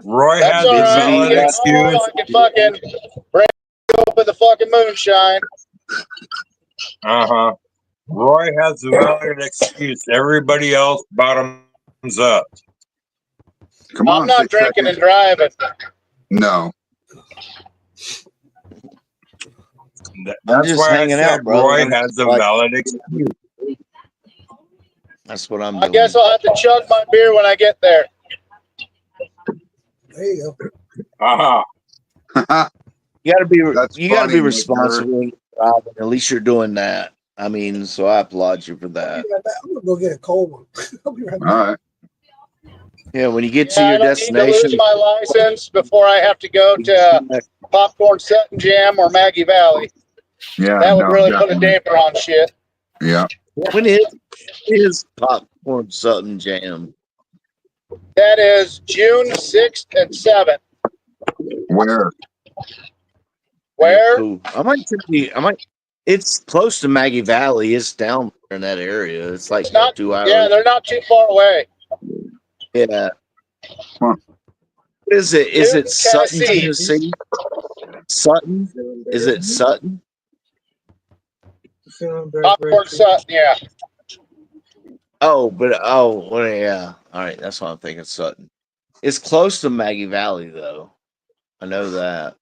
Roy That's had all the right. valid Get home, excuse. I can fucking break open the fucking moonshine. Roy has the valid excuse. Everybody else bottoms up. Come on, I'm not 6 drinking seconds. and driving. No. I'm That's just why I hanging said out, brother. Roy I'm has just the like, valid excuse. that's what I'm I doing. guess I'll have to chug my beer when I get there. There you go. You gotta be That's you gotta funny, be Nick responsible when you're driving. At least you're doing that. I mean, so I applaud you for I'll that. be right back. I'm gonna go get a cold one. I'll be right All back. right. Yeah, when you get to Yeah, I your don't need to destination, lose my license before I have to go to Popcorn Sutton Jam or Maggie Valley. Yeah. That would No, really put a definitely. damper on shit. Yeah. when is Popcorn Sutton Jam? That is June 6th and 7th. Where? Where? Cool. I might. It's close to Maggie Valley. It's down in that area. It's like It's not. 2 hours. Yeah, they're not too far away. Yeah. Huh. What is it? Is Newton, it Sutton, Tennessee. Tennessee? Sutton? Is it Sutton? Popcorn Sutton, yeah. Well, yeah. All right, that's what I'm thinking. Sutton. It's close to Maggie Valley, though. I know that.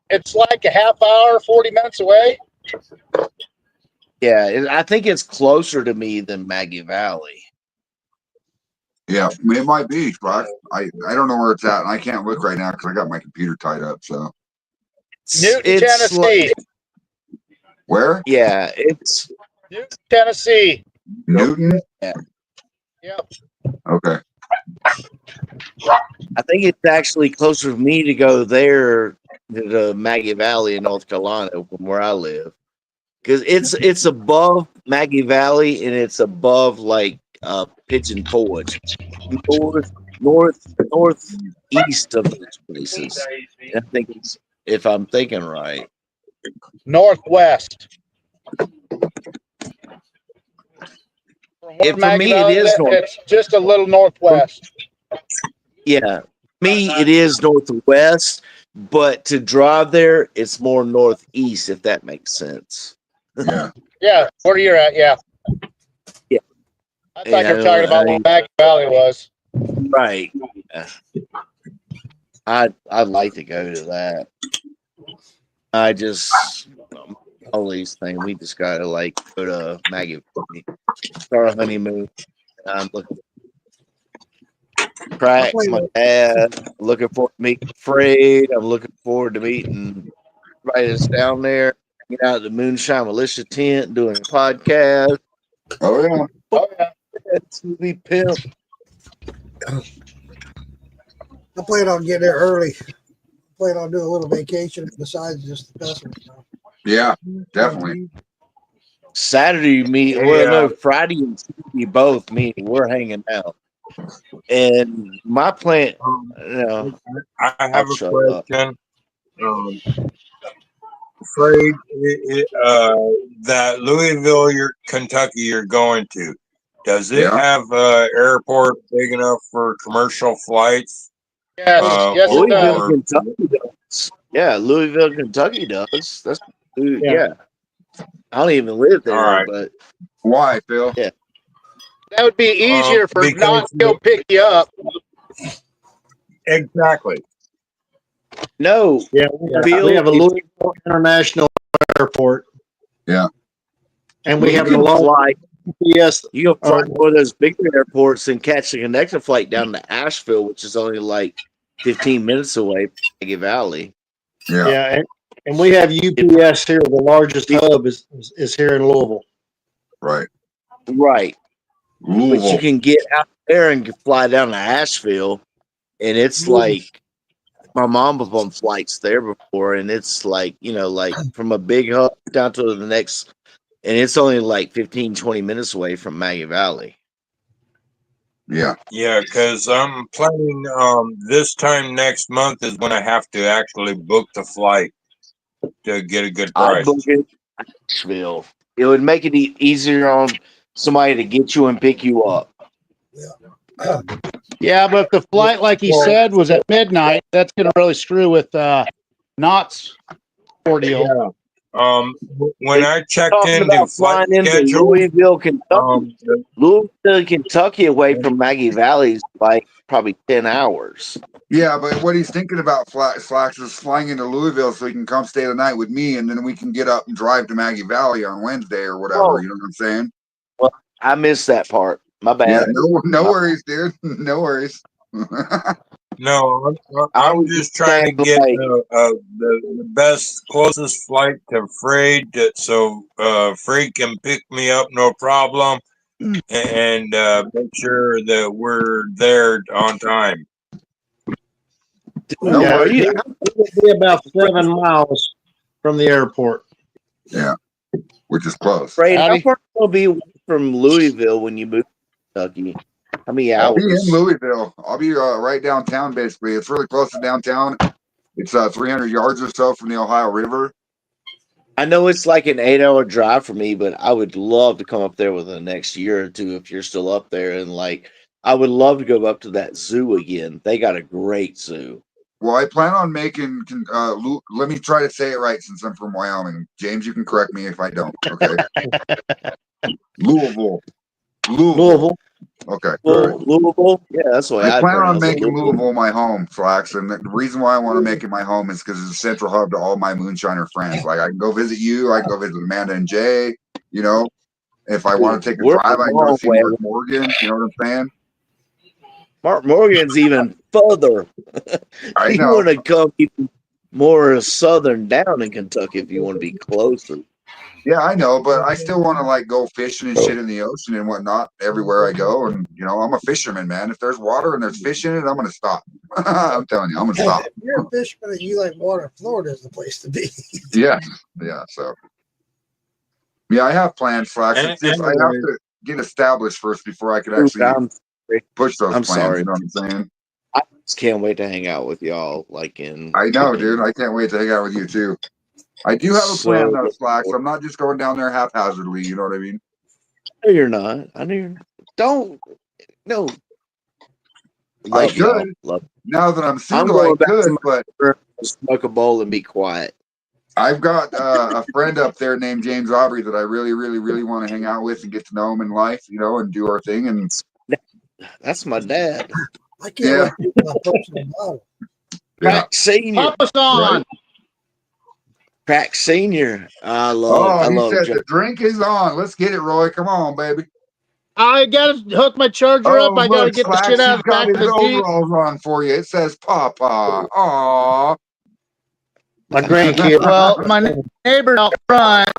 It's like a half hour, 40 minutes away. Yeah, I think it's closer to me than Maggie Valley. Yeah, it might be, Flax. I don't know where it's at, and I can't look right now because I got my computer tied up. So Newton, Tennessee. where? Yeah, it's Newton, Tennessee. Newton. Yeah. Yep. Okay. I think it's actually closer for me to go there to Maggie Valley in North Carolina from where I live, because it's above Maggie Valley and it's above like Pigeon Forge, northeast of those places. I think it's, if I'm thinking right, Northwest. For me, it is It's just a little northwest. Yeah, me it is northwest, but to drive there, it's more northeast. If that makes sense. Yeah. Yeah, where you're at, yeah. Yeah. I thought you were talking about where Maggie Valley was. Right. I'd like to go to that. I just all these things. We just gotta like go to Maggie, start a honeymoon. I'm looking. Crack, my dad. Looking forward to meeting Fred. I'm looking forward to meeting everybody that's down there. Get out of the Moonshine Militia tent, doing a podcast. Oh yeah. Oh yeah. That's really pimp. I plan on getting there early. Plan on doing a little vacation besides just the festival. Yeah, definitely. Saturday meet. Well, no, Friday and Saturday both meet. We're hanging out. And my plan, I have a question. Afraid that Louisville, Kentucky, you're going to. Does it have an airport big enough for commercial flights? Yes, yes, it does. Kentucky does. Yeah, Louisville, Kentucky does. That's yeah. I don't even live there, but why, Phil? Yeah, that would be easier for not to go pick you up. Exactly. No. Yeah, we have a Louisville International Airport. Yeah. And we You have can the long fly. GPS. You can fly to one of those bigger airports and catch a connecting flight down to Asheville, which is only like 15 minutes away from Maggie Valley. Yeah. Yeah, and we have UPS here. The largest hub is here in Louisville. Right. Right. But you Louisville. can get out there and fly down to Asheville, and it's like my mom was on flights there before, and it's like, you know, like from a big hub down to the next, and it's only like 15, 20 minutes away from Maggie Valley. Yeah. Yeah, because I'm planning this time next month is when I have to actually book the flight to get a good I'd price. book it in Asheville. It would make it easier on somebody to get you and pick you up. Yeah, but if the flight, like he said, was at midnight, that's going to really screw with Knott's ordeal. Yeah. When I checked Talking into about flight flying into schedule, Louisville, Kentucky. Louisville, Kentucky, away from Maggie Valley is like probably 10 hours. Yeah, but what he's thinking about, Slacks, is flying into Louisville so he can come stay the night with me, and then we can get up and drive to Maggie Valley on Wednesday or whatever. Oh. You know what I'm saying? Well, I missed that part. My bad. Yeah, no worries, dude. No worries. no, I I'm was just trying to get like, the best, closest flight to Freight, so Freight can pick me up no problem, and make sure that we're there on time. No Yeah, worries. it would be about 7 miles from the airport. Yeah, which is close. Freight, how Howdy. far will be away from Louisville when you move to Kentucky? How many I'll be in hours? Louisville. I'll be right downtown, basically. It's really close to downtown. It's 300 yards or so from the Ohio River. I know it's like an 8-hour drive for me, but I would love to come up there within the next year or two if you're still up there. And like, I would love to go up to that zoo again. They got a great zoo. Well, I plan on making. Let me try to say it right since I'm from Wyoming. James, you can correct me if I don't. Okay. Louisville. Okay. All right. Louisville? Yeah, that's the way I I plan on pronounce it. making Louisville my home, Slacks, and the reason why I want to make it my home is because it's a central hub to all my moonshiner friends. Like I can go visit you, I can go visit Amanda and Jay. You know, if I want to take a We're drive, I can go long see way. Mark Morgan. You know what I'm saying? Mark Morgan's even further. I You know. want to come even more southern down in Kentucky if you want to be closer. Yeah, I know, but I still want to like go fishing and shit in the ocean and whatnot everywhere I go. And you know, I'm a fisherman, man. If there's water and there's fish in it, I'm gonna stop. I'm telling you, I'm gonna stop. If you're a fisherman and you like water, Florida is the place to be. Yeah, yeah. So, yeah, I have plans, Slacks. It's just I have to get established first before I could actually push those I'm plans. sorry. You know what I'm saying? I just can't wait to hang out with y'all. Like in, I know, dude. I can't wait to hang out with you too. I do have a plan, though, Slacks. I'm not just going down there haphazardly. You know what I mean? No, you're not. I know you're. Don't. No. I Love y'all. could. Love. Now that I'm I'm single, going I back to could, my but room, smoke a bowl and be quiet. I've got a friend up there named James Aubrey that I really, really, really want to hang out with and get to know him in life, you know, and do our thing. And that's my dad. I can't wait to my personal model. Crack Senior. Pop us on. Right. Crack Senior. I love. He said the drink is on. Let's get it, Roy. Come on, baby. I gotta hook my charger up. I gotta get the Slacks, shit out of he's the back got of his the Jeep. overalls on for you. It says Papa. Aw. My grandkid. Well, my neighbor's out front.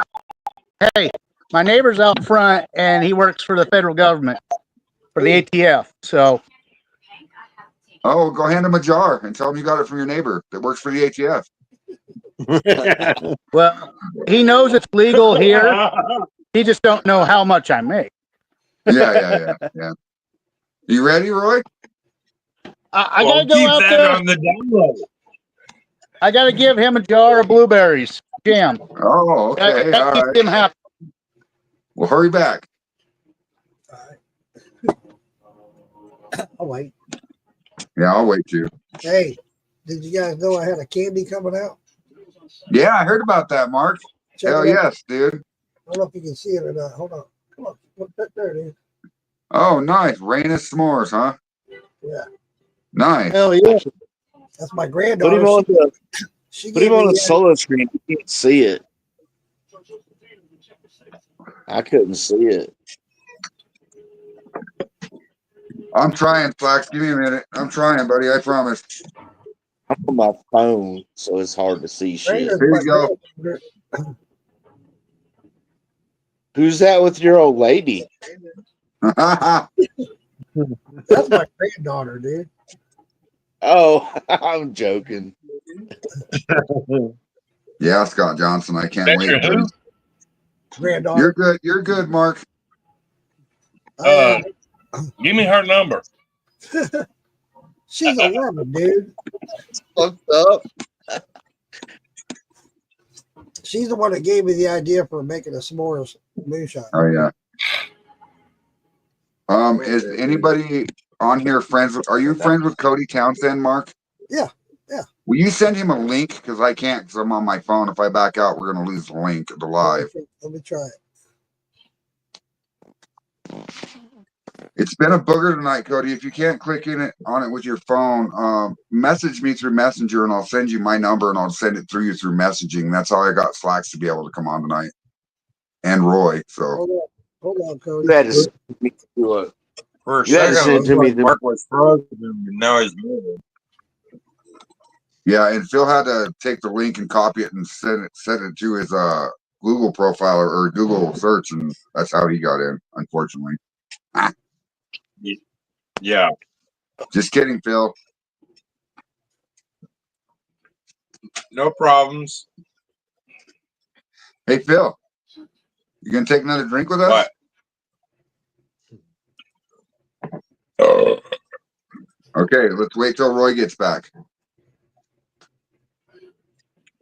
Hey, my neighbor's out front, and he works for the federal government, for the ATF. So, Oh, go hand him a jar and tell him you got it from your neighbor that works for the ATF. well, he knows it's legal here. He just don't know how much I make. Yeah. You ready, Roy? I gotta go out there. On the download. I gotta give him a jar of blueberries jam. Oh, okay. That All keeps right. him happy. Well, hurry back. I'll wait. Yeah, I'll wait too. Hey, did you guys know I had a candy coming out? Yeah, I heard about that, Mark. Check Hell it out. yes, dude. I don't know if you can see it or not. Hold on. Come on. There it is. Oh, nice. Rain of s'mores, huh? Yeah. Nice. Hell yeah. That's my Put granddaughter. him on the. She Put him gave on me the solo screen. You can't see it. I couldn't see it. I'm trying, Flax. Give me a minute. I'm trying, buddy. I promise. I'm on my phone, so it's hard to see shit. Ranger's Here my you go. granddaughter. Who's that with your old lady? That's my granddaughter, dude. Oh, I'm joking. Yeah, Scott Johnson. I can't That's wait. your who? buddy. Granddaughter. You're good. You're good, Mark. Give me her number. She's 11, dude. Fucked up. She's the one that gave me the idea for making a s'mores moonshine. Oh yeah. Is anybody on here friends with? Are you friends with Cody Townsend, Mark? Yeah, yeah. Will you send him a link? Because I can't. Because I'm on my phone. If I back out, we're gonna lose the link of the live. Let me try it. It's been a booger tonight, Cody. If you can't click on it with your phone, message me through Messenger, and I'll send you my number, and I'll send it through you through messaging. That's how I got Slacks to be able to come on tonight, and Roy. So Hold on, Cody. You had to send me to a, For a you had to second, send it it to looked me like through. Mark was frozen, and now he's moving. yeah, and Phil had to take the link and copy it and send it to his Google profile or Google search, and that's how he got in. Unfortunately, Yeah. just kidding, Phil. No problems. Hey, Phil, you gonna take another drink with us? What? Okay, let's wait till Roy gets back.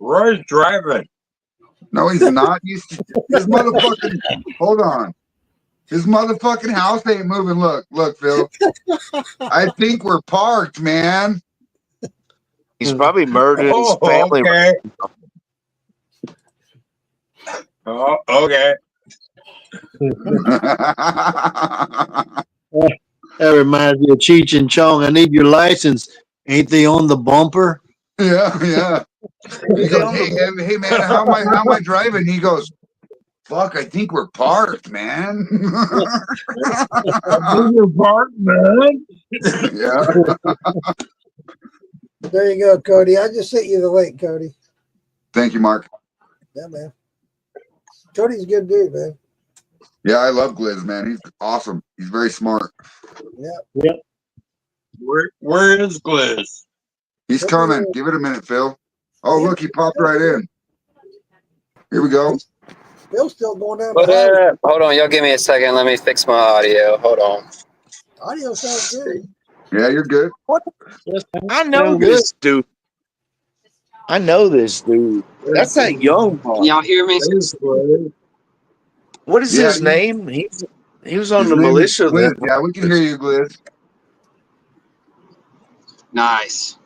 Roy's driving. No, he's not. His motherfucking. Hold on. His motherfucking house ain't moving. Look, Phil. I think we're parked, man. He's probably murdered his family. Okay. Oh, okay. That reminds me of Cheech and Chong. I need your license. Ain't they on the bumper? Yeah. He goes, hey man, how am I driving? He goes, fuck, I think we're parked, man. We're parked, man. Yeah. There you go, Cody. I just sent you the link, Cody. Thank you, Mark. Yeah, man. Cody's a good dude, man. Yeah, I love Gliz, man. He's awesome. He's very smart. Yeah. Where is Gliz? He's coming. Give it a minute, Phil. Oh, look, he popped right in. Here we go. Phil's still going down. Hold on, y'all give me a second. Let me fix my audio. Hold on. Audio sounds good. Yeah, you're good. I know this dude. That's that young boy. Can y'all hear me? What is his name? He was on His the name is militia Gliz. then. Yeah, we can hear you, Gliz. Nice.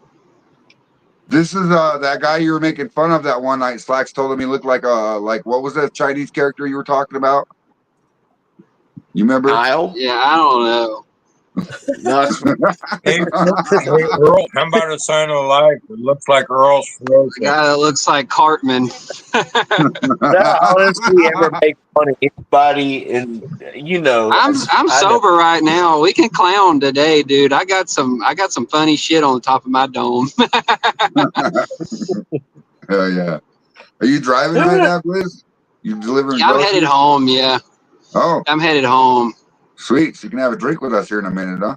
This is that guy you were making fun of that one night. Slacks told him he looked like what was that Chinese character you were talking about? You remember? Kyle? Yeah, I don't know. No, Hey, Earl, how about a sign of life? It looks like Earl's frozen. The guy that looks like Cartman. I honestly ever make fun of anybody, and I'm sober right now. We can clown today, dude. I got some funny shit on the top of my dome. Hell yeah. Are you driving right now, Gliz? You delivering? Yeah, I'm groceries? headed home. Yeah. Oh, I'm headed home. sweet. So you can have a drink with us here in a minute, huh?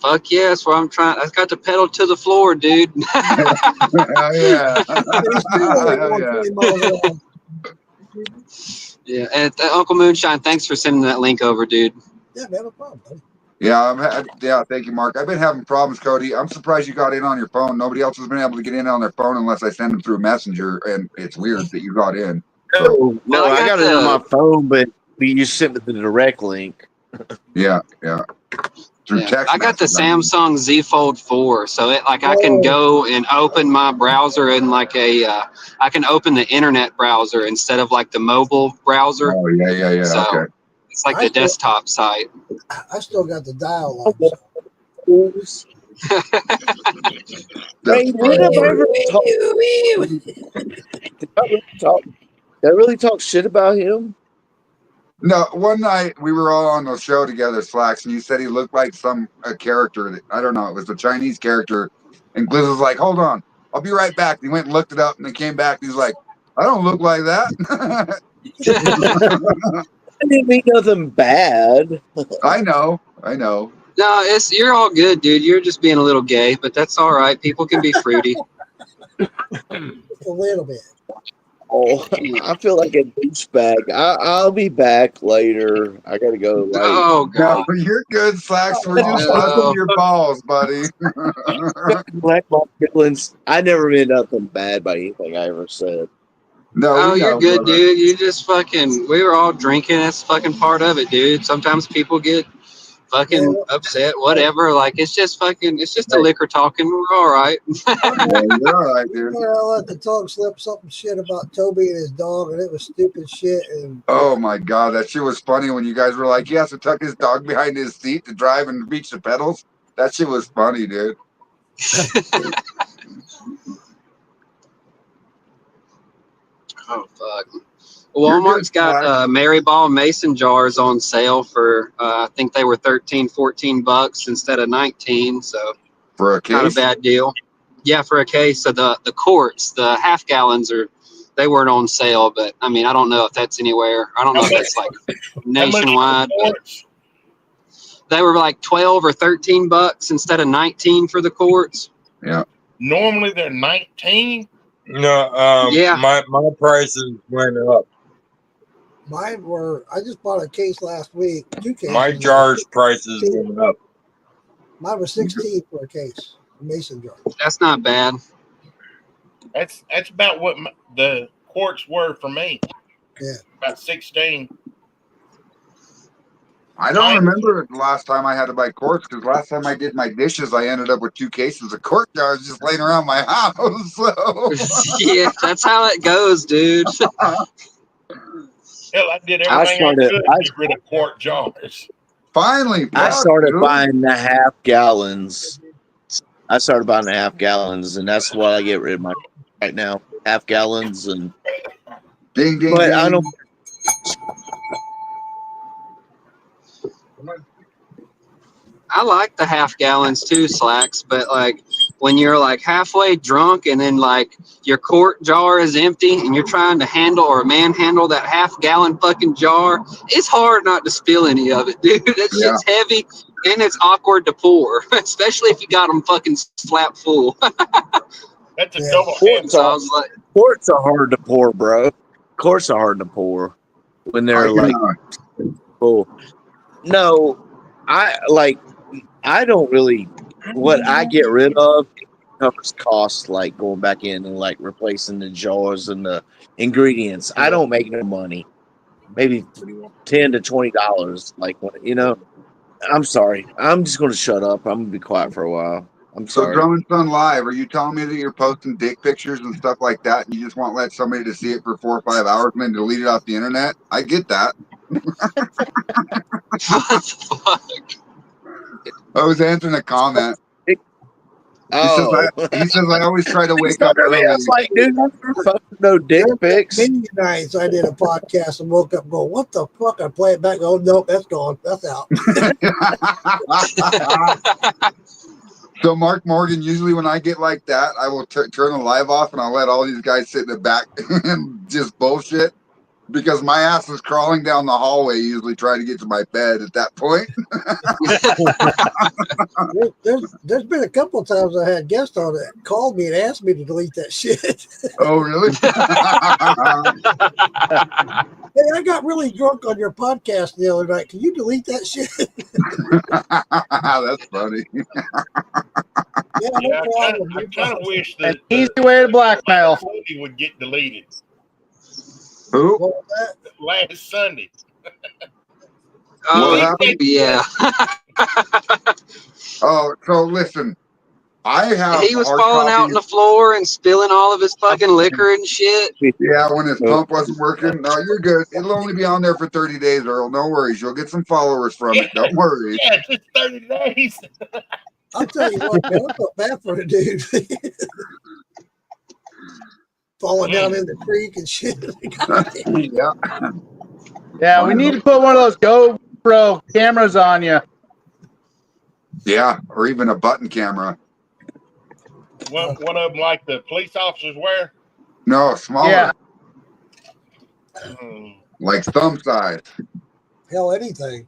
Fuck yeah, that's what I'm trying. I got the pedal to the floor, dude. Hell yeah. Hell yeah. Yeah, and Uncle Moonshine, thanks for sending that link over, dude. Yeah, man, no problem, buddy. Yeah, thank you, Mark. I've been having problems, Cody. I'm surprised you got in on your phone. Nobody else has been able to get in on their phone unless I send them through Messenger, and it's weird that you got in. No, I got it on my phone, but you sent me the direct link. Yeah. Through text I got the message, Samsung Z Fold 4, so I can go and open my browser in I can open the internet browser instead of like the mobile browser. Oh yeah. So Okay. it's like the desktop site. I still got the dial on. Hey, when have I ever talked? Did I really talk shit about him? No, one night we were all on the show together, Slacks, and you said he looked like a character that, I don't know, it was a Chinese character. And Gliz was like, hold on, I'll be right back. And he went and looked it up and then came back and he's like, I don't look like that. I didn't mean nothing bad. I know. No, you're all good, dude. You're just being a little gay, but that's all right. People can be fruity. Just a little bit. Oh, I feel like a douchebag. I'll be back later. I gotta go. Like, Oh God, No, you're good, Slacks. We're just busting your balls, buddy. black my feelings. I never meant nothing bad by anything I ever said. No, oh, we you're know, good, brother. dude. You just fucking. We were all drinking. That's fucking part of it, dude. Sometimes people get fucking upset, whatever. Like it's just fucking. It's just a liquor talking. We're all right. Yeah, you're all right, dude. I let the tongue slip something shit about Toby and his dog, and it was stupid shit. And Oh my God, that shit was funny when you guys were like, he has to tuck his dog behind his seat to drive and reach the pedals. That shit was funny, dude. Oh fuck. Walmart's got Mary Ball mason jars on sale for I think they were $13-14 instead of 19, so for a case. Not a bad deal. Yeah, for a case of the quarts, the half gallons they weren't on sale, but I mean I don't know if that's anywhere. I don't know if that's like nationwide. But they were like $12 or $13 instead of 19 for the quarts. Yeah. Normally they're 19. No, Yeah. my prices went up. mine were. I just bought a case last week. 2 cases. My jars prices went up. Mine was 16 for a case. A mason jar. That's not bad. That's about what the quarts were for me. Yeah. About 16. I don't remember the last time I had to buy quarts because last time I did my dishes, I ended up with 2 cases of quart jars just laying around my house. So. Yeah, that's how it goes, dude. Hell, I did everything I could to get rid of quart jars. Finally, I started buying the half gallons. And that's what I get rid of my right now. Half gallons and. Ding ding. But ding. I don't. I like the half gallons too, Slacks, but like when you're like halfway drunk and then like your quart jar is empty and you're trying to handle or manhandle that half-gallon fucking jar, it's hard not to spill any of it, dude. That shit's heavy and it's awkward to pour, especially if you got them fucking slap full. That's a double Quarts are hard to pour, bro. Quarts are hard to pour when they're like full. No, I don't really. What I get rid of covers costs, like going back in and like replacing the jars and the ingredients. I don't make no money. Maybe $10 to $20. Like I'm sorry. I'm just going to shut up. I'm going to be quiet for a while. I'm sorry. So Drum & Son Live, are you telling me that you're posting dick pictures and stuff like that and you just won't let somebody to see it for 4 or 5 hours and then delete it off the internet? I get that. I was answering a comment. He says I always try to wake up early. I was like, dude, no dick pics. Many nights I did a podcast and woke up going, what the fuck? I play it back. Oh, nope, that's gone. That's out. So Mark Morgan, usually when I get like that, I will turn the live off and I'll let all these guys sit in the back and just bullshit because my ass is crawling down the hallway usually trying to get to my bed at that point. There's been a couple of times I had guests on that called me and asked me to delete that shit. Oh, really? Hey, I got really drunk on your podcast the other night. Can you delete that shit? That's funny. Yeah, I kind of wish that An easy way to blackmail. Sunday would get deleted. Who? What was that? Last Sunday. Oh, yeah. Oh, so listen, I have. He was falling out on the floor and spilling all of his fucking liquor and shit. Yeah, when his pump wasn't working. No, you're good. It'll only be on there for 30 days, Earl. No worries. You'll get some followers from it. Don't worry. Yeah, just 30 days. I'll tell you what, man, I felt bad for the dude. Falling down in the creek and shit. Yeah. Yeah, we need to put one of those GoPro cameras on you. Yeah, or even a button camera. One of them like the police officers wear. No, smaller. Yeah. Like thumb size. Hell, anything.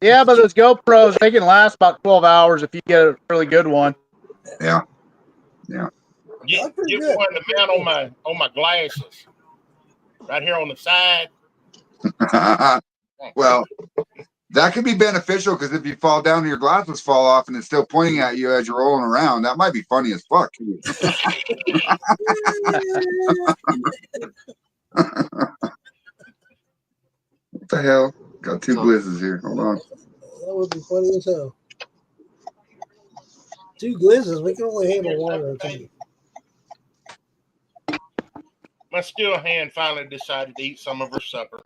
Yeah, but those GoPros, they can last about 12 hours if you get a really good one. Yeah. Yeah. Get one to mount on my glasses. Right here on the side. Well, that could be beneficial because if you fall down and your glasses fall off and it's still pointing at you as you're rolling around, that might be funny as fuck. What the hell? Got two blizzes here. Hold on. That would be funny as hell. Two glizzes. We can only handle one or two. My still hand finally decided to eat some of her supper.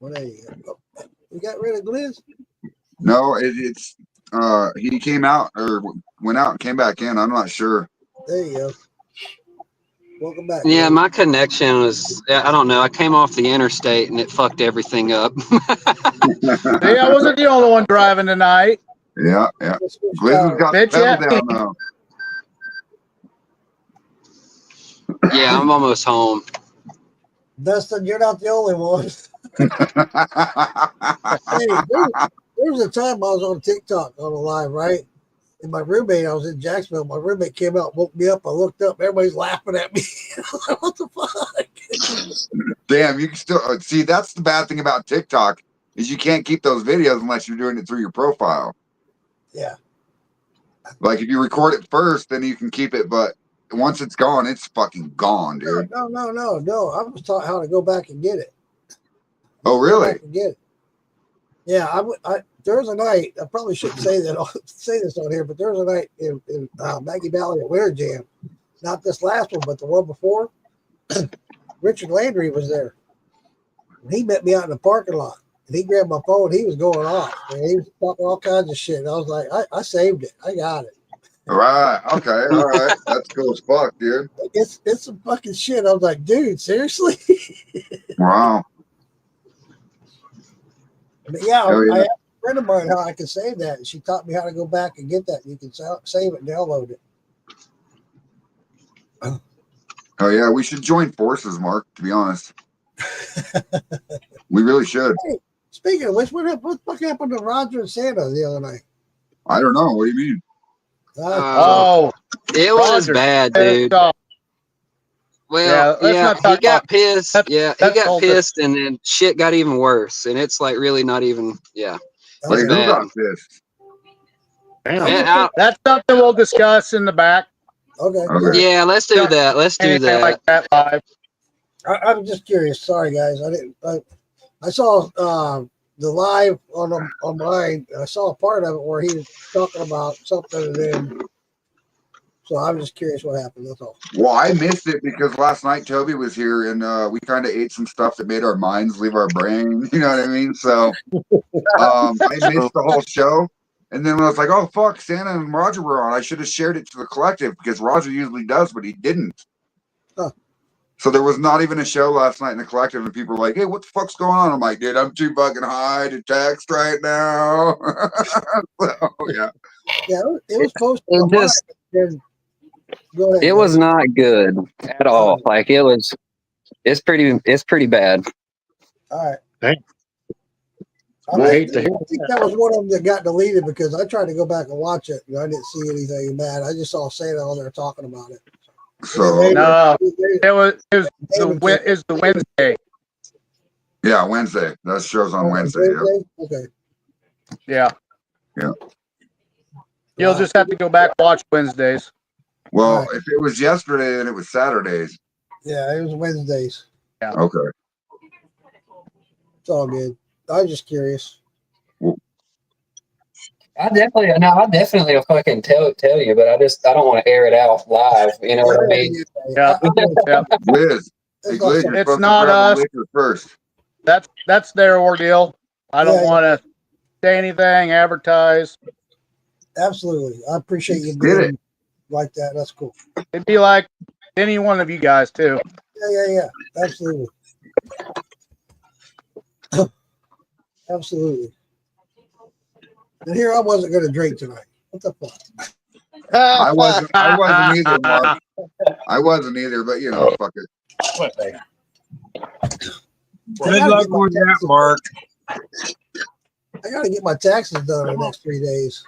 Well, there you go. We got rid of Glizz? No, it's he came out or went out and came back in. I'm not sure. There you go. Welcome back. Yeah, my connection was, I don't know. I came off the interstate and it fucked everything up. See, I wasn't the only one driving tonight. Yeah, yeah. Glizz has got the pedal down now. Yeah, I'm almost home. Dustin, you're not the only one. Hey, there was a time I was on TikTok on a live, right? And my roommate, I was in Jacksonville. My roommate came out, woke me up. I looked up, everybody's laughing at me. What the fuck? Damn, you can still see. That's the bad thing about TikTok is you can't keep those videos unless you're doing it through your profile. Yeah. Like if you record it first, then you can keep it, but once it's gone, it's fucking gone, dude. No. I was taught how to go back and get it. Oh, really? Get it. Yeah, there was a night. I probably shouldn't say that. Say this on here, but there was a night in Maggie Valley at Winter Jam. Not this last one, but the one before. Richard Landry was there. And he met me out in the parking lot, and he grabbed my phone. He was going off, and he was talking all kinds of shit. And I was like, I saved it. I got it. All right. Okay. All right. That's cool as fuck, dude. It's some fucking shit. I was like, dude, seriously? Wow. But yeah, Oh, yeah. I asked a friend of mine how I could save that, and she taught me how to go back and get that. You can save it and download it. Oh yeah, we should join forces, Mark. To be honest, we really should. Hey, speaking of which, what the fuck happened to Roger and Santa the other night? I don't know. What do you mean? It was bad, dude. Well, yeah, he got pissed. He got pissed, and then shit got even worse. And it's like really not even. Yeah, Wait, it's who bad. got pissed? Man, That's something we'll discuss in the back. Okay. yeah, let's do that. Let's do Anything that. like that live. I'm just curious. Sorry, guys. I saw the live on mine. I saw a part of it where he was talking about something, and then. So I'm just curious what happened. That's all. Well, I missed it because last night Toby was here and we kind of ate some stuff that made our minds leave our brain. You know what I mean? So I missed the whole show. And then when I was like, oh, fuck, Santa and Roger were on, I should have shared it to the collective because Roger usually does, but he didn't. Huh. So there was not even a show last night in the collective, and people were like, hey, what the fuck's going on? I'm like, dude, I'm too fucking high to text right now. So, yeah. Yeah, it was posted. It on mine. just- Go ahead. It was not good at all. Like it's pretty bad. All right. Thanks. I I hate to hear think that was one of them that got deleted because I tried to go back and watch it and I didn't see anything bad. I just saw Santa on there talking about it. So No, it was the Wednesday. yeah, Wednesday. That show's on Wednesday. Yeah. Okay. Yeah. Yeah. You'll just have to go back and watch Wednesdays. Well, if it was yesterday, then it was Saturdays. Yeah, it was Wednesdays. Yeah. Okay. It's all good. I was just curious. I definitely will fucking tell you, but I don't want to air it out live. You know what I mean? Yeah. Yeah. Liz, hey, Liz, you're It's supposed to not grab us. the liquor first. That's their ordeal. I don't Yeah. want to say anything, advertise. Absolutely. I appreciate you Did doing it. like that. That's cool. It'd be like any one of you guys too. Yeah. Absolutely. Absolutely. And here I wasn't going to drink tonight. What the fuck? I wasn't either, Mark. I wasn't either, but you know, fuck it. What, baby? Good luck with that, Mark. I got to get my taxes done in the next 3 days.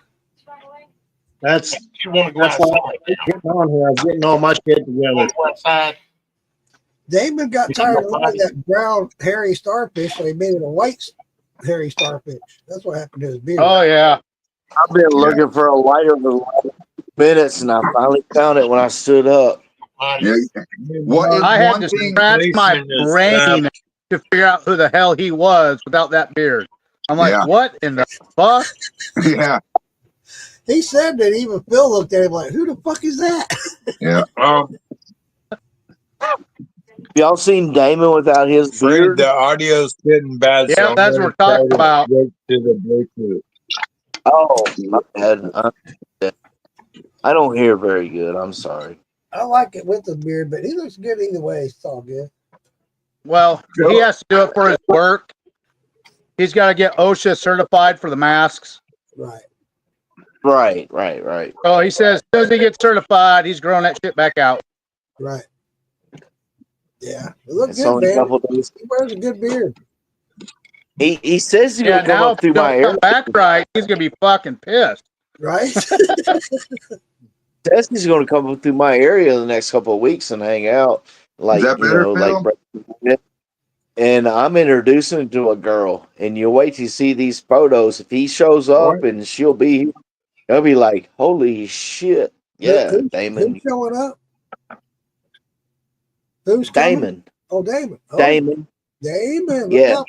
That's You want to go why outside? I'm getting on here. I'm getting all my shit together. Go outside. Damon got tired of looking at that brown hairy starfish, so he made it a white hairy starfish. That's what happened to his beard. Oh yeah. I've been looking for a lighter for the last minutes, and I finally found it when I stood up. Yeah. What is I had one to thing? scratch my Placement is brain to figure out who the hell he was without that beard. I'm like, Yeah. what in the fuck? Yeah, He said that even Phil looked at him like, who the fuck is that? yeah. Y'all seen Damon without his Fred, beard? the audio's getting bad. Yeah, I'm that's gonna what we're talking try to about. switch to the Bluetooth. Oh, my bad. I don't hear very good. I'm sorry. I like it with the beard, but he looks good either way. It's all good. Well, he has to do it for his work. He's got to get OSHA certified for the masks. Right. Right. So he says, as soon as he gets certified, he's growing that shit back out. Right. Yeah. It looks It's good, only a man. couple days. He wears a good beard. He says he's Yeah, gonna come now up if through he my don't come area. back right, he's gonna be fucking pissed. Right? Says he's gonna come up through my area the next couple of weeks and hang out, like Is that better, Phil? And I'm introducing him to a girl, and you wait to see these photos. If he shows up and he'll be like, "Holy shit, yeah, Damon, Who's showing up? Who's Damon, coming? Oh, Damon. Oh, Damon." Damon. Look Yeah. out.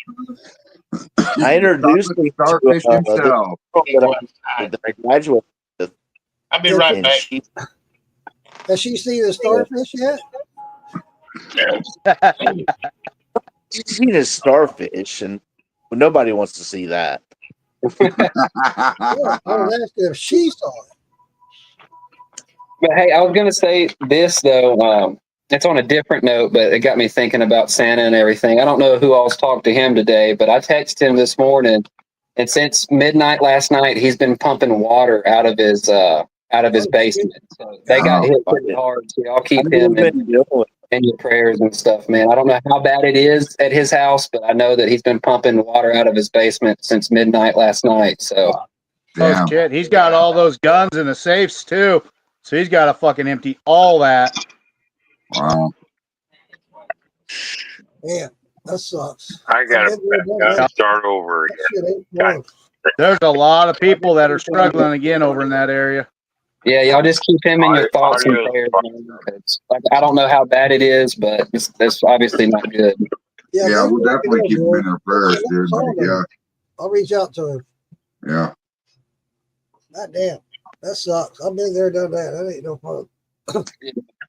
I introduced him to Starfish the himself. girl that I graduated with, I'll be right and back. she Has she seen the starfish yet? she's seen a starfish, and nobody wants to see that. Yeah, I was asking if she saw it. But hey, I was gonna say this though. It's on a different note, but it got me thinking about Santa and everything. I don't know who all's talked to him today, but I texted him this morning, and since midnight last night, he's been pumping water out of his basement. So they got hit pretty hard. So y'all keep him in your prayers and stuff, man. I don't know how bad it is at his house, but I know that he's been pumping water out of his basement since midnight last night. So Oh shit, he's got all those guns in the safes too. So he's got to fucking empty all that. Wow. Man, that sucks. I gotta start over again. Shit ain't fun. There's a lot of people that are struggling again over in that area. yeah, y'all just keep him in your thoughts and prayers, man. Like, I don't know how bad it is, but that's obviously not good. Yeah, we'll definitely keep him in our prayers, dude. Yeah, I'll reach out to him. yeah. God damn. That sucks. I've been there, done that. That ain't no fun.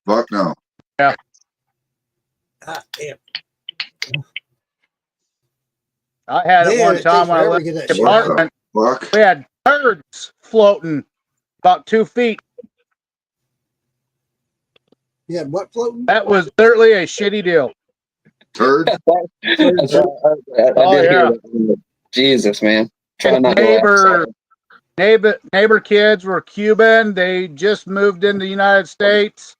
Fuck no. Yeah. God damn. I had it Man, one it time takes when I forever left to get the that shit apartment. Fuck. We had birds floating about 2 feet. You had what floating? That was certainly a shitty deal. Turd. I did hear that. Jesus, man. Try not to laugh. Neighbor kids were Cuban. They just moved into the United States.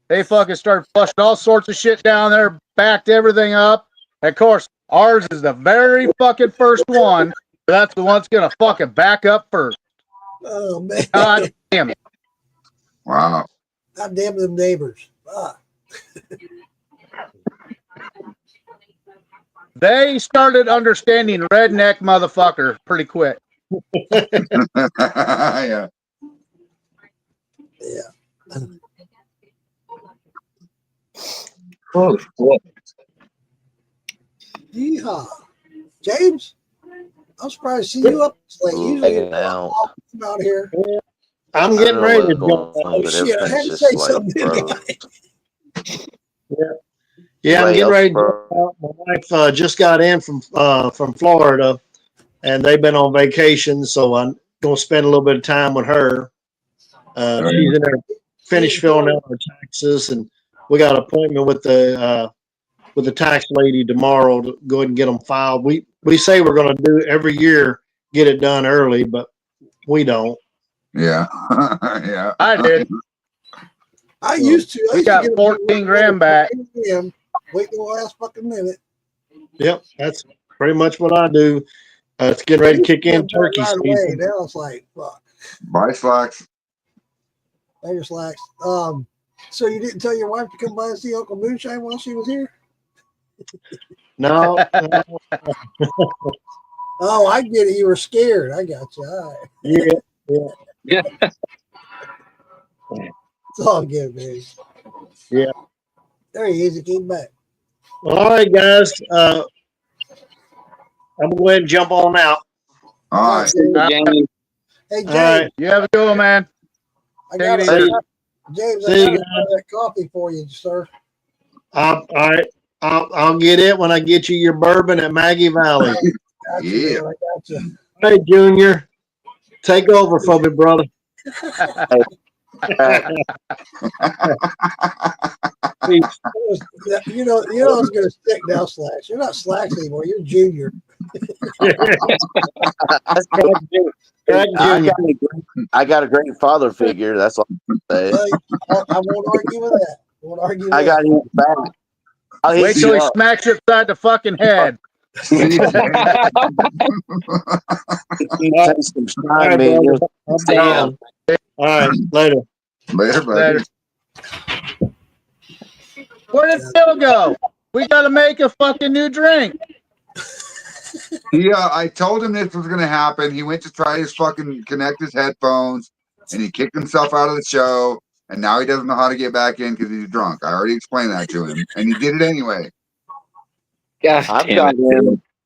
They fucking started flushing all sorts of shit down there, backed everything up. And of course, ours is the very fucking first one. That's the one that's gonna fucking back up first. Oh, man. God damn it. Wow. God damn them neighbors. Fuck. They started understanding redneck motherfucker pretty quick. Yeah. Yeah. Oh, shit. Yeehaw. James, I'm surprised to see you up this late. Usually you're Now, out here. I'm getting ready to jump. Oh, shit. I had to say something, didn't I? Yeah, I'm getting ready to jump out. My wife just got in from Florida, and they've been on vacation, so I'm going to spend a little bit of time with her. She's in there, finished filling out her taxes, and we got an appointment with the tax lady tomorrow to go ahead and get them filed. We say we're going to do every year, get it done early, but we don't. Yeah. Yeah. I did. I used to. We got 14 grand back. Wait till the last fucking minute. Yep, that's pretty much what I do. It's getting ready to kick in turkey right away. season. Now it's like, fuck. Buy slacks. Buy your slacks. So you didn't tell your wife to come by and see Uncle Moonshine while she was here? No. Oh, I get it. You were scared. I got you. All right. Yeah. It's all good, man. Yeah. There he is. He came back. All right, guys. I'm going to go ahead and jump on out. All right. James. Hey, James. All right. You have a good one, man. I Take got it easy. James, See I you got that coffee for you, sir. All right. I'll get it when I get you your bourbon at Maggie Valley. Got you, Yeah. man. I got you. Hey, Junior, take over for me, brother. You know it's gonna stick now, Slacks. You're not Slacks anymore. You're Junior. I got a great father figure. That's all I'm saying. I won't argue with that. Won't argue. I got his back. Wait till he smacks you upside the fucking head. Take some shine, man. Damn. All right, later. Later, buddy. Later. Where did Phil go? We got to make a fucking new drink. Yeah, I told him this was going to happen. He went to try his fucking connect his headphones, and he kicked himself out of the show. And now he doesn't know how to get back in because he's drunk. I already explained that to him, and he did it anyway. Gosh,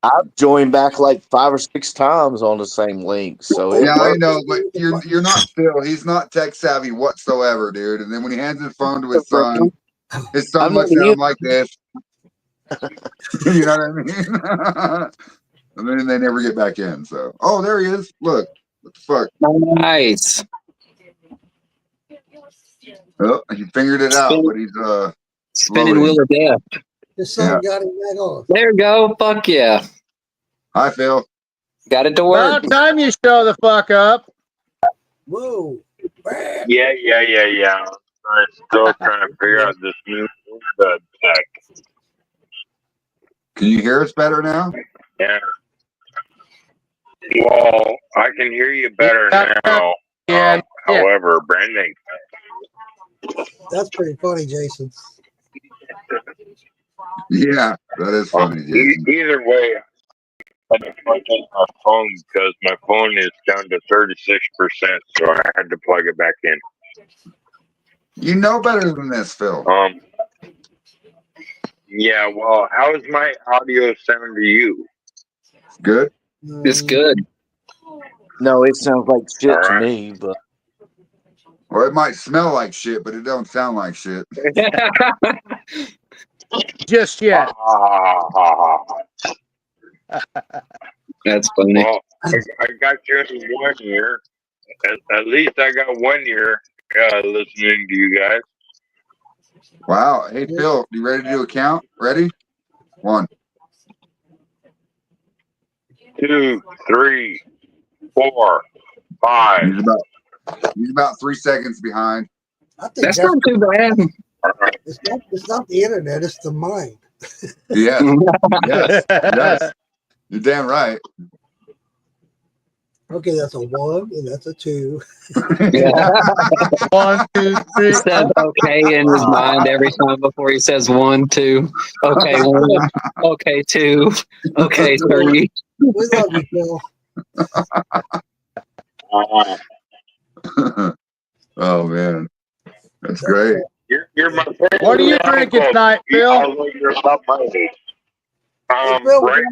I've joined back like 5 or 6 times on the same link. So Yeah, I know, but you're not Phil. He's not tech savvy whatsoever, dude. And then when he hands his phone to his son looks at him like this. You know what I mean? And then they never get back in. So, oh, there he is. Look, what the fuck? Nice. Oh, he fingered it out, but he's Spinning loading. wheel of death. His son got him back on. There you go. Fuck yeah. Hi, Phil. Got it to work. About time you show the fuck up. Whoa. Yeah. I'm still trying to figure out this new tech. Can you hear us better now? Yeah. Well, I can hear you better now. However, Brandon. That's pretty funny, Jason. Yeah, that is funny, Jason. Either way, I had to plug in my phone because my phone is down to 36%, so I had to plug it back in. You know better than this, Phil. Yeah, well, how is my audio sound to you? Good? It's good. No, it sounds like shit to me, but Or it might smell like shit, but it don't sound like shit. Just yet. That's funny. Well, I got you in 1 year. At least I got 1 year listening to you guys. Wow. Hey, Phil, you ready to do a count? Ready? 1, 2, 3, 4, 5. He's about 3 seconds behind. I think That's not too bad. It's not the internet, it's the mind. Yeah. Yes. You're damn right. Okay, that's a 1 and that's a 2. Yeah. 1, 2, 3. He says okay in his mind every time before he says 1, 2. Okay, 1. Okay, 2. Okay, 3. We love you, Phil. Oh, man. That's great. You're my favorite. What are you drinking tonight, Phil? I love your about my age. Phil, Right,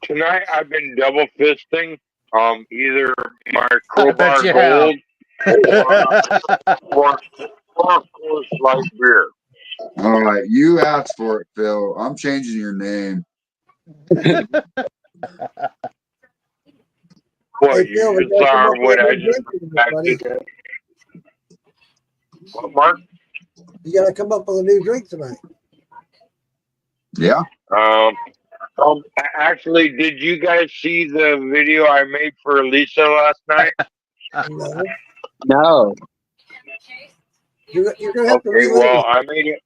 tonight I've been double fisting. Either my Crowbar you Gold or Coors Light beer. All right. You asked for it, Phil. I'm changing your name. What, Hey, Phil, we you got saw some more what I drinking, just buddy. acted What, Mark? You got to come up with a new drink tonight. Yeah. Actually, did you guys see the video I made for Lisa last night? No. No. You're going to have to Okay, relive well, it. I made it.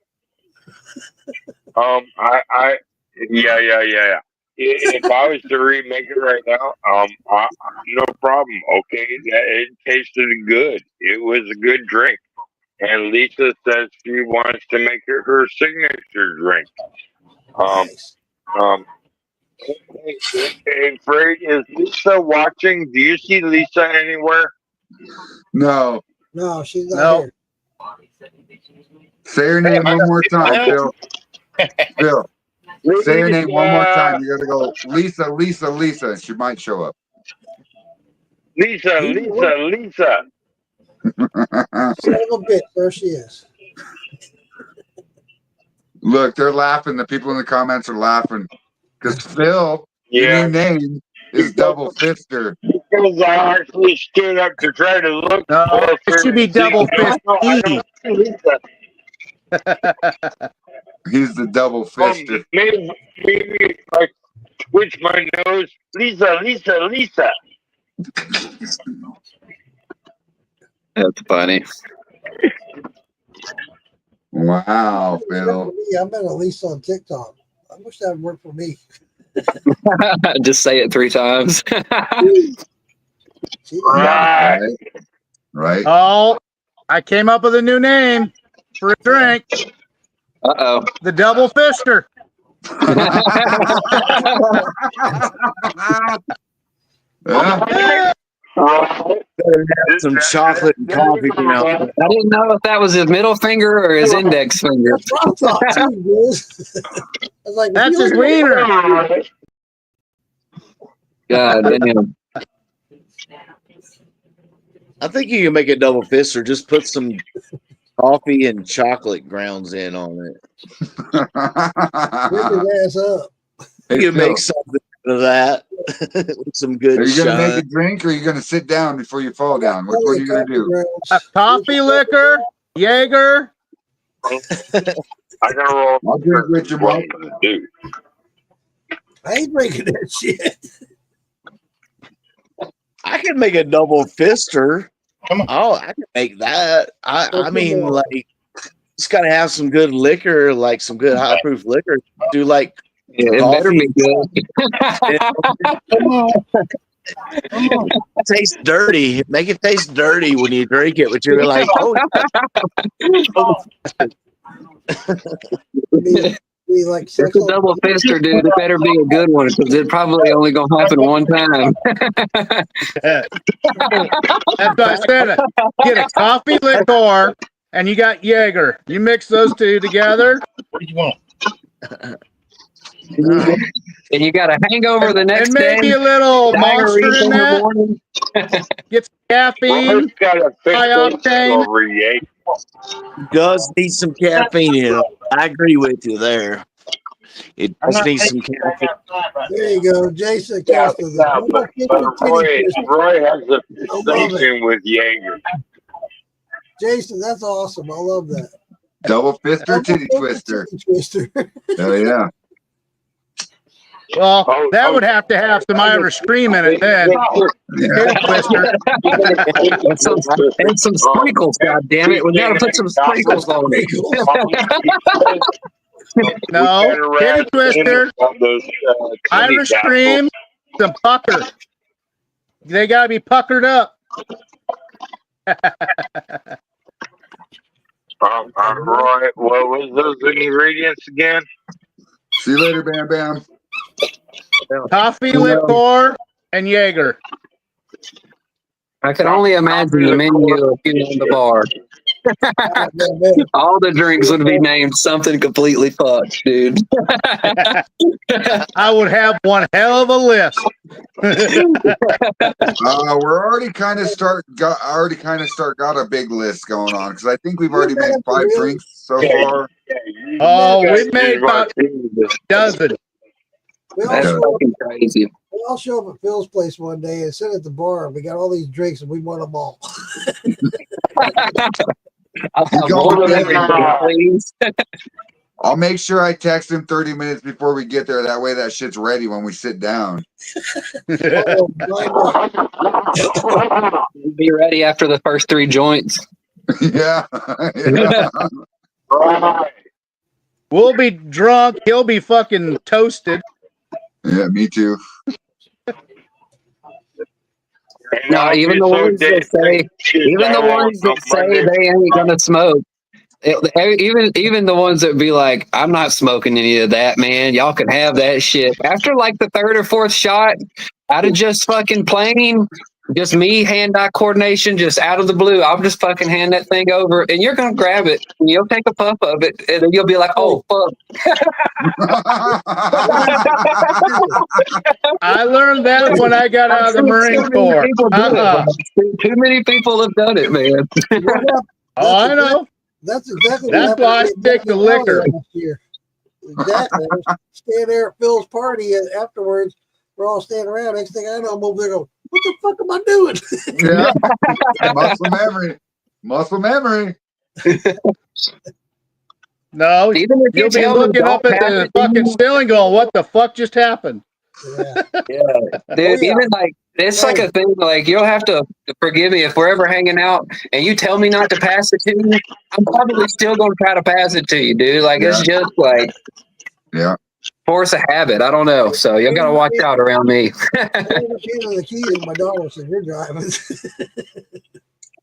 Yeah. If I was to remake it right now, no problem. Okay, it tasted good. It was a good drink, and Lisa says she wants to make it her signature drink. Hey, Fred, is Lisa watching? Do you see Lisa anywhere? No. No, she's not here. Say her name one more time, Phil. Phil. Say her name one more time. You gotta go, Lisa, Lisa, Lisa. She might show up. Lisa. Son of a bitch, there she is. Look, they're laughing. The people in the comments are laughing because Phil, Yeah. your new name is Double Fister. Because I actually stood up to try to look No, for it should be Double Fist I don't see Lisa. He's the Double Fister. Maybe if I twitch my nose. Lisa. That's funny. Wow, Phil. Yeah, I'm at least on TikTok. I wish that would work for me. Just say it 3 times. Right. Oh, I came up with a new name for a drink. Uh-oh. The Double Fister. Some chocolate and coffee now. I didn't know if that was his middle finger or his index finger. That's what I thought too, Bruce. I was like, That's his wiener. God damn. I think you can make a double fister. Just put some coffee and chocolate grounds in on it. Rip his ass up. You can make something out of that with some good Are you going to shine. make a drink or are you going to sit down before you fall down? Which one are you going to do? A coffee liquor, Jaeger. I gotta roll. I'll drink with you, Mike. I ain't drinking that shit. I can make a double fister. Oh, I can make that. I mean, like, it's got to have some good liquor, like some good high proof liquor. Do like, yeah, it better be good. Come on. It tastes dirty. Make it taste dirty when you drink it, but you're like, oh. Be like It's a double fister, dude. It better be a good one because it probably only gonna happen one time. That's what I said. Get a coffee liquor, and you got Jaeger. You mix those two together. What do you want? And you got a hangover the next and maybe day. a little Diarrhea monster in in the that. morning. Get some caffeine. Got a High octane. over yay. Does need some caffeine in it. I agree with you there. It does need some caffeine. There you go, Jason Yeah, Costa. but Roy has a fixation with Jaeger. Jason, that's awesome. I love that. Double fister, titty twister. Twister. Hell yeah. Well, that would have to have some Irish cream in it then. Titty twister. and some sprinkles, god damn it. We gotta put some sprinkles on it. No, titty twister, Irish cream, some pucker. They gotta be puckered up. Roy, what was those ingredients again? See you later, Bam Bam. Coffee, liquor, and Jaeger. I can only imagine the menu if you on the bar. All the drinks would be named something completely fucked, dude. I would have one hell of a list. We're already kind of got a big list going on because I think we've already made 5 drinks so far. Oh, we've made about a dozen. That's fucking crazy. We all show up at Phil's place one day and sit at the bar. And we got all these drinks and we want them all. I'll You have go more of with everything, please. I'll make sure I text him 30 minutes before we get there. That way that shit's ready when we sit down. Oh, Be ready after the first 3 joints. Yeah. Yeah. We'll be drunk. He'll be fucking toasted. Yeah, me too. No, even the ones that say, they ain't gonna smoke. Even the ones that be like, I'm not smoking any of that, man. Y'all can have that shit. After like the 3rd or 4th shot, out of just fucking plain, just me hand-eye coordination, just out of the blue, I'll just fucking hand that thing over, and you're gonna grab it, and you'll take a puff of it, and then you'll be like, oh fuck. I learned that when I got out of the Marine Corps. Too many people have done it, man. Oh, I know. That's exactly That's why I stick to liquor. Exactly. I was standing there at Phil's party, and afterwards, we're all standing around. Next thing I know, I'm over there going, what the fuck am I doing? Yeah. Muscle memory. Muscle memory. No, Even if you'll be tell me looking up don't at have the it, fucking ceiling going, what the fuck just happened? Dude, even like it's like a thing. Like you'll have to forgive me if we're ever hanging out and you tell me not to pass it to you. I'm probably still gonna try to pass it to you, dude. Like it's just like force of habit. I don't know. So you gotta watch out around me. The keys, and my daughter said, "You're driving."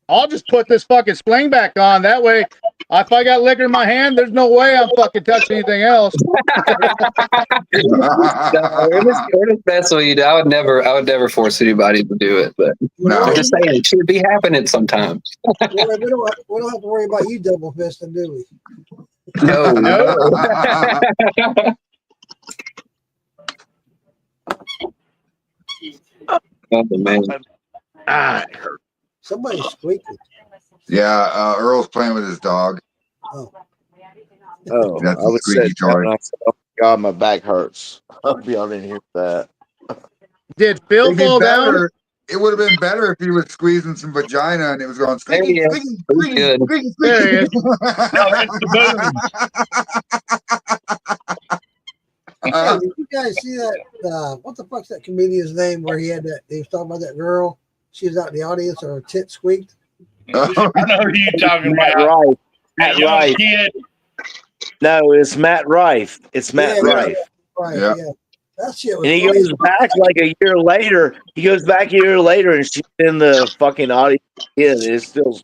I'll just put this fucking sling back on. That way, if I got liquor in my hand, there's no way I'm fucking touching anything else. It is best what you do. I would never force anybody to do it, but I'm just saying it should be happening sometimes. we don't have to worry about you double fisting, do we? No. Oh man. Ah, it hurt. Somebody's squeaking. Yeah, Earl's playing with his dog. Oh, That's I a was squeaky sitting toy. down and I said, oh God, my back hurts. I hope y'all didn't hear that. Did Phil It'd be fall down? better. It would have been better if he was squeezing some vagina and it was going There he squeaky, is. squeaky, Good. squeaky, squeaky, There he is. No, that's the Hey, did you guys see that? What the fuck's that comedian's name where he was talking about that girl? She was out in the audience and her tit squeaked. I know who you're talking Matt about. Rife. That Matt young Rife. kid. No, it's Matt Rife. It's Matt Rife. Right, Yeah. yeah. That shit was And he funny. goes back like a year later. He goes back a year later and she's in the fucking audience. Yeah, it's still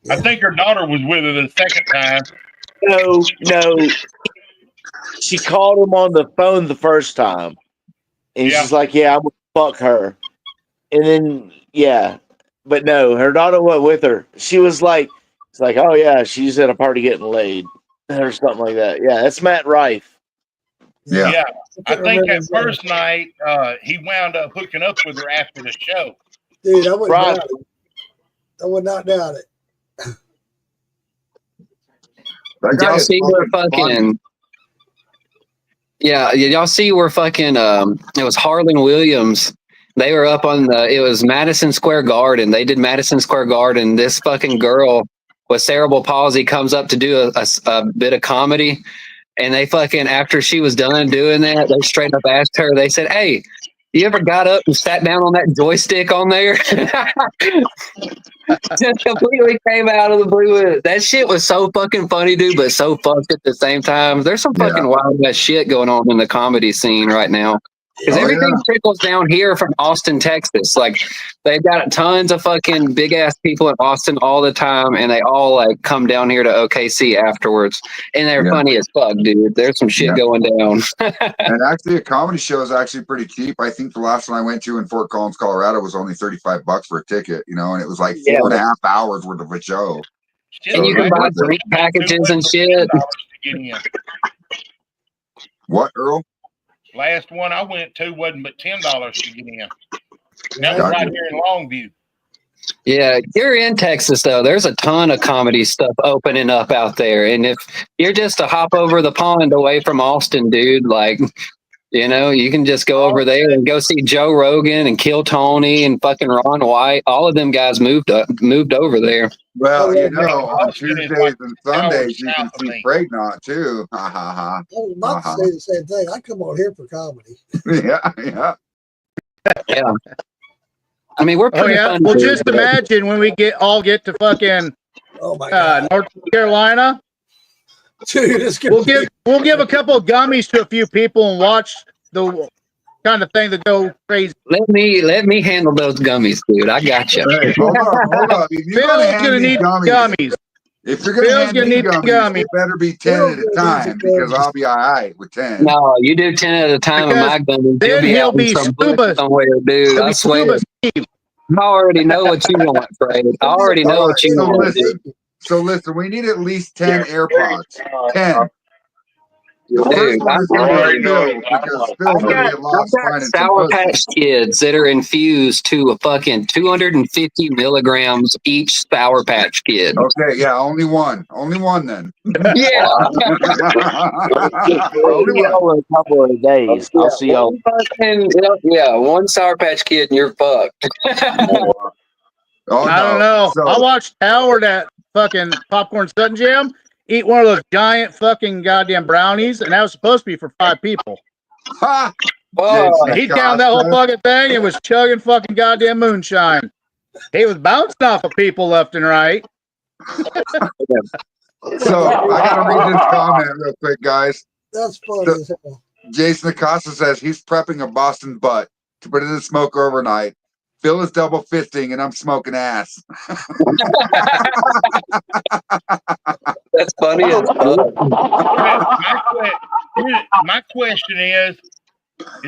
I think her daughter was with her the second time. no. She called him on the phone the first time. And Yeah. she's like, yeah, I'm gonna fuck her. And then but no, her daughter went with her. She was like, it's like, oh yeah, she's at a party getting laid or something like that. Yeah, that's Matt Rife. Yeah. I think that first night he wound up hooking up with her after the show. Dude, I would Right. doubt it. I would not doubt it. That guy Y'all is see where fucking funny. fucking y'all see where fucking it was Harlan Williams. They were up on it was Madison Square Garden. They did Madison Square Garden. This fucking girl with cerebral palsy comes up to do a bit of comedy. And they fucking, after she was done doing that, they straight up asked her, they said, hey, you ever got up and sat down on that joystick on there? Just completely came out of the blue with it. That shit was so fucking funny, dude, but so fucked at the same time. There's some fucking wild ass shit going on in the comedy scene right now. Because everything trickles down here from Austin, Texas. Like, they've got tons of fucking big ass people in Austin all the time, and they all like come down here to OKC afterwards, and they're funny as fuck, dude. There's some shit going down. And actually, a comedy show is actually pretty cheap. I think the last one I went to in Fort Collins, Colorado, was only $35 for a ticket. You know, and it was like 4.5 hours worth of a show. And you can buy drink packages and shit. What, Earl? Last one I went to wasn't but $10 to get in. That was right here in Longview. Yeah, you're in Texas though. There's a ton of comedy stuff opening up out there, and if you're just a hop over the pond away from Austin, dude, like, you know, you can just go over there and go see Joe Rogan and Kill Tony and fucking Ron White. All of them guys moved over there. Well, you Austin know, on is Tuesdays like and 2 hours Sundays you can south of see me. Pregnant too. Ha ha ha. I was about to say the same thing. I come on here for comedy. Yeah. Yeah. I mean, we're Oh pretty yeah. fun. Well, dudes, just but- imagine when we all get to fucking Oh my god, North Carolina. dude, it's gonna We'll give a couple of gummies to a few people and watch the kind of thing that go crazy. Let me handle those gummies, dude. I got you. Hey, hold up. If you're Phil's gonna hand gonna me need gummies, if you're gonna Phil's hand gonna me need gummies, gummies. it better be 10 at a time because I'll be all right with 10. No, you do 10 at a time of my gummies. then he'll out in be some bush scuba- somewhere, dude. he'll I be swear. scuba Steve. I already know what you want, Fred. I already know what you So want, listen, dude. we need at least 10 AirPods. 10. The Dude, first one is going to be Phil because Phil's going to get lost finding some Sour pussy. Patch Kids that are infused to a fucking 250 milligrams each Sour Patch Kid. Okay, yeah, only one then. Yeah. I'll see y'all in a couple of days. I'll see y'all. Yeah, one Sour Patch Kid and you're fucked. Oh, I don't know. I watched Howard at fucking Popcorn Sudden Jam eat one of those giant fucking goddamn brownies, and that was supposed to be for 5 people. Ha! And he downed that whole fucking thing and was chugging fucking goddamn moonshine. He was bouncing off of people left and right. So I got to read this comment real quick, guys. That's funny as hell. Jason Acosta says he's prepping a Boston butt to put it in the smoke overnight. Phil is double fisting and I'm smoking ass. That's funny as fuck. My question is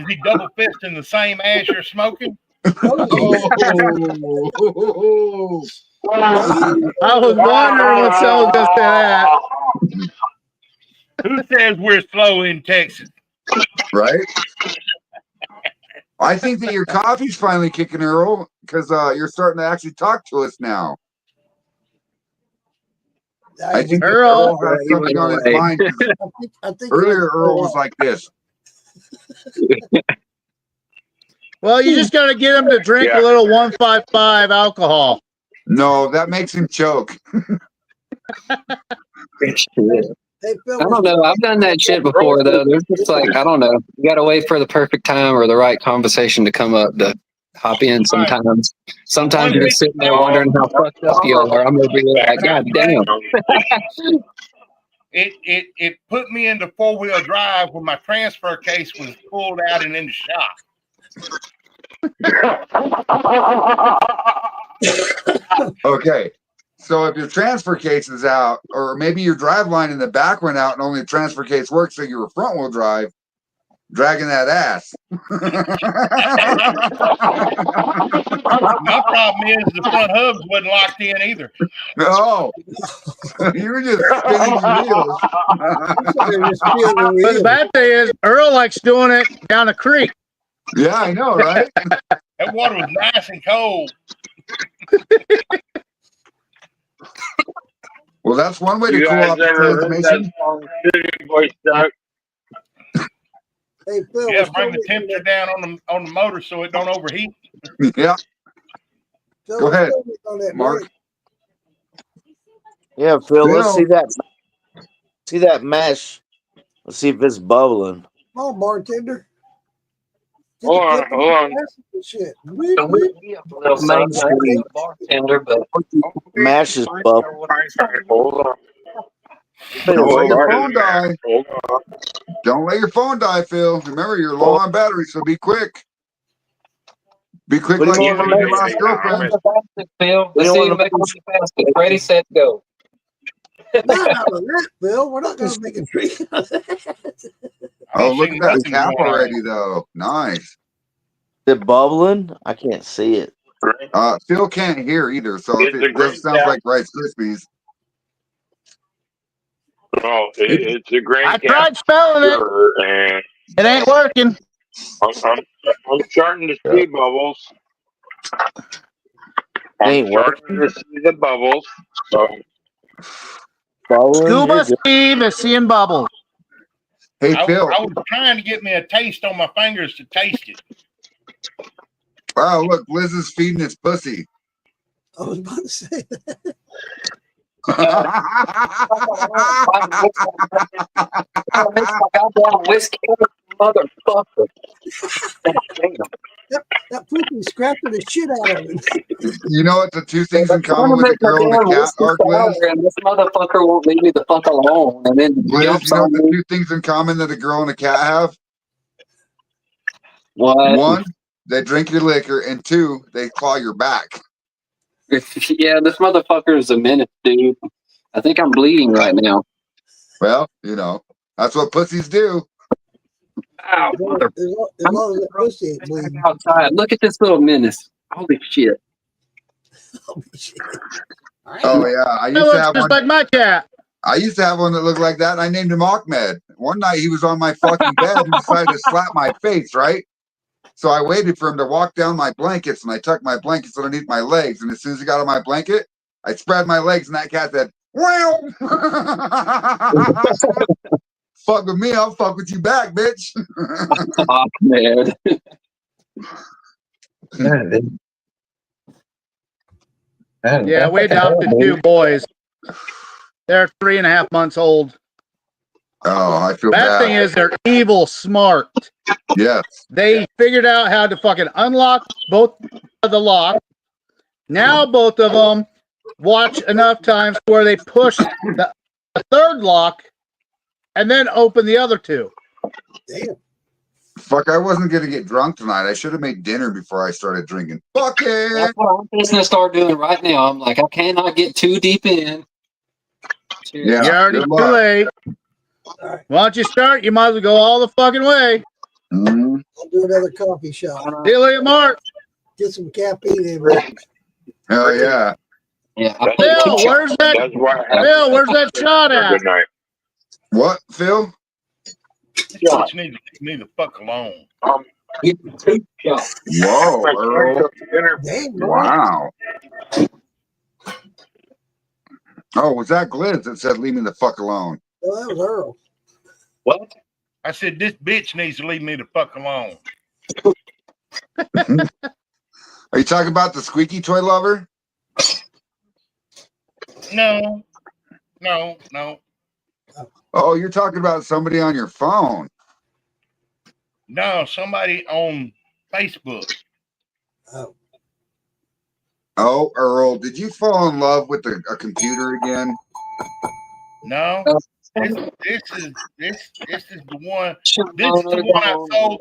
he double fisting the same ass you're smoking? I was wondering when someone was going to say that. Who says we're slow in Texas? Right? I think that your coffee's finally kicking, Earl, because you're starting to actually talk to us now. I think that Earl has something on his mind. I think Earlier, Earl was like this. Well, you just got to get him to drink a little 155 alcohol. No, that makes him choke. Hey, Phil, I don't know. I've done that shit before, though. There's just like, I don't know. You got to wait for the perfect time or the right conversation to come up to hop in sometimes. Sometimes you're just sitting there wondering how fucked up you are. I'm over here like, God damn. It put me into 4-wheel drive when my transfer case was pulled out and in the shop. Okay. So if your transfer case is out, or maybe your drive line in the back went out and only the transfer case works, so you were front wheel drive, dragging that ass. My problem is the front hubs wasn't locked in either. No, you were just spinning your wheels. But the bad thing is, Earl likes doing it down the creek. Yeah, I know, right? That water was nice and cold. Well, that's one way to You cool guys off the ever heard that transmission. song, City Boy Stuck? Hey, Phil, Yeah, bring the temperature down on the motor so it don't overheat. Yeah. Go ahead, Mark. Yeah, Phil, let's Phil. see that mash. Let's see if it's bubbling. Come on, bartender. Hold on. Shit. Mainstream bartender, but Mash is bubbling. Hold on. Don't let your phone die. Don't let your phone die, Phil. Remember, you're low on battery, so be quick. Be quick What do like you you want did to your last girlfriend. Phil, let's see you make it faster. Ready, set, go. Not out of that, Phil. We're not going to make a drink. Oh, look at that cap already, though. Nice. Is it bubbling? I can't see it. Phil can't hear either, so if it just sounds like Rice Krispies. No, it's a grain I cap. tried spelling it. And It ain't working. I'm starting to see bubbles. I'm starting to see the bubbles. So. Scuba Steve is seeing bubbles. Hey, Phil. I was trying to get me a taste on my fingers to taste it. Wow, look, Liz is feeding its pussy. I was about to say that. Whiskey, motherfucker. That pussy scratching the shit out of it. You know what the two things in common with the girl and the cat are, Liz? And this motherfucker won't leave me the fuck alone. And then Liz, jumps you know on what the me. two things in common that a girl and a cat have? What? One, they drink your liquor, and two, they claw your back. Yeah, this motherfucker is a menace, dude. I think I'm bleeding right now. Well, you know, that's what pussies do. Ow, As long as that pussy ain't bleeding. outside. Look at this little menace. Holy shit. Oh yeah, I That used to looks have just one. like my cat. I used to have one that looked like that, and I named him Ahmed. One night he was on my fucking bed and decided to slap my face, right? So I waited for him to walk down my blankets, and I tucked my blankets underneath my legs. And as soon as he got on my blanket, I spread my legs, and that cat said, "Wow, fuck with me, I'll fuck with you back, bitch." Oh, man. Yeah, we adopted two boys. They're 3.5 months old. Oh, I feel Bad bad. thing is they're evil smart. Yes. They figured out how to fucking unlock both of the lock. Now both of them watch enough times where they push the third lock and then open the other two. Damn. Fuck, I wasn't gonna get drunk tonight. I should have made dinner before I started drinking. Fuck it. That's what I'm just gonna start doing right now. I'm like, I cannot get too deep in. Yeah, You're already good too luck. late. Once you start, you might as well go all the fucking way. Mm-hmm. I'll do another coffee shop. See you later, Mark. Get some caffeine in there. Hell yeah. Yeah. Bill, where's that? That's why I Bill, where's that shot at? Good night. What, Phil? Bitch need to leave me the fuck alone. Whoa, Earl. Wow. Oh, was that Gliz that said leave me the fuck alone? Oh, that was Earl. What? I said this bitch needs to leave me the fuck alone. Are you talking about the squeaky toy lover? No. Oh, you're talking about somebody on your phone. No, somebody on Facebook. Oh, Earl, did you fall in love with a computer again? No. This is the one. This is the one I sold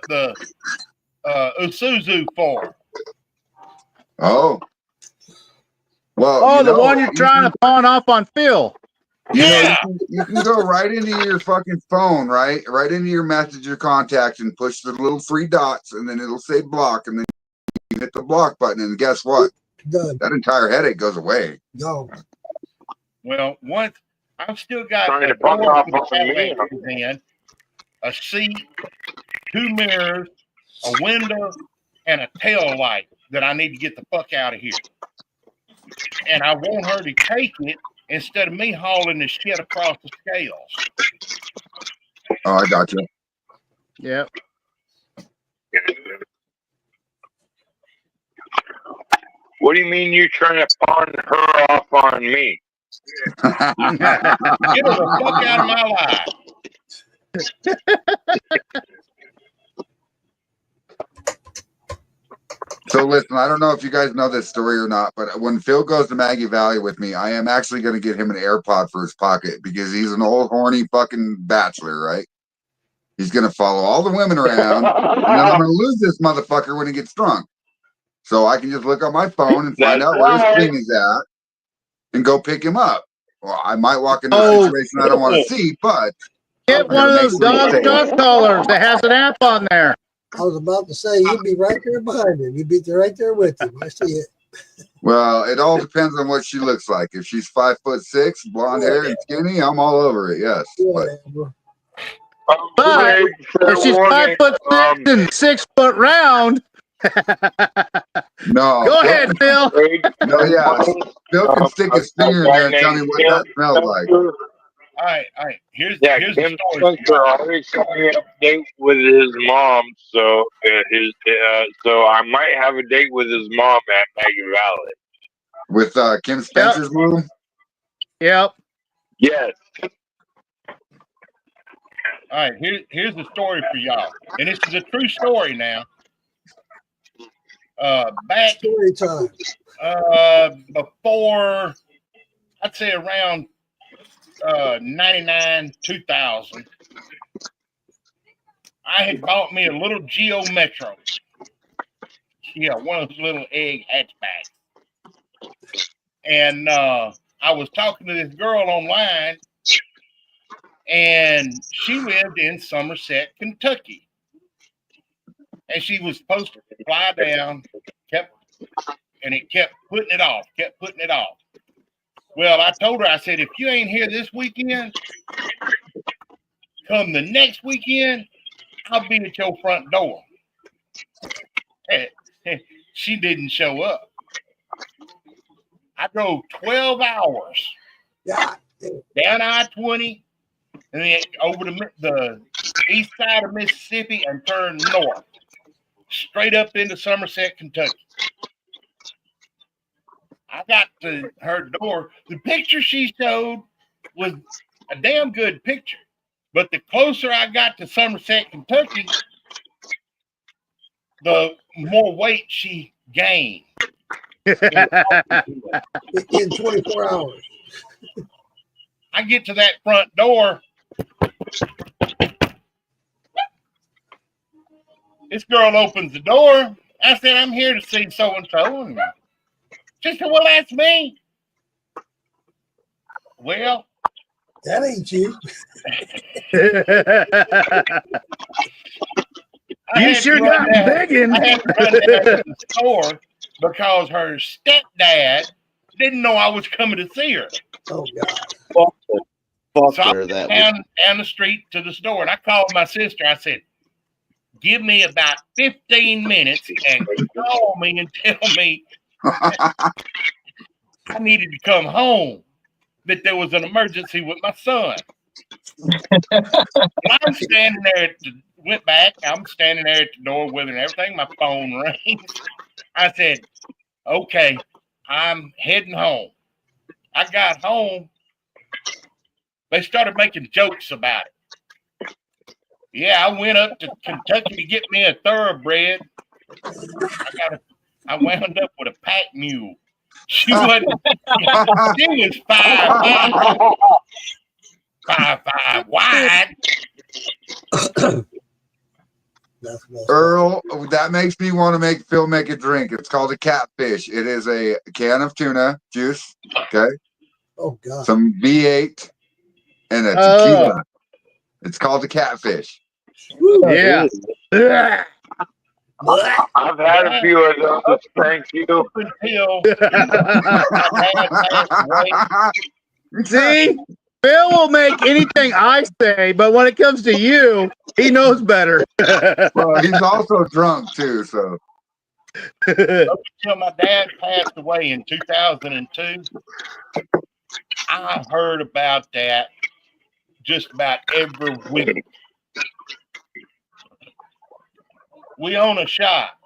the Isuzu for. Oh. Well, Oh, you the know, one you're trying to pawn off on Phil. Yeah. You can go right into your fucking phone, right? Right into your messenger contacts and push the little three dots, and then it'll say block, and then you hit the block button, and guess what? Done. That entire headache goes away. Go. Well, once I've still got Trying a to fuck door off for the on me. hallway goes in, a seat, 2 mirrors, a window, and a tail light that I need to get the fuck out of here. And I want her to take it instead of me hauling the shit across the scales. Oh, I got you. Yep. What do you mean you trying to pawn her off on me? Get her the fuck out of my life. So listen, I don't know if you guys know this story or not, but when Phil goes to Maggie Valley with me, I am actually going to get him an AirPod for his pocket because he's an old horny fucking bachelor, right? He's going to follow all the women around, and then I'm going to lose this motherfucker when he gets drunk. So I can just look on my phone and find out where his screen is at and go pick him up. Well, I might walk into a situation I don't want to see, but Get one of those dog shock collars that has an app on there. I was about to say you'd be right there behind him. You'd be right there with him. I see it. well, it all depends on what she looks like. If she's 5'6", blonde hair and skinny, I'm all over it. Yes, but But if she's 5'6" and 6 foot round, no. Go ahead, Phil. No, yeah. Phil can stick his finger in there and tell me what that smells like. All right. Here's Yeah, the Kim story. Spencer always having an update with his mom, so so I might have a date with his mom at Maggie Valley. With Kim Spencer's mom? Yep. Yes. All right, here's the story for y'all, and this is a true story now. Back Story time. Before, I'd say around 99, 2000, I had bought me a little Geo Metro. Yeah, one of those little egg hatchbacks. And I was talking to this girl online, and she lived in Somerset, Kentucky. And she was supposed to fly down, and it kept putting it off. Well, I told her, I said, if you ain't here this weekend, come the next weekend, I'll be at your front door. She didn't show up. I drove 12 hours down I-20 and then over the east side of Mississippi and turned north, straight up into Somerset, Kentucky. I got to her door. The picture she showed was a damn good picture, but the closer I got to Somerset, Kentucky, the more weight she gained. In 24 hours. I get to that front door. This girl opens the door. I said, I'm here to see so-and-so. And she said, well, that's me. Well, that ain't you. You sure got begging. I had to run down to the store because her stepdad didn't know I was coming to see her. Oh, God. So I went down the street to the store, and I called my sister. I said, give me about 15 minutes and call me and tell me I needed to come home, that there was an emergency with my son. I'm standing there I'm standing there at the door with her and everything. My phone rings. I said, okay, I'm heading home. I got home. They started making jokes about it. Yeah, I went up to Kentucky to get me a thoroughbred. I wound up with a pack mule. She wasn't. She was 5'5" wide. Earl, that makes me want to make Phil make a drink. It's called a catfish. It is a can of tuna juice. Okay. Oh God. Some V8 and a tequila. It's called a catfish. Yeah. I've had a few of those. Thank you. See, Phil will make anything I say, but when it comes to you, he knows better. Well, he's also drunk too, so. Until my dad passed away in 2002, I heard about that just about every week. We own a shop,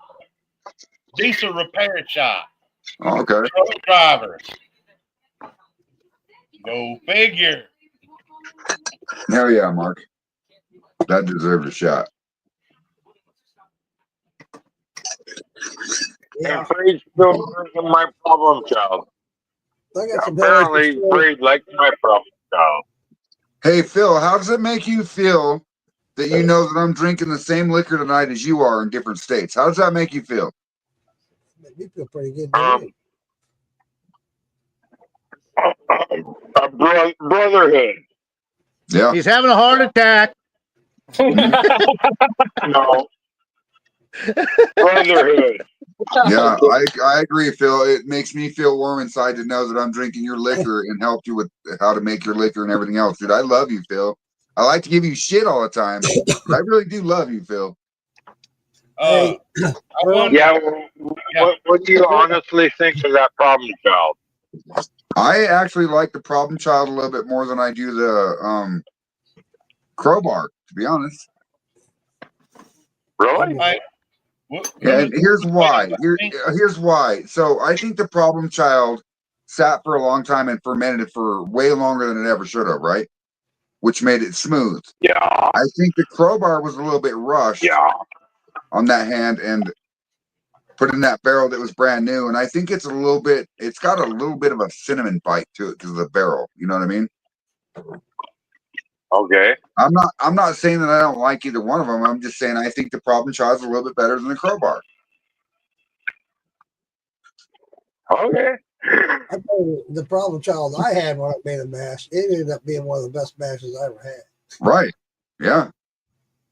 diesel repair shop. Okay. Truck drivers. Go figure. Hell yeah, Mark. That deserves a shot. Yeah. And Freed's still drinking my problem child. Apparently, Freed likes my problem child. Hey, Phil, how does it make you feel that you know that I'm drinking the same liquor tonight as you are in different states? How does that make you feel? Make me feel pretty good. Brotherhood. Yeah. He's having a heart attack. No. Brotherhood. Yeah, I agree, Phil. It makes me feel warm inside to know that I'm drinking your liquor and helped you with how to make your liquor and everything else. Dude, I love you, Phil. I like to give you shit all the time, but I really do love you, Phil. What do you honestly think of that problem child? I actually like the Problem Child a little bit more than I do the Crowbar, to be honest. Really? Yeah, and here's why. Here's why. So I think the Problem Child sat for a long time and fermented for way longer than it ever should have, right? Which made it smooth. Yeah. I think the Crowbar was a little bit rushed on that hand and put in that barrel that was brand new. And I think it's got a little bit of a cinnamon bite to it because of the barrel. You know what I mean? Okay. I'm not saying that I don't like either one of them. I'm just saying I think the Problem Child is a little bit better than the Crowbar. Okay. I tell you, the Problem Child I had when I made a mash, it ended up being one of the best mashes I ever had. Right. Yeah.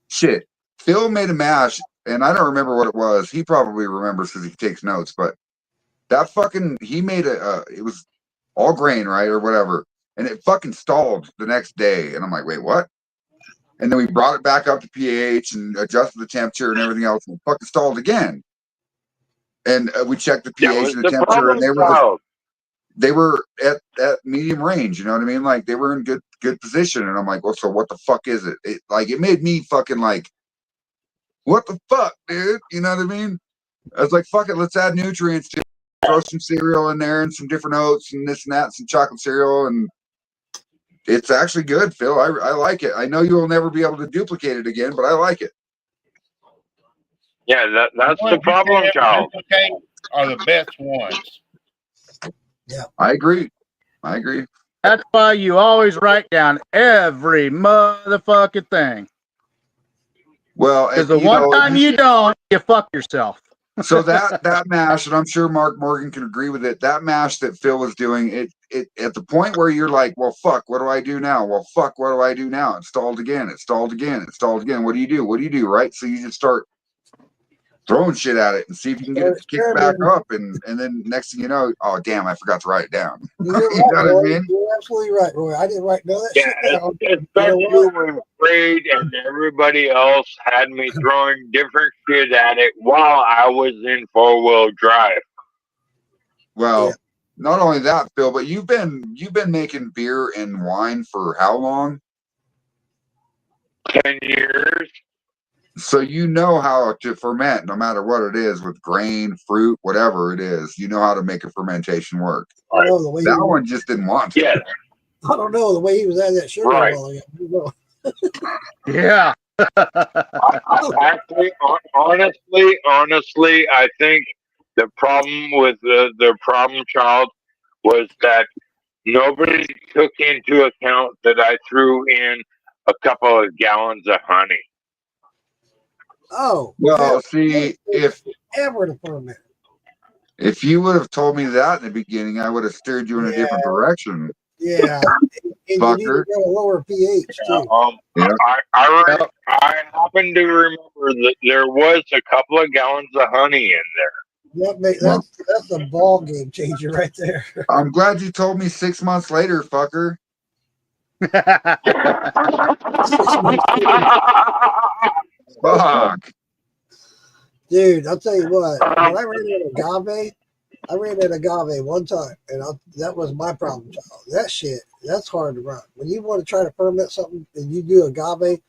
Shit. Phil made a mash, and I don't remember what it was. He probably remembers because he takes notes, but he made it was all grain, right? Or whatever. And it fucking stalled the next day. And I'm like, wait, what? And then we brought it back up to pH and adjusted the temperature and everything else, and it fucking stalled again. And we checked the pH and the temperature, and they were at medium range. You know what I mean? Like they were in good position. And I'm like, well, so what the fuck is it? It made me fucking like, what the fuck, dude? You know what I mean? I was like, fuck it, let's add nutrients to it. Throw some cereal in there and some different oats and this and that, some chocolate cereal, and it's actually good, Phil. I like it. I know you will never be able to duplicate it again, but I like it. Yeah, that's the Problem Child. Are the best ones. Yeah, I agree. That's why you always write down every motherfucking thing. Well, because the one time you don't, you fuck yourself. So that mash, and I'm sure Mark Morgan can agree with it. That mash that Phil was doing, it at the point where you're like, well, fuck, what do I do now? Well, fuck, what do I do now? It stalled again. It stalled again. It stalled again. What do you do? What do you do? Right? So you just start throwing shit at it and see if you can get it to kick back up, and then next thing you know, oh damn, I forgot to write it down. You're right, You know what I Roy. mean? You're absolutely right, Roy. I didn't write none of that shit down. Especially when Fred and everybody else had me throwing different shit at it while I was in 4-wheel drive. Well, not only that, Phil, but you've been making beer and wine for how long? 10 years. So you know how to ferment, no matter what it is, with grain, fruit, whatever it is. You know how to make a fermentation work. I know the way That one just didn't want to. Yeah. I don't know the way he was at that sugar Right. while ago. Yeah. Actually, honestly, I think the problem with the Problem Child was that nobody took into account that I threw in a couple of gallons of honey. Oh, Well, see, ever to ferment. if you would have told me that in the beginning, I would have steered you in a different direction. Yeah, and you need to Fucker. go a lower pH too. Yeah. I happen to remember that there was a couple of gallons of honey in there. That's a ball game changer right there. I'm glad you told me 6 months later, fucker. Fuck. Dude, I'll tell you what. When I ran that agave one time, and that was my Problem Child. That shit, that's hard to run. When you want to try to ferment something and you do agave,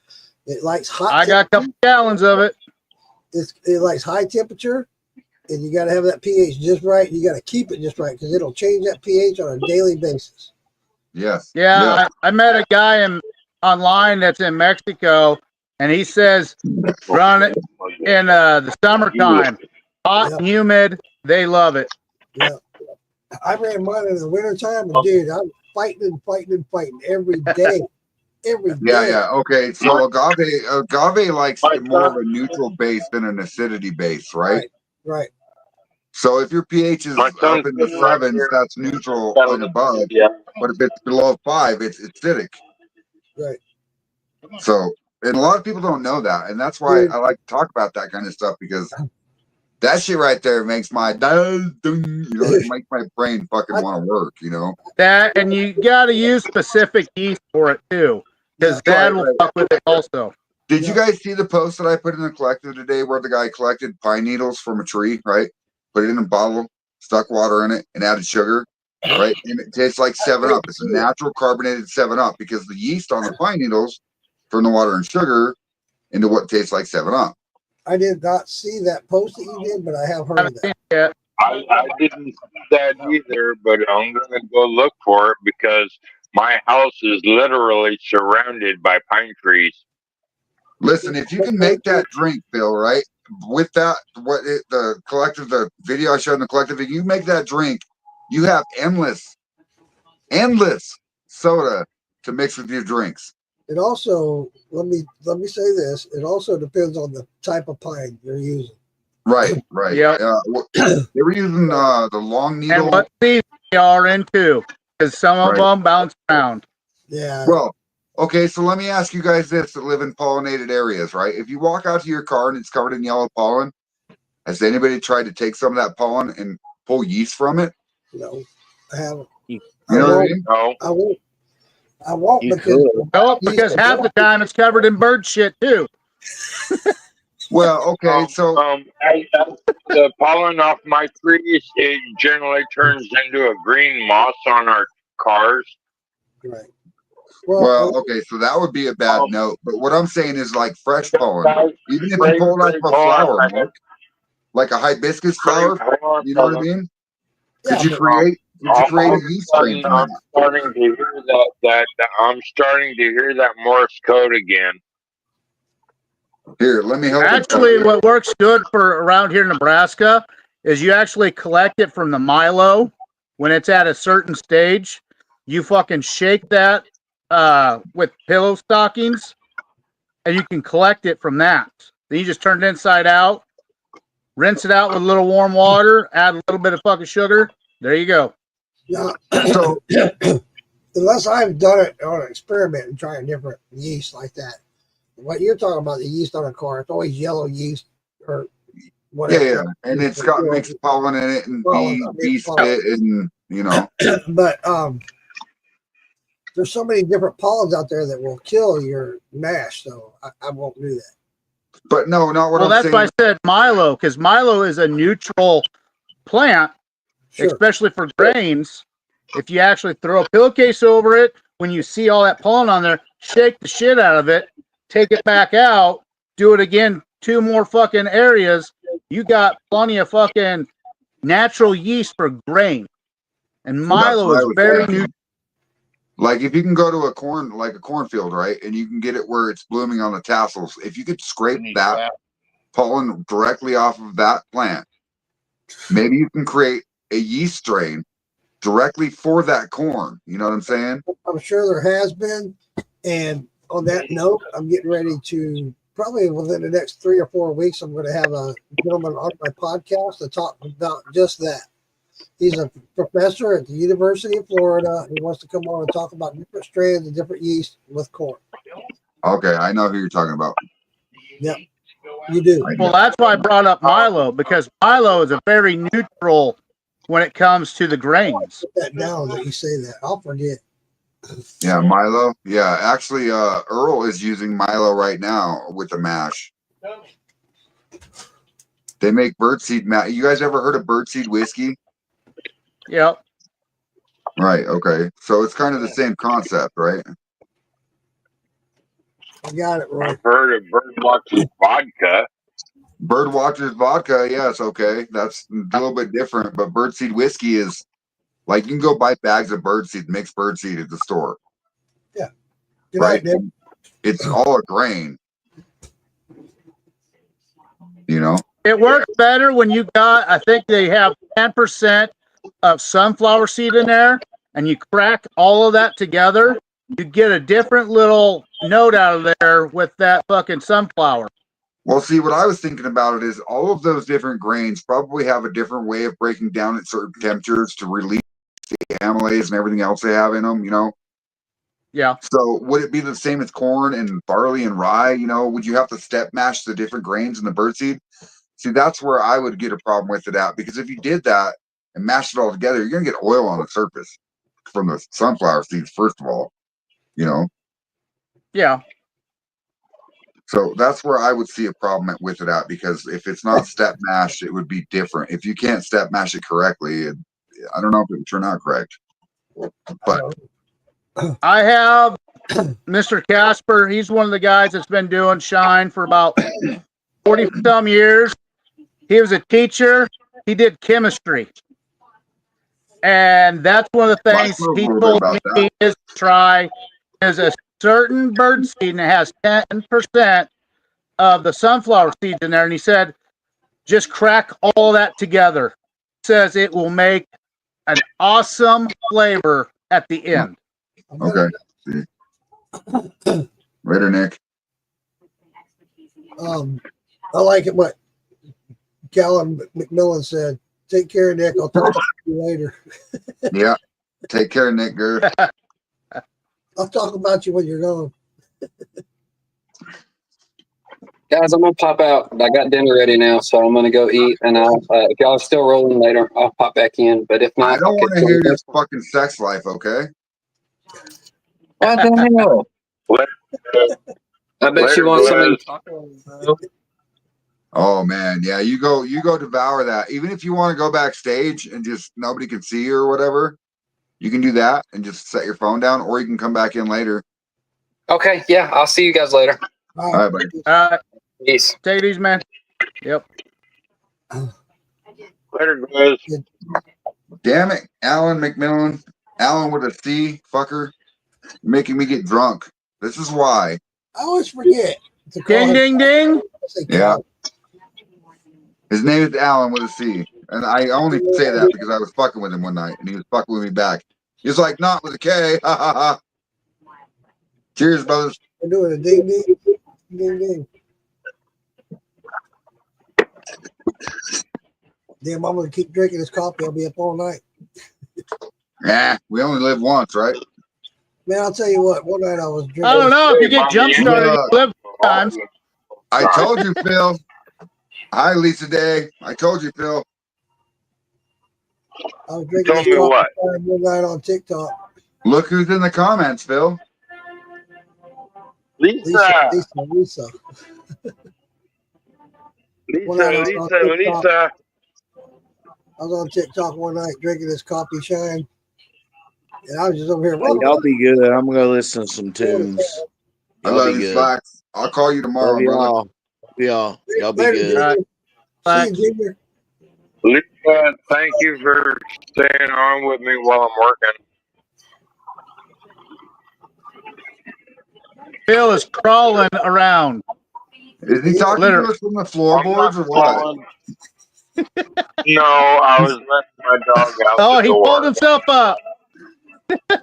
it likes hot. I got a couple gallons of it. It likes high temperature, and you got to have that pH just right. You got to keep it just right because it'll change that pH on a daily basis. Yes. Yeah, I met a guy online that's in Mexico, and he says run it in the summertime, hot and humid. They love it. Yeah, I ran mine in the wintertime, and dude, I'm fighting every day. Every day. Yeah. Okay. So agave likes more of a neutral base than an acidity base, right? Right. So if your pH is up in the 7s, that's neutral and above. Yeah. But if it's below 5, it's acidic. Right. So, and a lot of people don't know that, and that's why I like to talk about that kind of stuff, because that shit right there makes my it makes my brain fucking want to work, you know. That, and you got to use specific yeast for it too, because that will fuck with it also. Did you guys see the post that I put in the collective today where the guy collected pine needles from a tree, right? Put it in a bottle, stuck water in it, and added sugar. right? And it tastes like 7-Up. It's a natural carbonated 7-Up because the yeast on the pine needles turn the water and sugar into what tastes like 7-Up. I did not see that post that you did, but I have heard of that. I didn't see that either, but I'm gonna go look for it because my house is literally surrounded by pine trees. Listen, if you can make that drink, Bill, right? With that, the video I showed in the collective, if you make that drink, you have endless soda to mix with your drinks. It also, let me say this, it also depends on the type of pine you're using. Right. Yep. They were using the long needle. And what seeds they are into, because some of Right. them bounce around. Yeah. Well, okay, so let me ask you guys this that live in pollinated areas, right? If you walk out to your car and it's covered in yellow pollen, has anybody tried to take some of that pollen and pull yeast from it? No, I haven't. You know what I mean? No. I won't. I won't You because No, because half the time it's covered in bird shit too. Well, okay, so as the pollen off my trees, it generally turns into a green moss on our cars. right. well, okay, so that would be a bad note. But what I'm saying is like fresh pollen, even if you pull it off a flower, Mark, like a hibiscus flower, you know what I mean? Could you create a yeast strain from I'm that? starting to hear that I'm starting to hear that Morse code again. Here, let me help you. Actually, what works good for around here in Nebraska is you actually collect it from the Milo when it's at a certain stage. You fucking shake that with pillow stockings, and you can collect it from that. Then you just turn it inside out, rinse it out with a little warm water, add a little bit of fucking sugar. There you go. Now, So, unless I've done it on an experiment and trying different yeast like that. What you're talking about, the yeast on a car, it's always yellow yeast or whatever. yeah, and it's got mixed pollen in it and bee spit and But there's so many different pollens out there that will kill your mash, so I won't do that. But no, not what Well, I'm that's saying. why I said Milo, because Milo is a neutral plant, especially for grains. If you actually throw a pillowcase over it, when you see all that pollen on there, shake the shit out of it, take it back out, do it again, 2 more fucking areas. You got plenty of fucking natural yeast for grain. And Milo is very new. Like if you can go to a cornfield, right, and you can get it where it's blooming on the tassels, if you could scrape that pollen directly off of that plant, maybe you can create a yeast strain directly for that corn. You know what I'm saying? I'm sure there has been. And on that note, I'm getting ready to probably within the next 3 or 4 weeks, I'm going to have a gentleman on my podcast to talk about just that. He's a professor at the University of Florida. He wants to come on and talk about different strains and different yeast with corn. Okay, I know who you're talking about. Yep, you do. Well, that's why I brought up Milo, because Milo is a very neutral when it comes to the grains. Put that down that you say that. I'll forget. Yeah, Milo. Yeah, actually, Earl is using Milo right now with the mash. They make birdseed mash. You guys ever heard of birdseed whiskey? Yep. Right. Okay. So it's kind of the same concept, right? I got it, Roy. I've heard of Birdwatcher's vodka. Birdwatcher's vodka, yes, okay. That's a little bit different, but birdseed whiskey is like you can go buy bags of birdseed, mixed birdseed at the store. Yeah. Good Right? night, It's all a grain. You know? It works better when you got, I think they have 10% of sunflower seed in there, and you crack all of that together. You get a different little note out of there with that fucking sunflower. Well, see, what I was thinking about it is all of those different grains probably have a different way of breaking down at certain temperatures to release the amylase and everything else they have in them, you know? Yeah. So would it be the same as corn and barley and rye? You know, would you have to step mash the different grains in the birdseed? See, that's where I would get a problem with it at, because if you did that and mashed it all together, you're going to get oil on the surface from the sunflower seeds, first of all, you know? Yeah. So that's where I would see a problem with it at, because if it's not step mashed, it would be different. If you can't step mash it correctly, I don't know if it would turn out correct. But I have Mr. Casper. He's one of the guys that's been doing Shine for about 40 some years. He was a teacher. He did chemistry. And that's one of the things he told me is try is a certain bird seed and it has 10% of the sunflower seeds in there. And he said, just crack all that together. Says it will make an awesome flavor at the end. Okay. Later, Nick. I like it what Callum McMillan said. Take care, Nick. I'll talk to you later. Yeah. Take care, Nick Gurr. I'll talk about you when you're gone. Guys, I'm gonna pop out. I got dinner ready now, so I'm gonna go eat. And I'll, if y'all are still rolling later, I'll pop back in. But if not, I don't want to hear your fucking sex life, okay? What the hell? I bet she wants something to talk about. Oh man, yeah, you go devour that. Even if you want to go backstage and just nobody can see you or whatever, you can do that and just set your phone down, or you can come back in later. Okay, yeah, I'll see you guys later. All right, buddy. Peace. Take it easy, man. Yep. Later, guys. Damn it, Alan McMillan. Alan with a C, fucker. Making me get drunk. This is why. I always forget. Ding, ding, ding. Yeah. His name is Alan with a C. And I only say that because I was fucking with him one night and he was fucking with me back. He was like, not with a K. Ha ha ha. Cheers, brothers. We're doing a ding ding. Ding ding. Damn, I'm gonna keep drinking this coffee. I'll be up all night. Yeah, we only live once, right? Man, I'll tell you what. One night I was drinking. I don't know if you get jump started. You live times. I told you, Phil. Hi, Lisa Day. I told you, Phil. I was drinking Tell this me coffee what? one night on TikTok. Look who's in the comments, Phil. Lisa. Lisa. Lisa. I was on TikTok one night drinking this coffee Shine, and I was just over here. Hey, y'all be good. I'm gonna listen to some tunes. I Y'all love be you, good. Slacks. I'll call you tomorrow, Love brother. y'all. Y'all be Later, good. Junior. See you, Junior. Lisa, thank you for staying on with me while I'm working. Phil is crawling around. Is he talking Literally. to us from the floorboards or what? No, I was letting my dog out Oh, the he door. pulled himself up.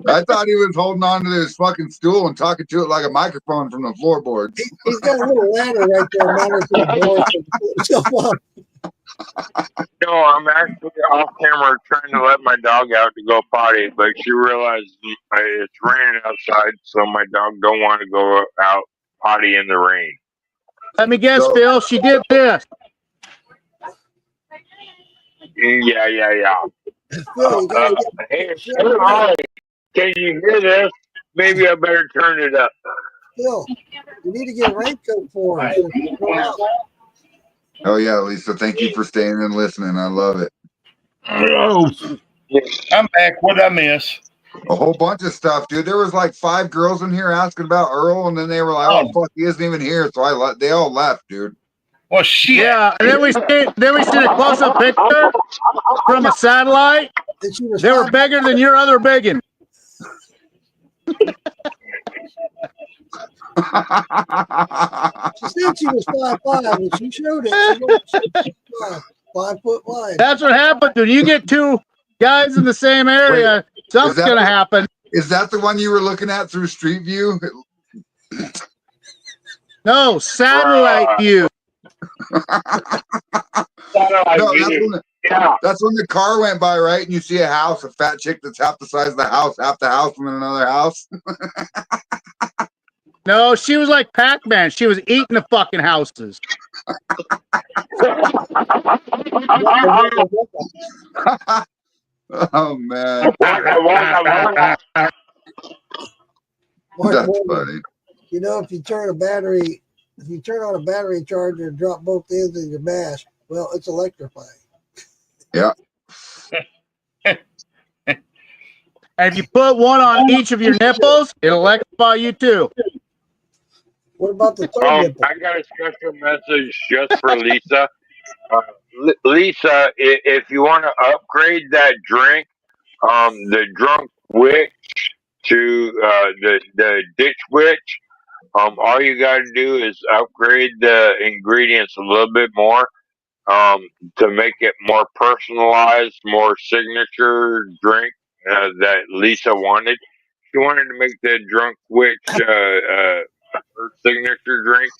I thought he was holding on to his fucking stool and talking to it like a microphone from the floorboards. He's got a little ladder right there mounted to the door so he can pull himself up. No, I'm actually off camera trying to let my dog out to go potty, but she realized it's raining outside, so my dog don't want to go out potty in the rain. Let me guess, So- Phil. She did this. Yeah. Phil, you gotta get, Hey, hi. Can you hear this? Maybe I better turn it up. Phil, you need to get a raincoat for him. So he can go out. Oh yeah, Lisa. Thank you for staying and listening. I love it. I'm back. What did I miss? A whole bunch of stuff, dude. There was like 5 girls in here asking about Earl, and then they were like, "Oh fuck, he isn't even here." So they all left, dude. Well, shit. Yeah, and then we see a close-up picture from a satellite. And she was They were bigger than your other biggin. She said she was 5'5", and she showed it. She was 5 foot wide. That's what happens when you get two guys in the same area. Something's that gonna the- happen. Is that the one you were looking at through Street View? No, satellite view. That's when the car went by, right? And you see a house, a fat chick that's half the size of the house, half the house from another house. No, she was like Pac-Man. She was eating the fucking houses. Oh man, Mark that's Morgan, funny. you know, if you turn on a battery charger and drop both ends of your mash, well, it's electrifying. Yeah. And if you put one on each of your nipples, it'll electrify you too. What about the third nipple? I got a special message just for Lisa. Lisa, if you want to upgrade that drink, the Drunk Witch to the Ditch Witch, all you got to do is upgrade the ingredients a little bit more, to make it more personalized, more signature drink that Lisa wanted. She wanted to make the Drunk Witch her signature drink.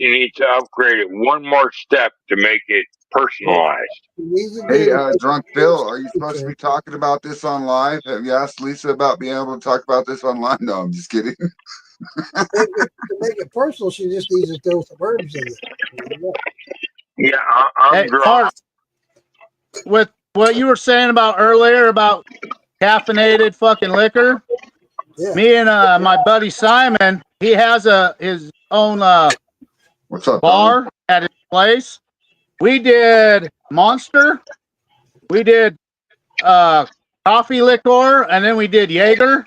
You need to upgrade it one more step to make it personalized. Hey, Drunk Bill, are you supposed to be talking about this on live? Have you asked Lisa about being able to talk about this online? No, I'm just kidding. To make it personal, she just needs to throw some herbs in it. Yeah, I'm Hey, drunk. Art, with what you were saying about earlier about caffeinated fucking liquor, me and my buddy Simon, he has his own What's up, bar at his place. We did Monster, we did coffee liqueur, and then we did Jaeger.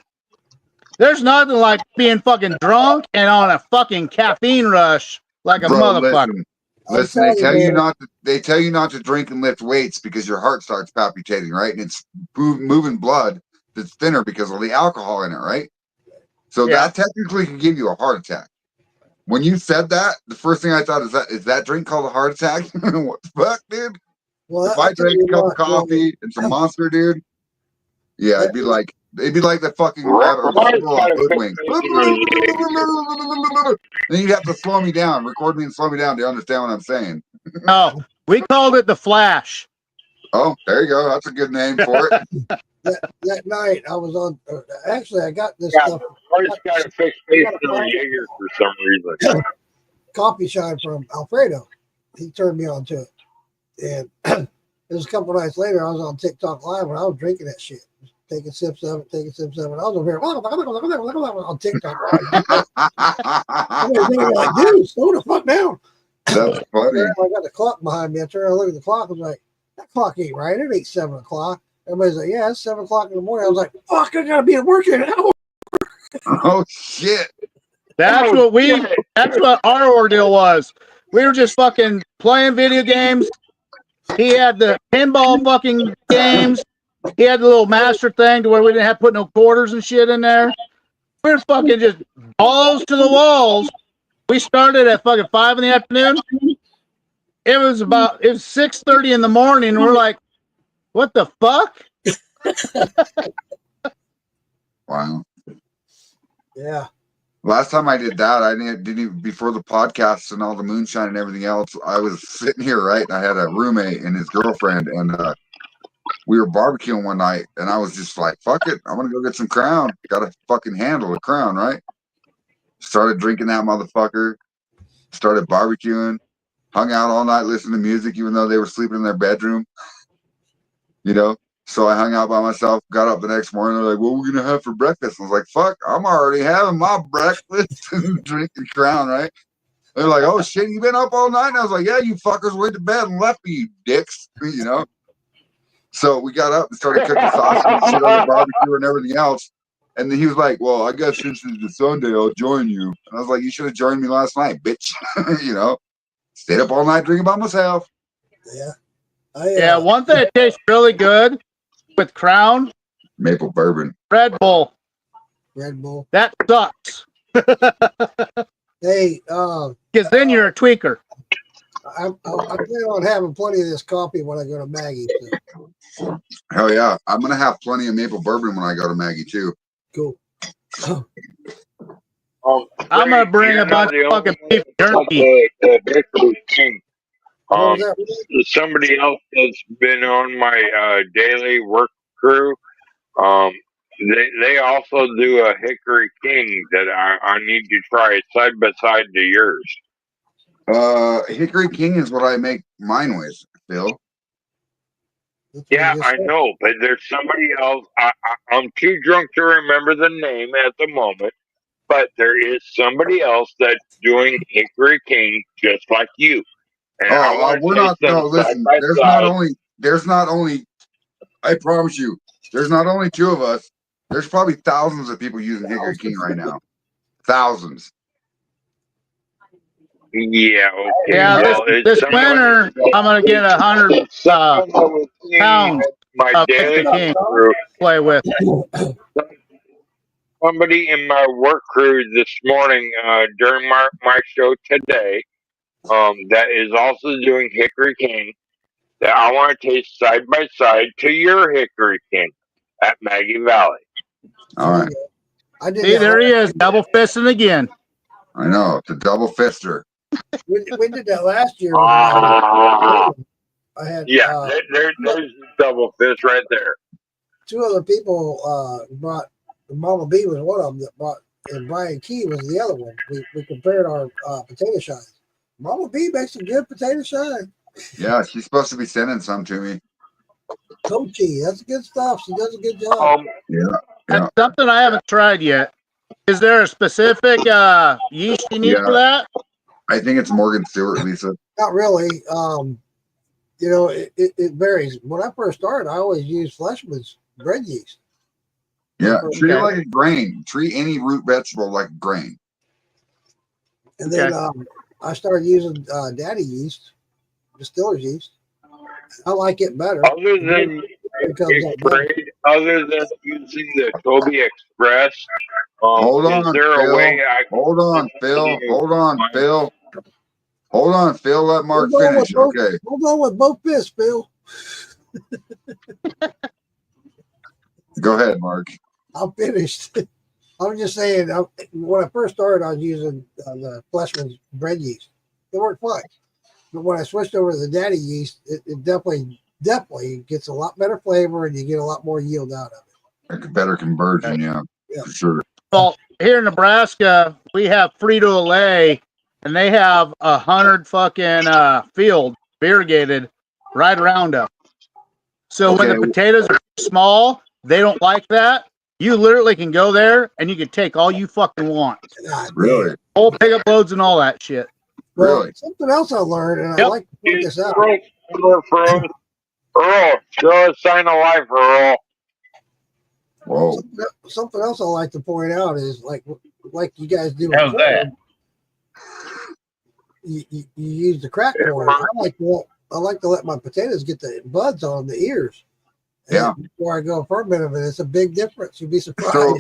There's nothing like being fucking drunk and on a fucking caffeine rush like a Bro, motherfucker. listen, they tell you not to. They tell you not to drink and lift weights because your heart starts palpitating, right? And it's moving blood that's thinner because of the alcohol in it, right? So that technically can give you a heart attack. When you said that, the first thing I thought is that drink called a heart attack? What the fuck, dude? Well, if I drank a cup of coffee and some Monster, dude, yeah, it'd be like the fucking rabbit or the squirrel on Hoodwink. Then you'd have to slow me down, record me and slow me down to understand what I'm saying. No, we called it the Flash. Oh, there you go. That's a good name for it. That night I was on. Actually, I got this Yeah, stuff. Art's got a fixed face on Jaeger for some reason. Coffee shine from Alfredo. He turned me on to it, and it was a couple nights later. I was on TikTok Live and I was drinking that shit, taking sips of it. I was over here on TikTok. I'm like, dude, slow the fuck down. That's funny. I got the clock behind me. I turned and looked at the clock. I was like, that clock ain't right. It ain't 7 o'clock. Everybody's like, yeah, it's 7 o'clock in the morning. I was like, fuck, I gotta be at work in an hour. Oh shit. That's what our ordeal was. We were just fucking playing video games. He had the pinball fucking games. He had the little master thing to where we didn't have to put no quarters and shit in there. We were fucking just balls to the walls. We started at fucking 5 in the afternoon. It was 6:30 in the morning. We're like, what the fuck? Wow. Yeah. Last time I did that, I didn't even, before the podcast and all the moonshine and everything else, I was sitting here, right? And I had a roommate and his girlfriend, and we were barbecuing one night, and I was just like, fuck it, I'm gonna go get some Crown. Gotta fucking handle the Crown, right? Started drinking that motherfucker, started barbecuing, hung out all night listening to music, even though they were sleeping in their bedroom. You know? So I hung out by myself, got up the next morning, they're like, what are we gonna have for breakfast? I was like, fuck, I'm already having my breakfast and drinking Crown, right? They're like, oh shit, you been up all night? And I was like, yeah, you fuckers went to bed and left me, you dicks, you know? So we got up and started cooking sausage and shit on the barbecue and everything else. And then he was like, well, I guess since it's a Sunday, I'll join you. And I was like, you should have joined me last night, bitch. You know? Stayed up all night drinking by myself. Yeah. Yeah, one thing that tastes really good with Crown, maple bourbon. Red Bull. Red Bull. That sucks. Hey, because then you're a tweaker. I plan on having plenty of this coffee when I go to Maggie. So. Hell yeah. I'm going to have plenty of maple bourbon when I go to Maggie, too. Cool. I'm going to bring a bunch of fucking beef jerky. Somebody else that's been on my daily work crew, they also do a Hickory King that I need to try side by side to yours. Hickory King is what I make mine with, Phil. Yeah, I know, but there's somebody else. I'm too drunk to remember the name at the moment, but there is somebody else that's doing Hickory King just like you. And we're not. No, listen. There's not only. I promise you, there's not only two of us. There's probably thousands of people using Hickory King right now. Thousands. Yeah, okay. Yeah, Well, this winter I'm gonna get 100 pounds my of daily Hickory King crew, to play with. somebody in my work crew this morning during my show today that is also doing Hickory King that I want to taste side by side to your Hickory King at Maggie Valley. All right. I did See, that there he last is, double fisting again. I know. It's a double fister. we did that last year with I had Yeah, there's the double fist right there. two other people brought. Mama B was one of them that brought, and Brian Key was the other one. We compared our potato shines. Mama B makes a good potato shine. Yeah, she's supposed to be sending some to me. Coachy, that's good stuff. She does a good job. Yeah. That's something I haven't tried yet. Is there a specific yeast you need for that? I think it's Morgan Stewart, Lisa. Not really. You know, it varies. When I first started, I always used Fleshman's bread yeast. Yeah, treat it like a grain. Treat any root vegetable like a grain. And then I started using daddy yeast, distiller's yeast. I like it better. Other than using the Toby Express, Hold on, is there Phil. a way I can Hold on, Phil. Hold on, Phil. Hold on, Phil. Let Mark Hold on finish. with both- Okay. Hold on with both fists, Phil. Go ahead, Mark. I'm finished. I'm just saying, when I first started, I was using the Fleshman's bread yeast. It worked fine. But when I switched over to the daddy yeast, it definitely gets a lot better flavor and you get a lot more yield out of it. A better conversion, yeah, for sure. Well, here in Nebraska, we have Frito-Lay, and they have 100 fucking fields irrigated right around us. So when the potatoes are small, they don't like that. You literally can go there and you can take all you fucking want. Really? Whole pickup loads and all that shit. Well, something else I learned, and I like to point this out. Earl, show a sign of life, Earl. Whoa. Something else I like to point out is like you guys do. How's that? You use the crack corn. I like to let my potatoes get the buds on the ears. Yeah. And before I go ferment them, and it's a big difference. You'd be surprised. So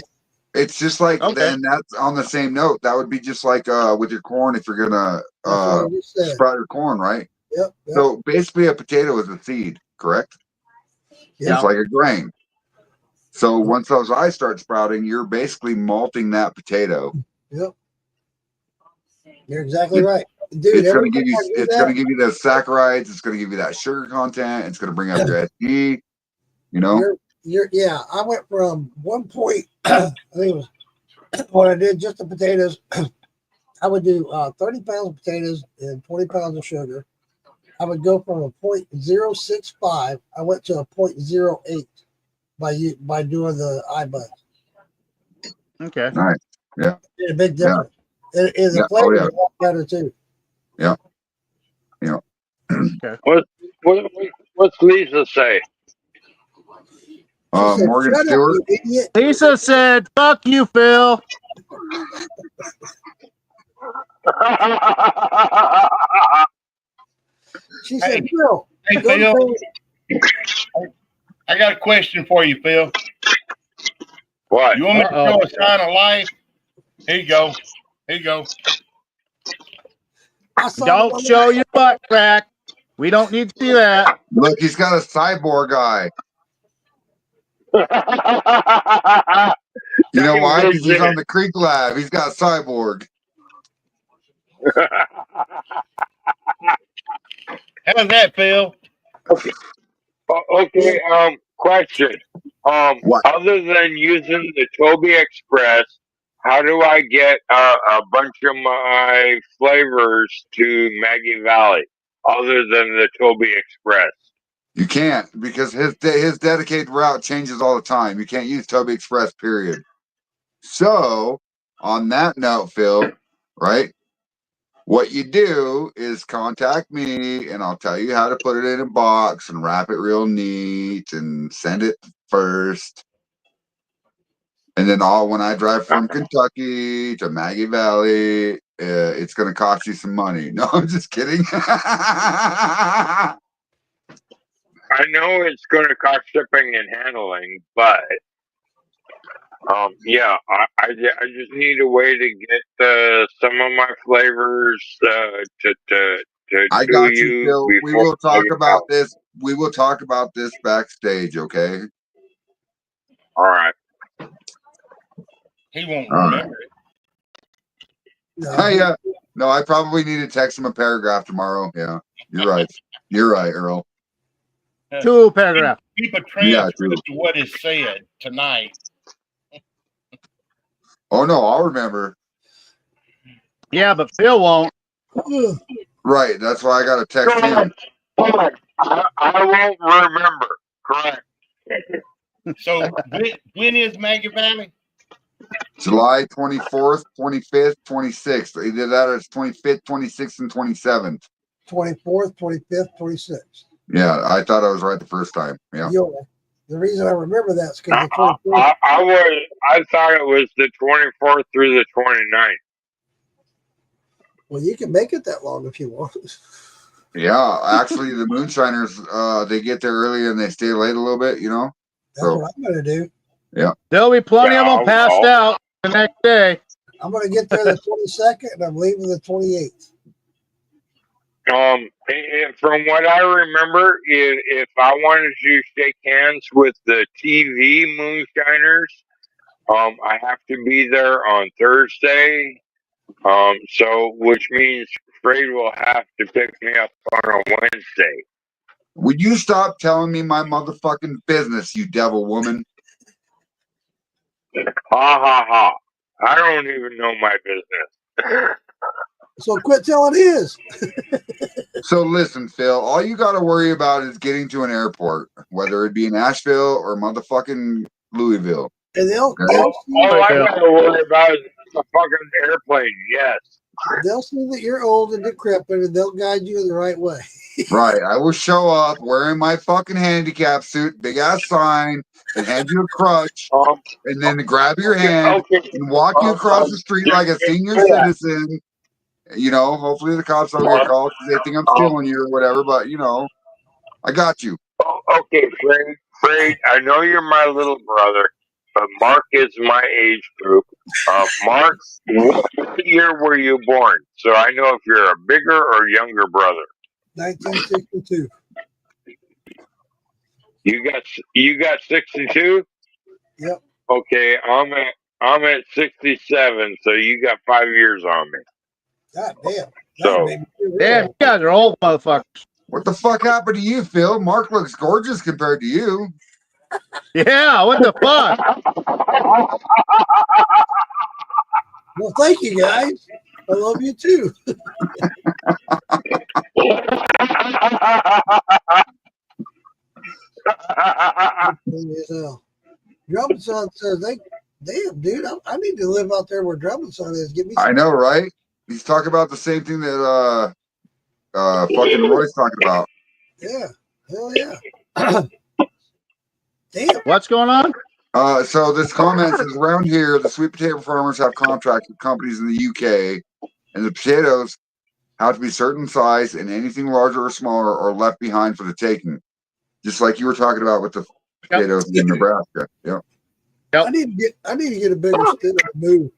it's just like then that's on the same note. That would be just like with your corn if you're gonna sprout your corn, right? Yep. So basically, a potato is a seed, correct? Yeah. It's like a grain. So once those eyes start sprouting, you're basically malting that potato. Yep. You're exactly right, dude. It's going to give you. It's going to give you the saccharides. It's going to give you that sugar content. It's going to bring up your SD. You know. Yeah. I went from 1 point. I think it was when I did just the potatoes. I would do 30 pounds of potatoes and 20 pounds of sugar. I would go from a 0.065. I went to a 0.08 by doing the eye buds. Okay. Nice. Yeah. Made a big difference. And the flavor is a lot better too. Yeah. Yeah. Okay. What's Lisa say? Morgan "Shut up, Stewart. you idiot." Lisa said, "Fuck you, Phil." She said, "Phil, Hey, go to Phil. bed." I got a question for you, Phil. What? You want me to show a sign of life? Here you go. Here you go. Don't show your butt crack. We don't need to see that. Look, he's got a cyborg eye. You know why? Because he's on the Creek Lab. He's got cyborg. How's that, Phil? Okay. Question. Other than using the Toby Express, how do I get a bunch of my flavors to Maggie Valley other than the Toby Express? You can't because his dedicated route changes all the time. You can't use Toby Express, period. So, on that note, Phil, right? What you do is contact me and I'll tell you how to put it in a box and wrap it real neat and send it first. And then when I drive from Kentucky to Maggie Valley, it's going to cost you some money. No, I'm just kidding. I know it's going to cost shipping and handling, but yeah, I just need a way to get some of my flavors to I to got you, you Phil. We before will I talk get about out. this. We will talk about this backstage, okay? All right. He won't All right. remember it. Yeah. No, I probably need to text him a paragraph tomorrow. Yeah, you're right. You're right, Earl. 2 paragraphs. Keep a Yeah, transcript of what is said tonight. Oh no, I'll remember. Yeah, but Phil won't. Right. That's why I got to text him. I won't remember. Correct. So when is Maggie Valley? July 24th, 25th, 26th. Either that or it's 25th, 26th, and 27th. 24th, 25th, 26th. Yeah, I thought I was right the first time. Yeah. The reason I remember that is because the 24th. I thought it was the 24th through the 29th. Well, you can make it that long if you want. Yeah, actually, the moonshiners, they get there early and they stay late a little bit, you know? That's what I'm going to do. Yeah. There'll be plenty of them passed out the next day. I'm going to get there the 22nd and I'm leaving the 28th. And from what I remember, if I wanted to shake hands with the TV moonshiners, I have to be there on Thursday. So which means Fred will have to pick me up on a Wednesday. Would you stop telling me my motherfucking business, you devil woman? Ha ha ha. I don't even know my business. So quit telling his. So listen, Phil, all you got to worry about is getting to an airport, whether it be in Asheville or motherfucking Louisville. And All I got to worry about is the fucking airplane. Yes. They'll see that you're old and decrepit and they'll guide you in the right way. Right. I will show up wearing my fucking handicap suit, big ass sign, and hand you a crutch, and then grab your hand and walk you across the street like a senior citizen. You know, hopefully the cops don't get called because they think I'm stealing you or whatever, but you know, I got you. Okay, Fred, I know you're my little brother, but Mark is my age group. Mark, what year were you born? So I know if you're a bigger or younger brother. 1962. You got 62? Yep. Okay, I'm at 67, so you got 5 years on me. God damn. So Damn, you guys are old motherfuckers. What the fuck happened to you, Phil? Mark looks gorgeous compared to you. Yeah, what the fuck? Well, thank you guys. I love you too. Drummond Son says damn dude, I need to live out there where Drummond Son is. Give me some. I know, right? He's talking about the same thing that fucking Roy's talking about. Yeah. Hell yeah. Damn. What's going on? So this comment says around here, the sweet potato farmers have contracts with companies in the UK, and the potatoes have to be certain size, and anything larger or smaller are left behind for the taking. Just like you were talking about with the potatoes in Nebraska. Yep. I need to get a bigger stick to move.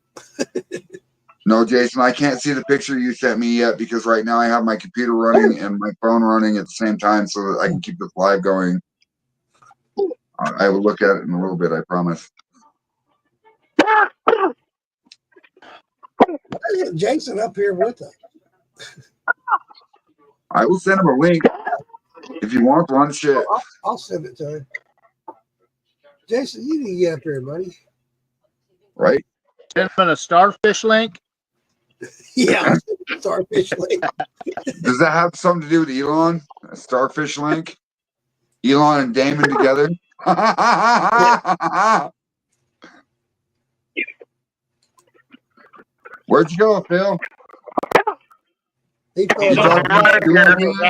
No, Jason, I can't see the picture you sent me yet because right now I have my computer running and my phone running at the same time so that I can keep this live going. I will look at it in a little bit, I promise. Why isn't Jason up here with us? I will send him a link if you want one. Shit. I'll send it to him. Jason, you need to get up here, buddy. Right? Send him a starfish link. Yeah, starfish link. Does that have something to do with Elon? A starfish link? Elon and Damon together? Where'd you go, Phil? He You talking about school again?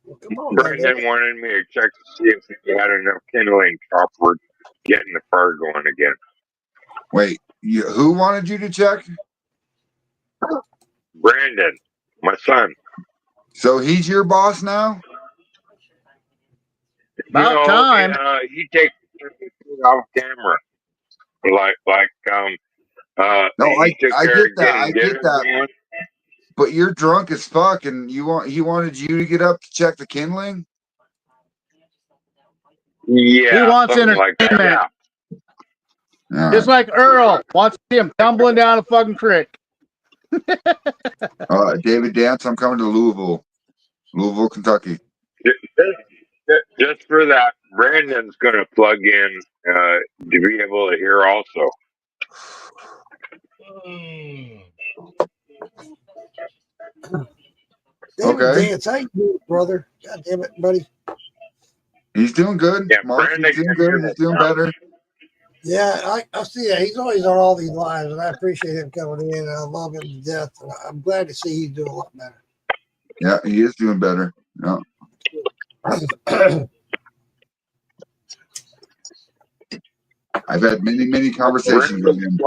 Well, come Brendan wanted me to check to see if he had enough kindling toward getting the fire going again. Wait, who wanted you to check? Brandon, my son. So he's your boss now? About time. He takes everything off camera. No, he took I care get of that. getting I dinner get that. going. But you're drunk as fuck, and he wanted you to get up to check the kindling. Yeah, He wants something like that. entertainment. Yeah. Just like Earl wants to see him tumbling down a fucking creek. David Dance, I'm coming to Louisville, Kentucky. Just for that, Brandon's going to plug in to be able to hear also. David Okay. Dance, how you doing, brother? God damn it, buddy. He's doing good. Yeah, Mark, he's doing good. He's doing better. Yeah, I see that. He's always on all these lives, and I appreciate him coming in, and I love him to death. And I'm glad to see he's doing a lot better. Yeah, he is doing better. Yeah. I've had many conversations with him.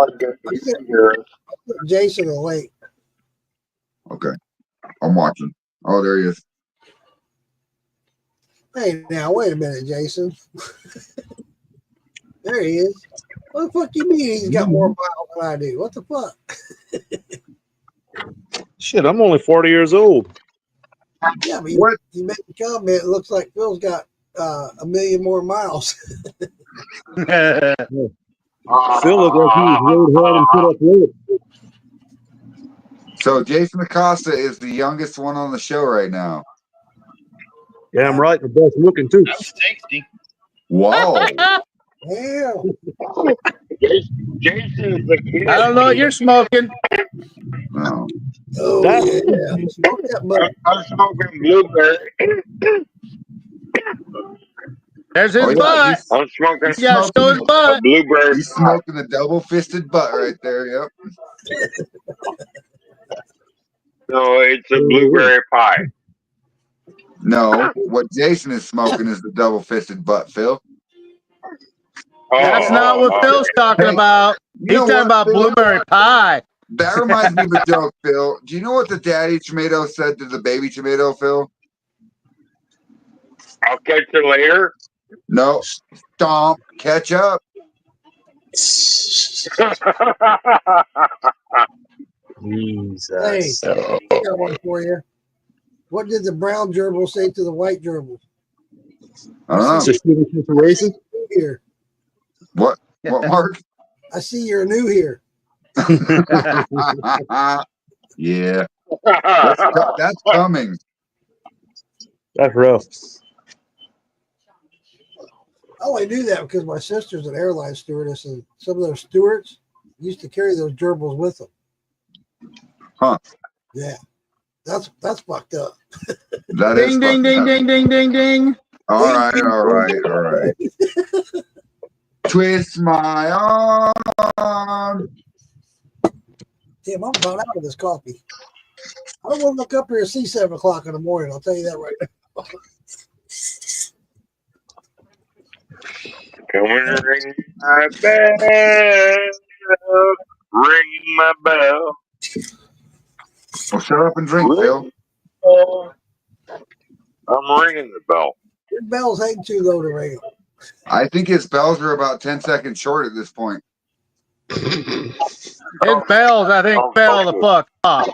Jason will wait. Okay. I'm watching. Oh, there he is. Hey, now, wait a minute, Jason. There he is. What the fuck you mean he's got more miles than I do? What the fuck? Shit, I'm only 40 years old. Yeah, but you made the comment. It looks like Phil's got 1 million more miles. Phil looked like he was rode hard and put up with it. So Jason Acosta is the youngest one on the show right now. Yeah, I'm right. The best looking too. I'm 60. Whoa. Yeah. Jason's the kid. I don't know what you're smoking. No. Oh, yeah. Smoke that butt. I'm smoking blueberry. There's his Oh, yeah, butt. I'm smoking He's got to show his a butt. blueberry. He's smoking the double-fisted butt right there. Yep. No, it's a blueberry pie. No, what Jason is smoking is the double-fisted butt, Phil. That's not what Phil's talking about. He's know talking what, about Phil? blueberry pie. That reminds me of a joke, Phil. Do you know what the daddy tomato said to the baby tomato, Phil? I'll catch you later. No. Stomp. Catch up. Hey, I got one for you. What did the brown gerbil say to the white gerbil? I don't know. Here. What, Mark? I see you're new here. Yeah. That's coming. That's rough. I only knew that because my sister's an airline stewardess, and some of those stewards used to carry those gerbils with them. Huh. Yeah. That's fucked up. That Ding, is ding, ding, ding, ding, ding, ding. All right. Twist my arm. Damn, I'm about out of this coffee. I don't want to look up here and see 7 o'clock in the morning. I'll tell you that right now. Come and ring my bell. Ring my bell. Well, shut up and drink, Phil. I'm ringing the bell. Your bells ain't too low to ring. I think his bells are about 10 seconds short at this point. His bells, I think, fell the fuck off.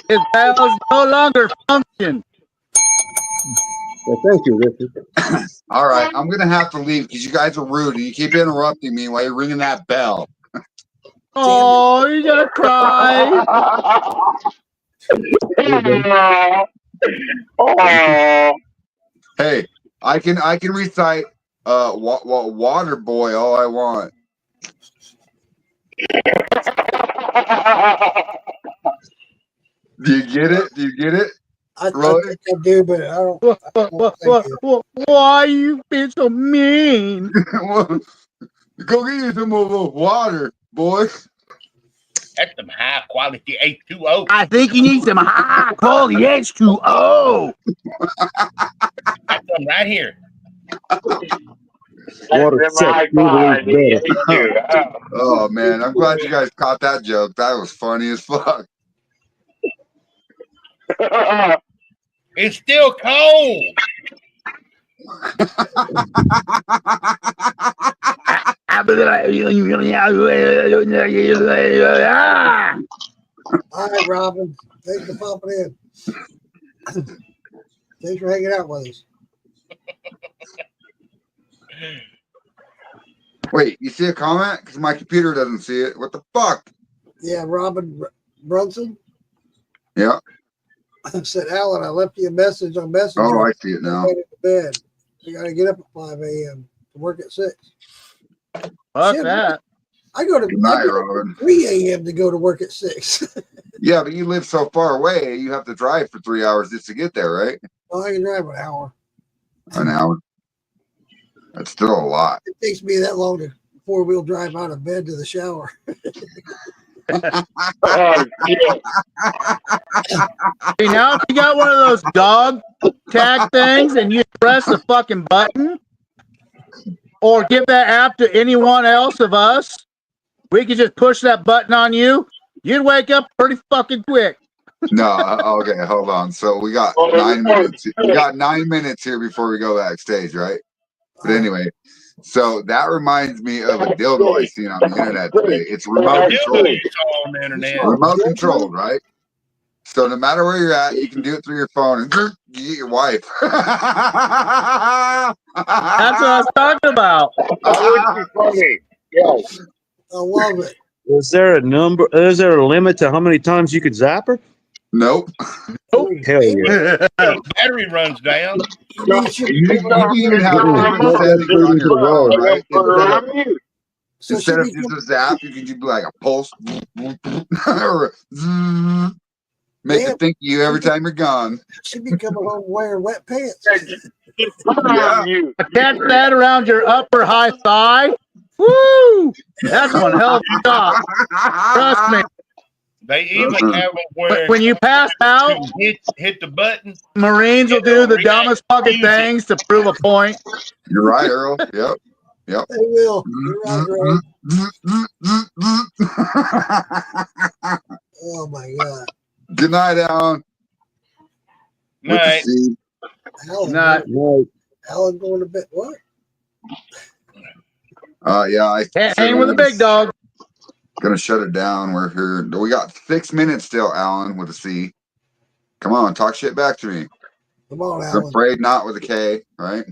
His bells no longer function. Well, thank you, Richard. All right, I'm going to have to leave because you guys are rude and you keep interrupting me while you're ringing that bell. Oh, you're going to cry. Hey, I can recite Water Boy all I want. Do you get it? I think I do, but I don't. Why you being so mean? Go get you some more water, boy. That's some high quality H2O. I think you need some high quality H2O. Got some right here. Water sex usually is better. Oh man, I'm glad you guys caught that joke. That was funny as fuck. It's still cold. All right, Robin. Thanks for popping in. Thanks for hanging out with us. Wait, you see a comment? Because my computer doesn't see it. What the fuck? Yeah, Robin Brunson Yeah. said, Alan, I left you a message on Messenger. Oh, I see it now. I went to bed. You got to get up at 5 a.m. to work at 6. Fuck Shit, that. I go to Good night, I go Robin. 3 a.m. to go to work at 6. Yeah, but you live so far away, you have to drive for 3 hours just to get there, right? Well, I can drive an hour. An hour. That's still a lot. It takes me that long to 4-wheel drive out of bed to the shower. Oh, shit. See, now if you got one of those dog tag things and you press the fucking button or give that app to anyone else of us, we could just push that button on you. You'd wake up pretty fucking quick. No, okay, hold on. So we got 9 minutes. We got 9 minutes here before we go backstage, right? But anyway, so that reminds me of a dildo I seen on the internet today. It's remote controlled. On the internet. Remote controlled, right? So no matter where you're at, you can do it through your phone and you get your wife. That's what I was talking about. That would be funny. Yes. I love it. Is there a number? Is there a limit to how many times you could zap her? Nope. Hell yeah. Battery runs down. You even have different settings on your phone, right? Instead of just a zap, you can just be like a pulse or make it think of you every time you're gone. She'd be coming home wearing wet pants. Yeah. Attach that around your upper high thigh. Woo! That's one hell of a job. Trust me. They even have it where When you pass out, hit the button. Marines will do the dumbest fucking things to prove a point. You're right, Earl. Yep. Yep. They will. You're right, Earl. Oh my God. Good night, Alan. Night. Alan, Not Alan going to bed. What? Yeah, I hang with the big dog. Gonna shut it down. We're here. We got 6 minutes still, Alan, with a C. Come on, talk shit back to me. Come on, I'm Alan. afraid not with a K, right?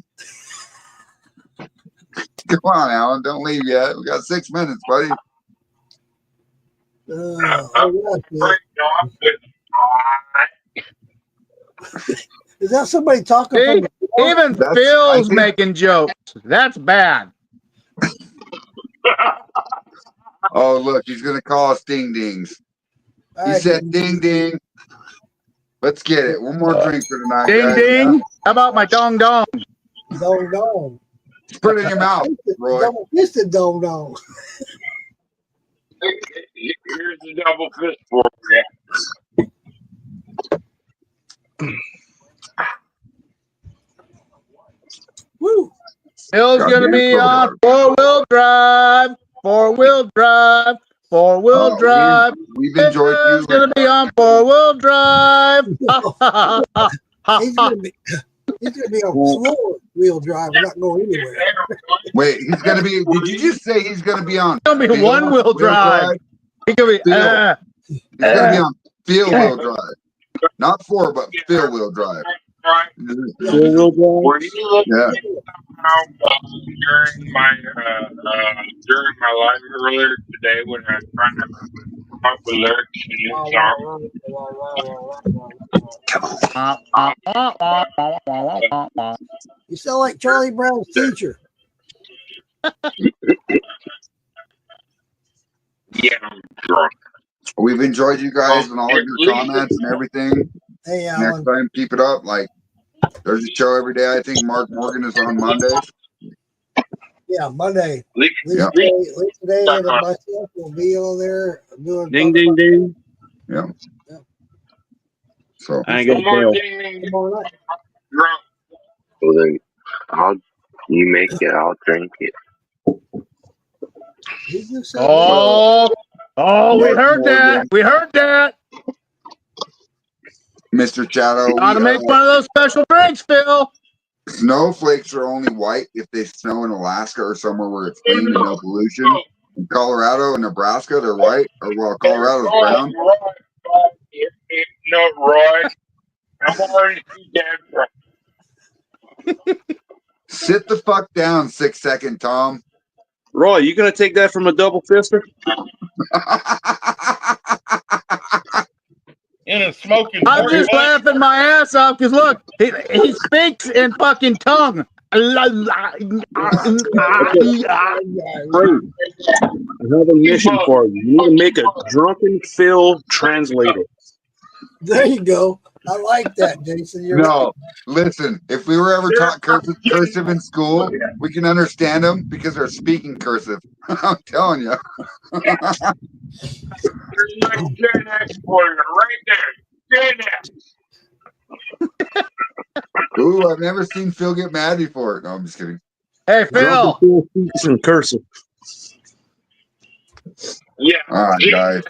Come on, Alan. Don't leave yet. We got 6 minutes, buddy. Is that somebody talking See, from the floor? even Phil's making jokes. That's bad. Oh, look, he's gonna call us ding dings. He said ding ding. Let's get it. One more drink for tonight, Ding guys. ding. How about my dong dong? Dong dong. Put it in your mouth, Roy. Double fisted dong dong. Here's the double fist for you. Woo. Phil's gonna be on 4-wheel drive. 4-wheel drive. 4-wheel drive. We've enjoyed you. Phil's gonna be on 4-wheel drive. He's gonna be on floor wheel drive. We're not going anywhere. Wait, he's gonna be. Did you just say he's gonna be on? He's gonna be one-wheel drive. He's gonna be. He's gonna be on field wheel drive, not 4, but field wheel drive. Were you looking Yeah. during my live earlier today when I was trying to come up with lyrics to new songs? You sound like Charlie Brown's teacher. Yeah, I'm drunk. We've enjoyed you guys and all of your comments and everything. Hey, Next Alan. time, keep it up. Like, there's a show every day. I think Mark Morgan is on Mondays. Yeah, Monday. Leak, Lisa Yep. Day and myself will be on there doing. Ding, ding, ding. Yep. So I ain't got a Come on, bell. ding, ding, ding. Tomorrow night. Drunk. Well, then, you make it, I'll drink it. He just said Oh, we Mark heard that. Morgan, We heard that. Mr. Shadow, Got to make one of those special drinks, Phil. snowflakes are only white if they snow in Alaska or somewhere where it's clean and no pollution. In Colorado and Nebraska, they're white, or well, Colorado's brown. No, Roy. I'm already too dead for Sit the fuck down, 6-second Tom. Roy, you gonna take that from a double fister? In a smoking I'm pork just butt. laughing my ass off because look, he speaks in fucking tongue. Great. I have a mission for you. You need to make a drunken Phil translator. There you go. I like that, Jason. You're right. No, listen, if we were ever taught cursive in school, we can understand them because they're speaking cursive. I'm telling you. There's my Gen X for you right there. Gen X. Ooh, I've never seen Phil get mad before. No, I'm just kidding. Hey, Drunken Phil. Phil speaks in cursive. Yeah. All right, guys.